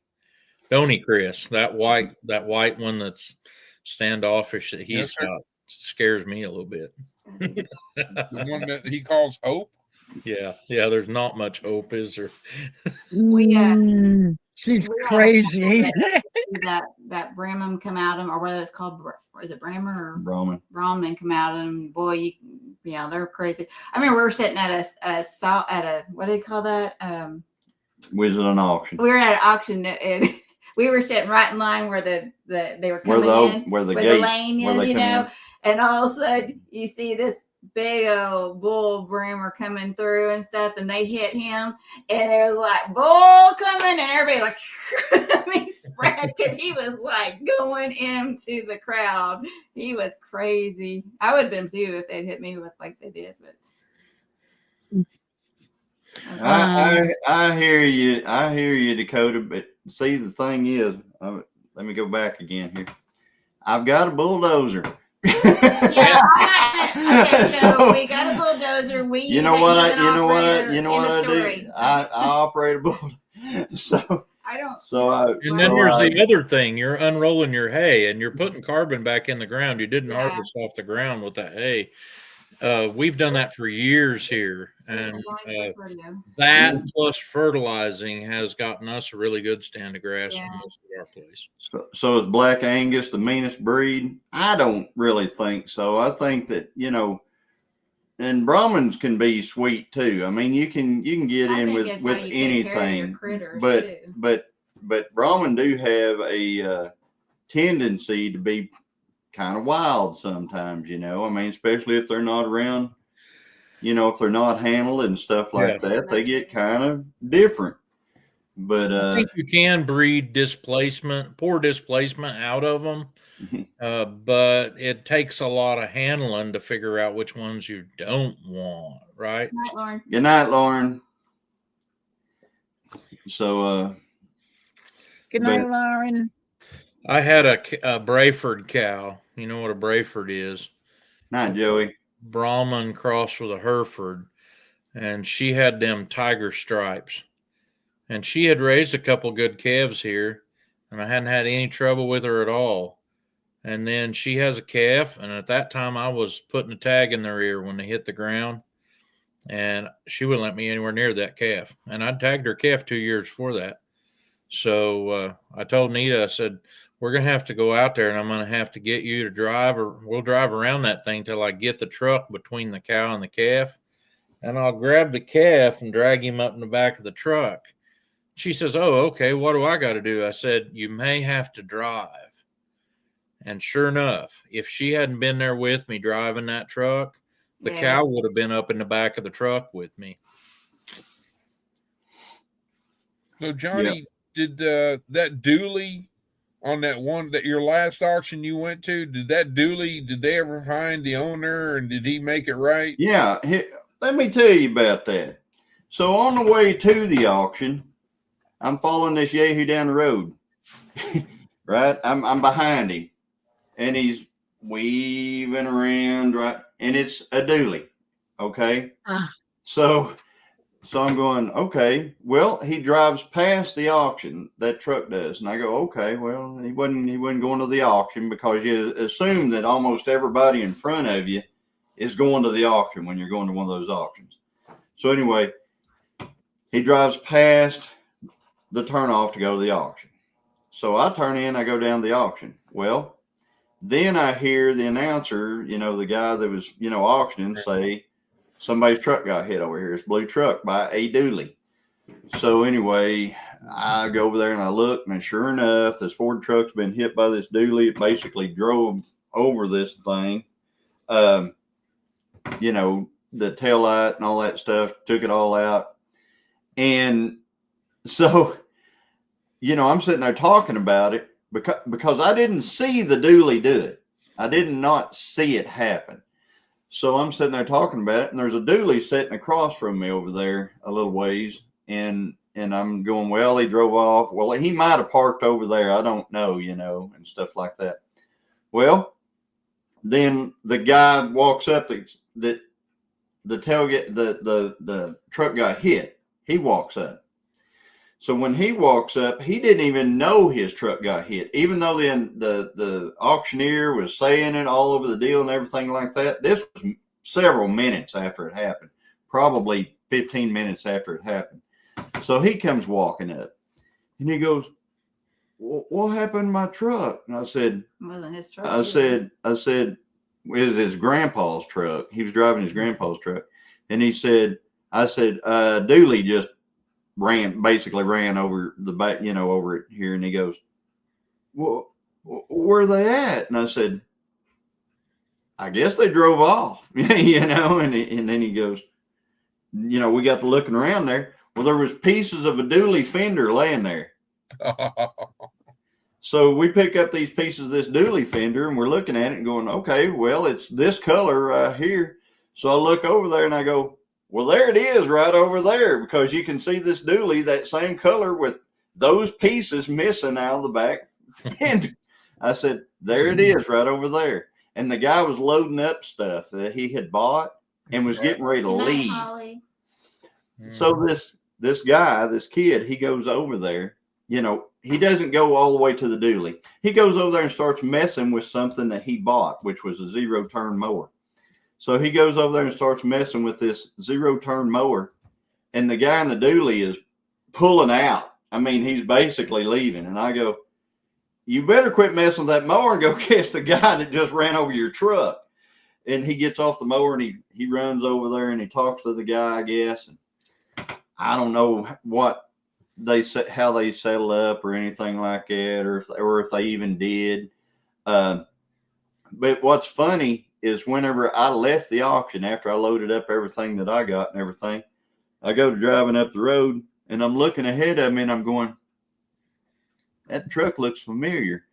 Don't he, Chris? That white one that's standoffish that he's got scares me a little bit. The one that he calls Hope. Yeah. There's not much hope, is there? She's crazy. that Brahman come out of them, or whether it's called, is it Brahman or Brahman come out of them. Boy, they're crazy. I mean, we were sitting at a what do you call that? We was at an auction. We were at an auction and we were sitting right in line where they were coming where the lane is, you know, and all of a sudden you see this big old bull Brammer coming through and stuff, and they hit him, and it was like bull coming, and everybody like spread because he was like going into the crowd. He was crazy. I would have been too if they'd hit me with like they did, but. I hear you, Dakota. But see, the thing is, let me go back again here. I've got a bulldozer. Yeah, okay, so we got a bulldozer. We I do. I operate a bulldozer. So I don't. And then there's the other thing. You're unrolling your hay and you're putting carbon back in the ground. You didn't harvest off the ground with that hay. We've done that for years here, and that plus fertilizing has gotten us a really good stand of grass in most of our place. So is Black Angus the meanest breed? I don't really think so. I think that, and Brahmins can be sweet too. I mean, you can get in with anything, but Brahmin do have a tendency to be kind of wild sometimes, I mean, especially if they're not around, if they're not handled and stuff like that, they get kind of different. But I think you can breed poor displacement out of them, but it takes a lot of handling to figure out which ones you don't want, right? Good night, Lauren. So good night, Lauren. I had a Brayford cow. You know what a Brayford is? Not Joey. Brahman crossed with a Hereford, and she had them tiger stripes. And she had raised a couple good calves here, and I hadn't had any trouble with her at all. And then she has a calf, and at that time I was putting a tag in their ear when they hit the ground, and she wouldn't let me anywhere near that calf. And I'd tagged her calf 2 years before that. So I told Nita, I said, we're going to have to go out there, and I'm going to have to get you to drive, or we'll drive around that thing till I get the truck between the cow and the calf, and I'll grab the calf and drag him up in the back of the truck. She says, oh, okay, what do I got to do? I said, you may have to drive. And sure enough, if she hadn't been there with me driving that truck, the cow would have been up in the back of the truck with me. So, Johnny, did that dually on that your last auction you went to, did they ever find the owner, and did he make it right? Yeah. Let me tell you about that. So on the way to the auction, I'm following this Yahoo down the road, right? I'm behind him, and he's weaving around, right? And it's a dually, okay? So I'm going, okay, well, he drives past the auction, that truck does. And I go, okay, well, he wasn't going to the auction, because you assume that almost everybody in front of you is going to the auction when you're going to one of those auctions. So anyway, he drives past the turnoff to go to the auction. So I turn in, I go down to the auction. Well, then I hear the announcer, the guy that was, auctioning, say, somebody's truck got hit over here. It's a blue truck by a dually. So anyway, I go over there and I look, and sure enough, this Ford truck's been hit by this dually. It basically drove over this thing. The tail light and all that stuff, took it all out. And so, I'm sitting there talking about it because I didn't see the dually do it. I did not see it happen. So I'm sitting there talking about it, and there's a dually sitting across from me over there a little ways. And I'm going, well, he drove off. Well, he might have parked over there. I don't know, and stuff like that. Well, then the guy walks up that the tailgate, the truck got hit. He walks up. So when he walks up, he didn't even know his truck got hit, even though the auctioneer was saying it all over the deal and everything like that. This was several minutes after it happened, probably 15 minutes after it happened. So he comes walking up, and he goes, what happened to my truck? And I said, it wasn't his truck. I said, it was his grandpa's truck. He was driving his grandpa's truck. And I said, dually just basically ran over the back, over it here. And he goes, well, where are they at? And I said, I guess they drove off, and then he goes, we got to looking around there. Well, there was pieces of a dually fender laying there. So we pick up these pieces of this dually fender, and we're looking at it and going, okay, well, it's this color right here. So I look over there and I go, well, there it is right over there, because you can see this dually, that same color with those pieces missing out of the back fender. I said, there it is right over there. And the guy was loading up stuff that he had bought and was getting ready to leave. So this guy, this kid, he goes over there, he doesn't go all the way to the dually. He goes over there and starts messing with something that he bought, which was a zero-turn mower. So he goes over there and starts messing with this zero-turn mower, and the guy in the dually is pulling out. I mean, he's basically leaving. And I go, you better quit messing with that mower and go catch the guy that just ran over your truck. And he gets off the mower and he runs over there and he talks to the guy, I guess. And I don't know how they settle up or anything like that, or if they even did. But what's funny is whenever I left the auction, after I loaded up everything that I got and everything, I go to driving up the road and I'm looking ahead of me and I'm going, that truck looks familiar.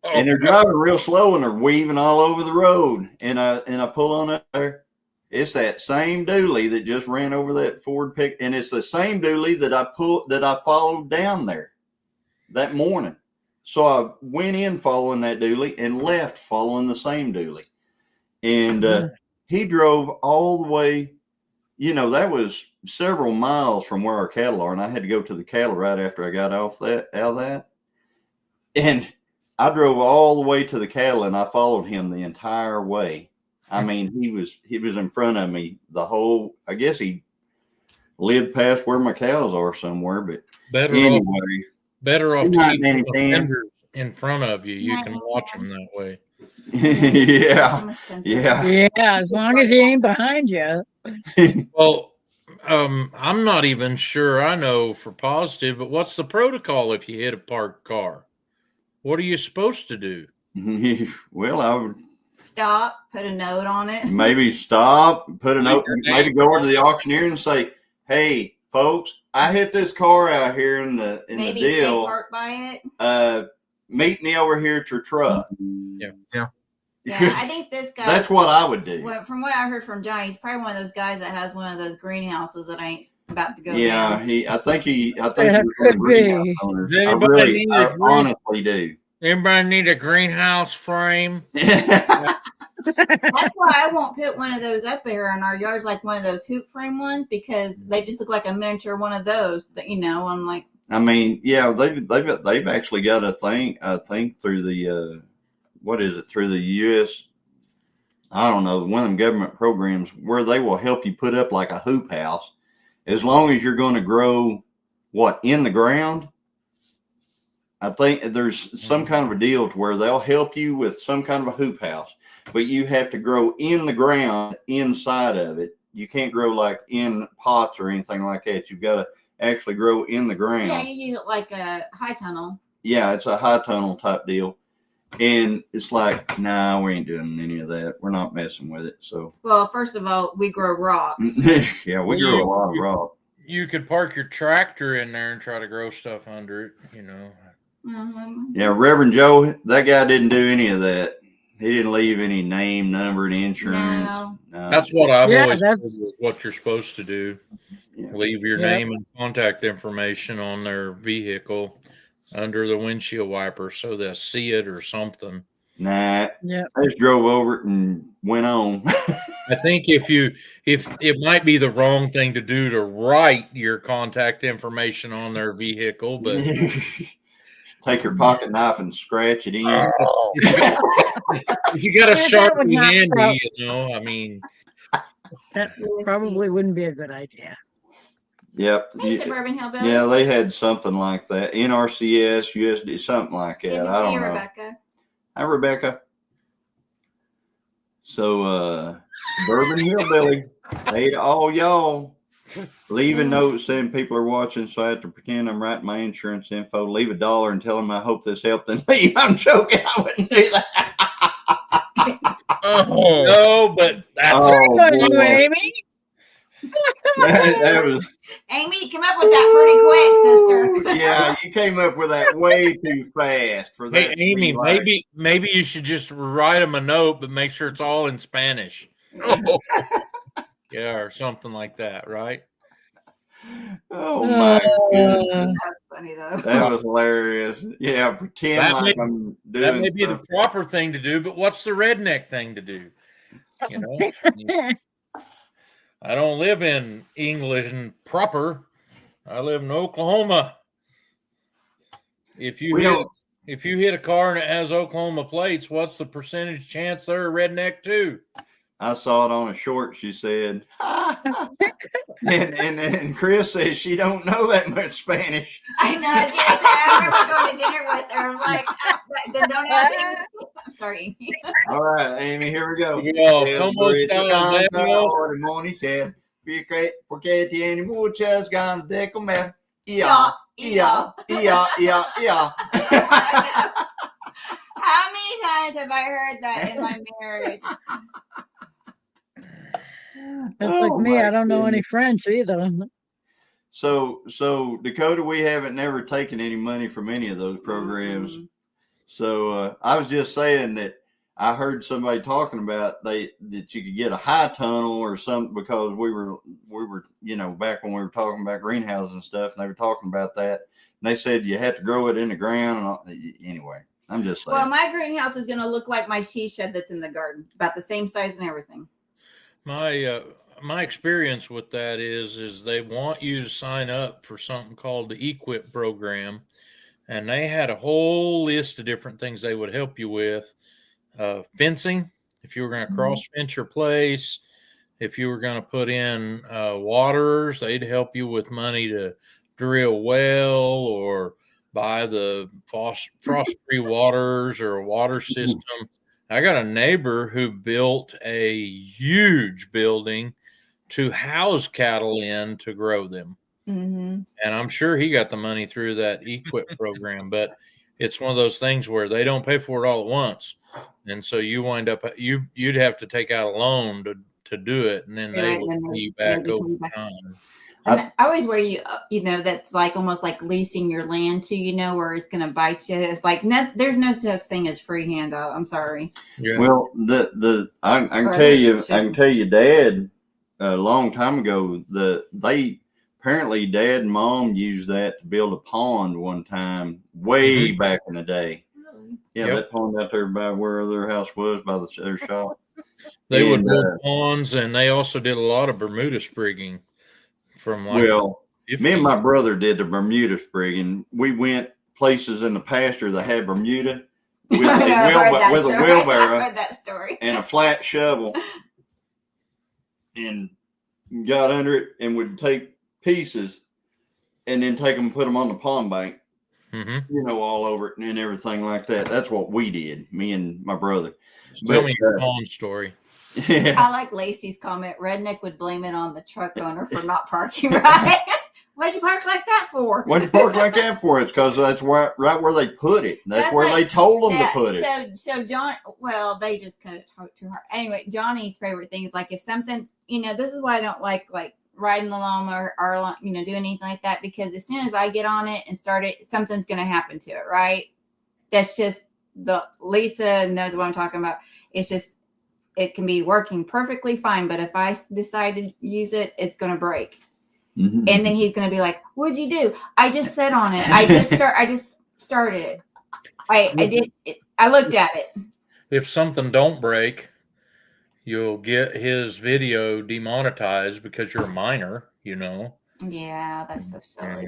And they're driving real slow and they're weaving all over the road. And I pull on up there. It's that same dually that just ran over that Ford pick, and it's the same dually that I followed down there that morning. So I went in following that dually and left following the same dually. And he drove all the way, that was several miles from where our cattle are. And I had to go to the cattle right after I got out of that. And I drove all the way to the cattle and I followed him the entire way. I mean, he was in front of me the whole, I guess he lived past where my cows are somewhere, but better off not to keep many the fenders in front of you. You can watch them that way. Yeah. As long as he ain't behind you. Well, I'm not even sure I know for positive, but what's the protocol if you hit a parked car? What are you supposed to do? Well, I would stop, put a note on it. Maybe stop, put a note, maybe go over to the auctioneer and say, "Hey, folks, I hit this car out here in the deal. Park by it. Meet me over here at your truck." Yeah, I think this guy. That's what I would do. Well, from what I heard from Johnny, he's probably one of those guys that has one of those greenhouses that ain't about to go. Yeah, down. I think that could be. I honestly do. Anybody need a greenhouse frame? That's why I won't put one of those up there in our yards, like one of those hoop frame ones, because they just look like a miniature one of those. That I'm like. I mean, yeah, they've actually got a thing. I think through the through the U.S. I don't know, one of them government programs where they will help you put up like a hoop house, as long as you're going to grow in the ground. I think there's some kind of a deal to where they'll help you with some kind of a hoop house, but you have to grow in the ground inside of it. You can't grow like in pots or anything like that. You've got to actually grow in the ground. Yeah, you use it like a high tunnel. Yeah, it's a high tunnel type deal. And it's like, nah, we ain't doing any of that. We're not messing with it. So, well, first of all, we grow rocks. Yeah, we grow a lot of rock. You could park your tractor in there and try to grow stuff under it, Yeah, Reverend Joe, that guy didn't do any of that. He didn't leave any name, number, and insurance. No. That's what I've always said is what you're supposed to do. Yeah. Leave your name and contact information on their vehicle under the windshield wiper so they'll see it or something. Nah, I just drove over it and went on. I think if it might be the wrong thing to do to write your contact information on their vehicle, but take your pocket knife and scratch it in. If you got a Sharpie handy, I mean, that probably wouldn't be a good idea. Yep. Hey, Suburban Hillbilly. Yeah, they had something like that. NRCS, USD, something like that. Good to see you, Rebecca. Hi, Rebecca. So, Suburban Hillbilly. Hey to all y'all. Leave a note saying people are watching, so I have to pretend I'm writing my insurance info. Leave $1 and tell them I hope this helped and leave. I'm joking. I wouldn't do that. No, but that's you, Amy. That was Amy, you came up with that pretty quick, sister. Yeah, you came up with that way too fast for that. Hey, Amy, maybe you should just write them a note, but make sure it's all in Spanish. Yeah, or something like that, right? Oh my goodness. That's funny though. That was hilarious. Yeah, pretend I'm doing that may be the proper thing to do, but what's the redneck thing to do? I don't live in England proper. I live in Oklahoma. If you hit a car and it has Oklahoma plates, what's the percentage chance they're a redneck too? I saw it on a short, she said. and Chris says she don't know that much Spanish. I know. I remember going to dinner with her. I'm like, don't ask Amy. I'm sorry, Amy. All right, Amy, here we go. ¿Cómo está, Moni said, porque tiene muchas ganas de comer. Yeah. How many times have I heard that in my marriage? That's like me. I don't know any French either. So Dakota, we haven't never taken any money from any of those programs. Mm-hmm. So I was just saying that I heard somebody talking about that you could get a high tunnel or something, because we were back when we were talking about greenhouses and stuff, and they were talking about that. they said you have to grow it in the ground. And all. Anyway, I'm just saying. Well, my greenhouse is going to look like my she shed that's in the garden, about the same size and everything. My experience with that is they want you to sign up for something called the EQIP program, and they had a whole list of different things they would help you with. Fencing, if you were going to cross fence your place, if you were going to put in waters, they'd help you with money to drill well or buy the frost-free waters or a water system. I got a neighbor who built a huge building to house cattle in to grow them. Mm-hmm. And I'm sure he got the money through that EQIP program, but it's one of those things where they don't pay for it all at once. And so you wind up, you'd have to take out a loan to do it. And then they will pay you back over time. And I always where that's like almost like leasing your land to, where it's going to bite you. It's like, there's no such thing as free handout. I'm sorry. Yeah. Well, I can tell you, Dad, a long time ago, apparently Dad and Mom used that to build a pond one time, way back in the day. Really? Yeah, that pond out there by where their house was, by their shop. They would build ponds, and they also did a lot of Bermuda sprigging. Me and my brother did the Bermuda sprigging. We went places in the pasture that had Bermuda with a wheelbarrow and a flat shovel, and got under it and would take pieces and then take them and put them on the pond bank, all over it and everything like that. That's what we did, me and my brother. Tell me your pond story. Yeah. I like Lacey's comment. Redneck would blame it on the truck owner for not parking right. What'd you park like that for? What'd you park like that for? It's because that's right where they put it. That's where they told them to put it. So John, well, they just cut it too hard. Anyway, Johnny's favorite thing is like if something, this is why I don't like riding the lawnmower or do anything like that, because as soon as I get on it and start it, something's going to happen to it, right? That's just Lisa knows what I'm talking about. It's just, it can be working perfectly fine, but if I decide to use it, it's going to break. Mm-hmm. And then he's going to be like, "What'd you do?" I just sat on it. I just started it. I did it. I looked at it. If something don't break, you'll get his video demonetized because you're a minor, Yeah, that's so silly.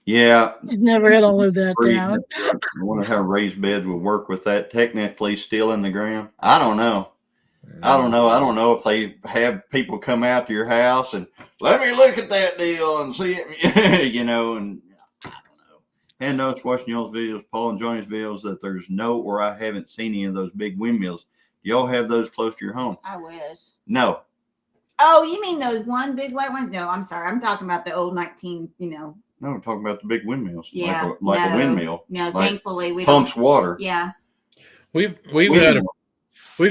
Yeah. He's never going to live that down. I wonder how raised beds would work with that. Technically still in the ground. I don't know. I don't know if they have people come out to your house and let me look at that deal and see it, and I don't know. And notice watching y'all's videos, Paul and Johnny's videos, that there's or I haven't seen any of those big windmills. Do y'all have those close to your home? I wish. No. Oh, you mean those one big white ones? No, I'm sorry. I'm talking about the old 19, No, we're talking about the big windmills. Yeah. Like a windmill. No, thankfully we pumps water. Yeah. We've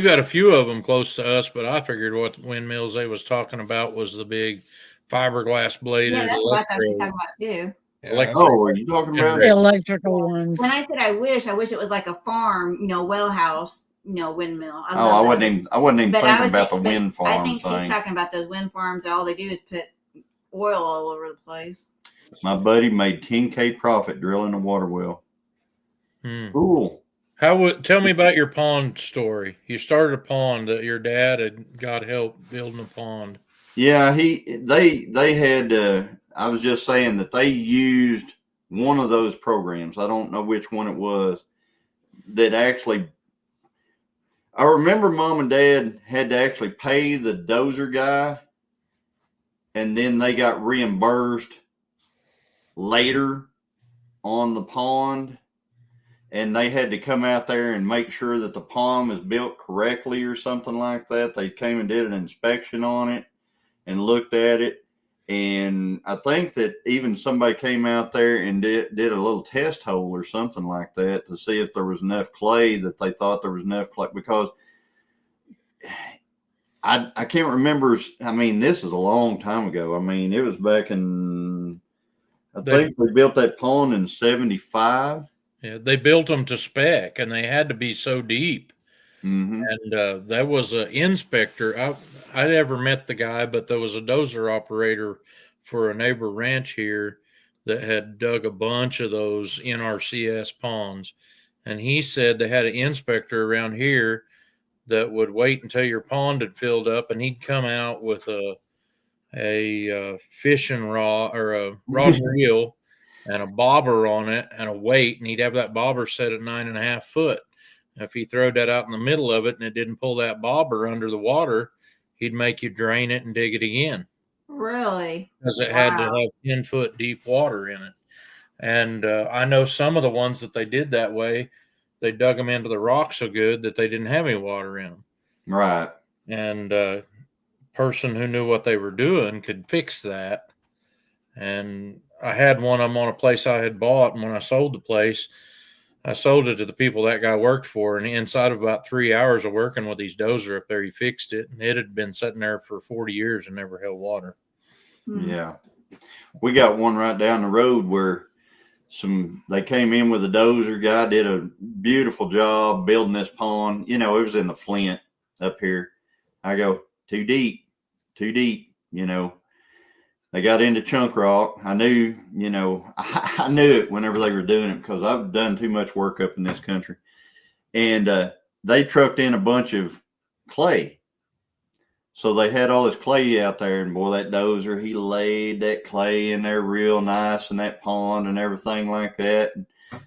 got a few of them close to us, but I figured what windmills they was talking about was the big fiberglass bladed. Yeah, that's what I thought she was talking about too. Are you talking about the electrical ones? When I said I wish it was like a farm, well house, windmill. I wasn't even thinking about the wind farm. I think she's talking about those wind farms that all they do is put oil all over the place. My buddy made $10,000 profit drilling a water well. Cool. Tell me about your pond story. You started a pond that your dad had got help building a pond. Yeah, they had. I was just saying that they used one of those programs. I don't know which one it was. That actually, I remember Mom and Dad had to actually pay the dozer guy, and then they got reimbursed later on the pond. And they had to come out there and make sure that the pond is built correctly or something like that. They came and did an inspection on it and looked at it. And I think that even somebody came out there and did a little test hole or something like that to see if there was enough clay, that they thought there was enough clay, because I can't remember. I mean, this is a long time ago. I mean, it was back in, I think we built that pond in 75. Yeah, they built them to spec, and they had to be so deep. Mm-hmm. And that was an inspector. I never met the guy, but there was a dozer operator for a neighbor ranch here that had dug a bunch of those NRCS ponds. And he said they had an inspector around here that would wait until your pond had filled up, and he'd come out with a fishing rod or a rod and reel and a bobber on it and a weight, and he'd have that bobber set at 9.5 foot. If he throwed that out in the middle of it and it didn't pull that bobber under the water, he'd make you drain it and dig it again. Really? Because it had to have 10-foot deep water in it. And I know some of the ones that they did that way, they dug them into the rock so good that they didn't have any water in them. Right. And person who knew what they were doing could fix that. And I had one of them on a place I had bought, and when I sold the place, I sold it to the people that guy worked for, and inside of about 3 hours of working with these dozer up there, he fixed it, and it had been sitting there for 40 years and never held water. Yeah. We got one right down the road where they came in with a dozer. Guy did a beautiful job building this pond. You know, it was in the Flint up here. I go, too deep. You know, they got into chunk rock. I knew, you know, I knew it whenever they were doing it because I've done too much work up in this country. And they trucked in a bunch of clay. So they had all this clay out there, and boy, that dozer, he laid that clay in there real nice in that pond and everything like that, and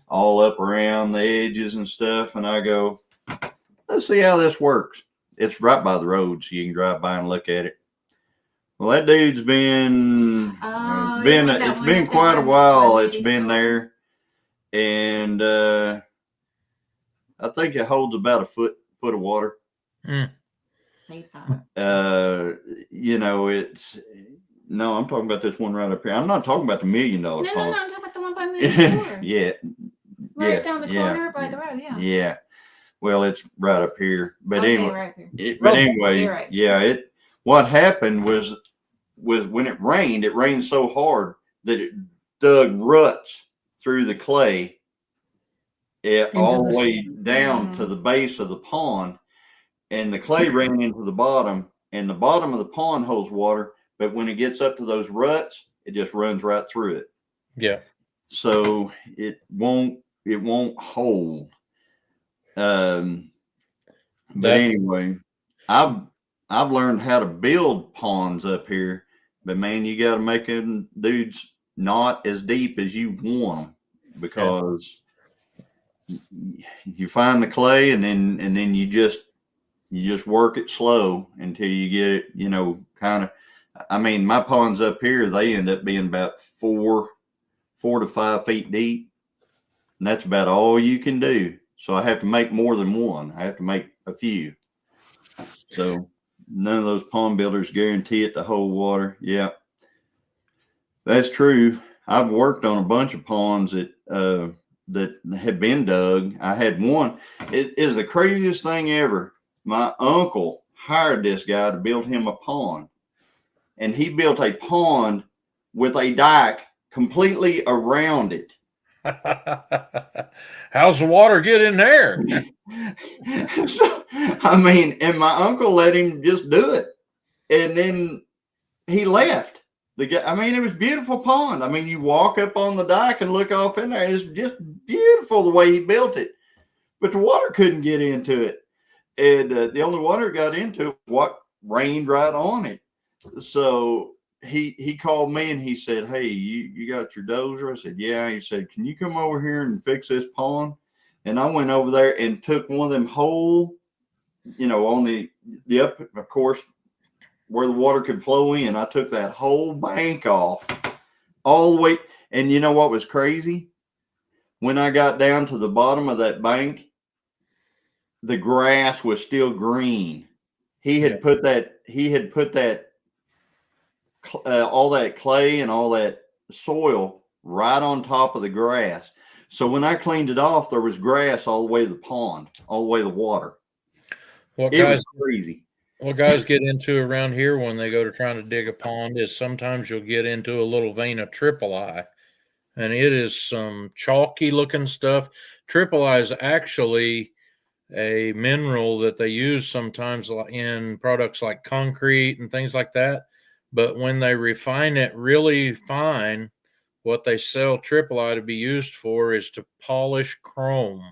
all up around the edges and stuff. And I go, let's see how this works. It's right by the road, so you can drive by and look at it. Well, that dude's been it's been quite a while. It's been there, and I think it holds about a foot of water. You know, I'm talking about this one right up here. I'm not talking about the $1 million pond. No, I'm talking about the one by me. Yeah. Right down the corner by the road, yeah. Yeah. Well, it's right up here. But anyway, right here. But anyway, right. Yeah, what happened was when it rained so hard that it dug ruts through the clay all the way down to the base of the pond, and the clay ran into the bottom, and the bottom of the pond holds water, but when it gets up to those ruts, it just runs right through it. Yeah. So it won't hold. But anyway, I've learned how to build ponds up here, but man, you got to make them dudes not as deep as you want them, because you find the clay and then you just work it slow until you get it, you know, kind of. I mean, my ponds up here, they end up being about 4 to 5 feet deep, and that's about all you can do. So I have to make more than one. I have to make a few. So none of those pond builders guarantee it to hold water. Yeah, that's true. I've worked on a bunch of ponds that had been dug. I had one. It is the craziest thing ever. My uncle hired this guy to build him a pond, and he built a pond with a dike completely around it. How's the water get in there? So, I mean, and my uncle let him just do it, and then he left. I mean, it was a beautiful pond. I mean, you walk up on the dike and look off in there. It's just beautiful the way he built it, but the water couldn't get into it, and the only water got into it what rained right on it. So he called me and he said, "Hey, you got your dozer?" I said, "Yeah." He said, "Can you come over here and fix this pond?" And I went over there and took one of them whole, you know, on the up, of course, where the water could flow in. I took that whole bank off all the way. And you know what was crazy? When I got down to the bottom of that bank, the grass was still green. He had put all that clay and all that soil right on top of the grass. So when I cleaned it off, there was grass all the way to the pond, all the way to the water. What was crazy. What guys get into around here when they go to trying to dig a pond is sometimes you'll get into a little vein of triple I, and it is some chalky looking stuff. Triple I is actually a mineral that they use sometimes in products like concrete and things like that. But when they refine it really fine, what they sell triple I to be used for is to polish chrome.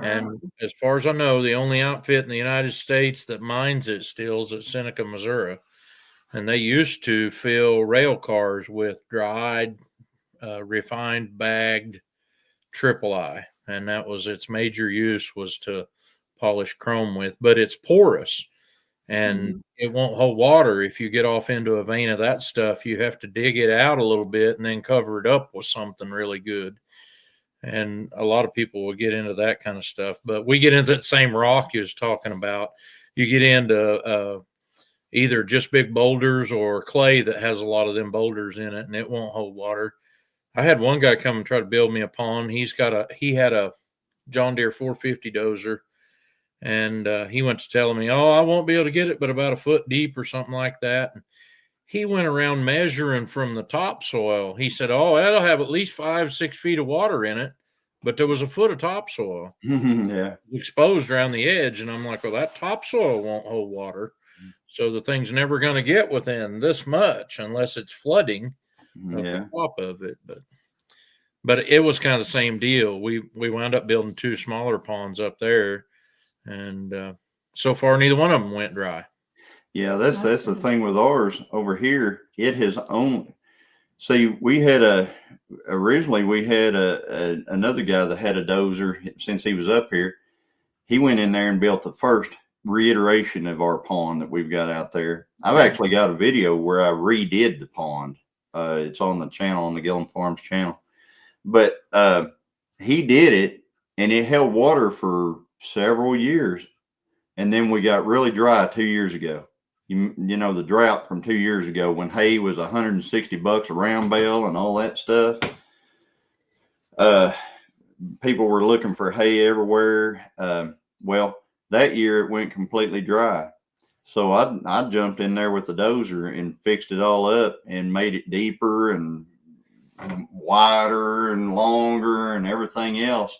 And as far as I know, the only outfit in the United States that mines it still is at Seneca, Missouri. And they used to fill rail cars with dried, refined, bagged triple I. And that was its major use, was to polish chrome with. But it's porous and it won't hold water. If you get off into a vein of that stuff, you have to dig it out a little bit and then cover it up with something really good. And a lot of people will get into that kind of stuff. But we get into that same rock you was talking about. You get into either just big boulders or clay that has a lot of them boulders in it, and it won't hold water. I had one guy come and try to build me a pond. He had a John Deere 450 dozer, and he went to telling me, "Oh, I won't be able to get it, but about a foot deep or something like that." And he went around measuring from the topsoil. He said, "Oh, that'll have at least 5-6 feet of water in it," but there was a foot of topsoil Yeah. exposed around the edge, and I'm like, "Well, that topsoil won't hold water." So the thing's never going to get within this much unless it's flooding up the top of it. But it was kind of the same deal. We wound up building 2 smaller ponds up there, and so far neither one of them went dry. Yeah, that's the thing with ours over here. It has only, see, we had originally we had another guy that had a dozer since he was up here. He went in there and built the first reiteration of our pond that we've got out there. I've actually got a video where I redid the pond. It's on the channel, on the Gilliam Farms channel. But he did it, and it held water for several years. And then we got really dry 2 years ago. You know, the drought from 2 years ago when hay was $160 a round bale and all that stuff. People were looking for hay everywhere. Well, that year it went completely dry. So I jumped in there with the dozer and fixed it all up and made it deeper and wider and longer and everything else.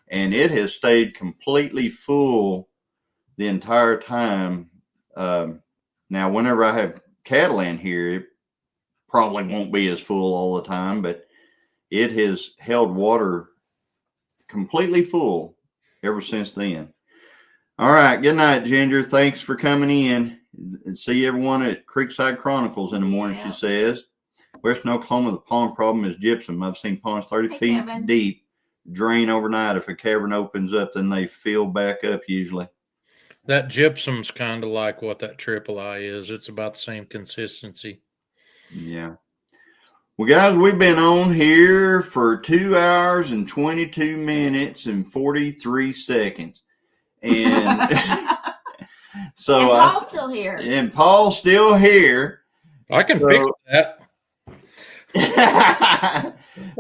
And it has stayed completely full the entire time. Now, whenever I have cattle in here, it probably won't be as full all the time, but it has held water completely full ever since then. All right. Good night, Ginger. Thanks for coming in. And see everyone at Creekside Chronicles in the morning, she says. Western Oklahoma, the pond problem is gypsum. I've seen ponds 30 feet deep drain overnight. If a cavern opens up, then they fill back up usually. That gypsum's kind of like what that triple I is. It's about the same consistency. Yeah. Well, guys, we've been on here for 2 hours and 22 minutes and 43 seconds. And so and Paul's still here. And Paul's still here. I can fix that.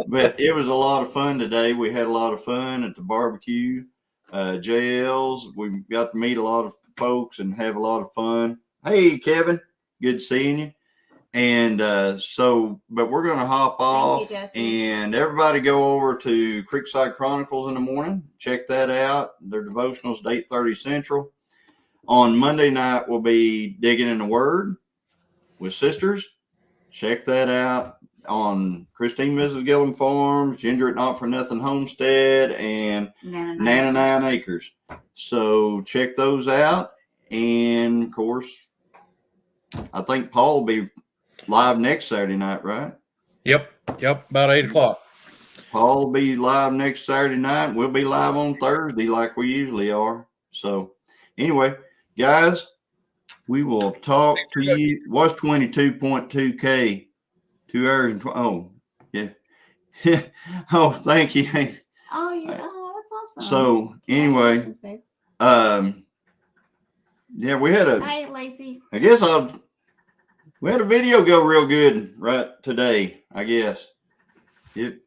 But it was a lot of fun today. We had a lot of fun at the barbecue. JL's. We got to meet a lot of folks and have a lot of fun. Hey, Kevin, good seeing you. And but we're going to hop off. Thank you, and everybody go over to Creekside Chronicles in the morning. Check that out. Their devotionals at 8:30 Central. On Monday night, we'll be digging in the Word with sisters. Check that out on Christine Mrs. Gilliam Farms, Ginger at Not For Nothing Homestead, and Nana 9 Acres. So check those out. And of course, I think Paul will be live next Saturday night, right? Yep. About 8 o'clock. Paul will be live next Saturday night. We'll be live on Thursday like we usually are. So anyway, guys, we will talk to you. What's 22.2K? 2 hours and oh, yeah. Oh, thank you. Oh, that's awesome. So anyway, yeah, we had a. Hey, Lacey. I guess we had a video go real good right today. I guess that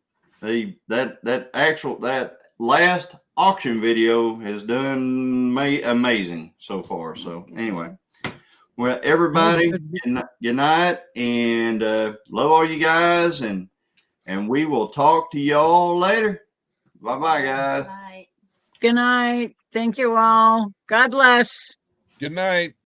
last auction video has done amazing so far. So anyway. Well, everybody, good night, and love all you guys, and we will talk to y'all later. Bye-bye, guys. Bye. Good night. Thank you all. God bless. Good night.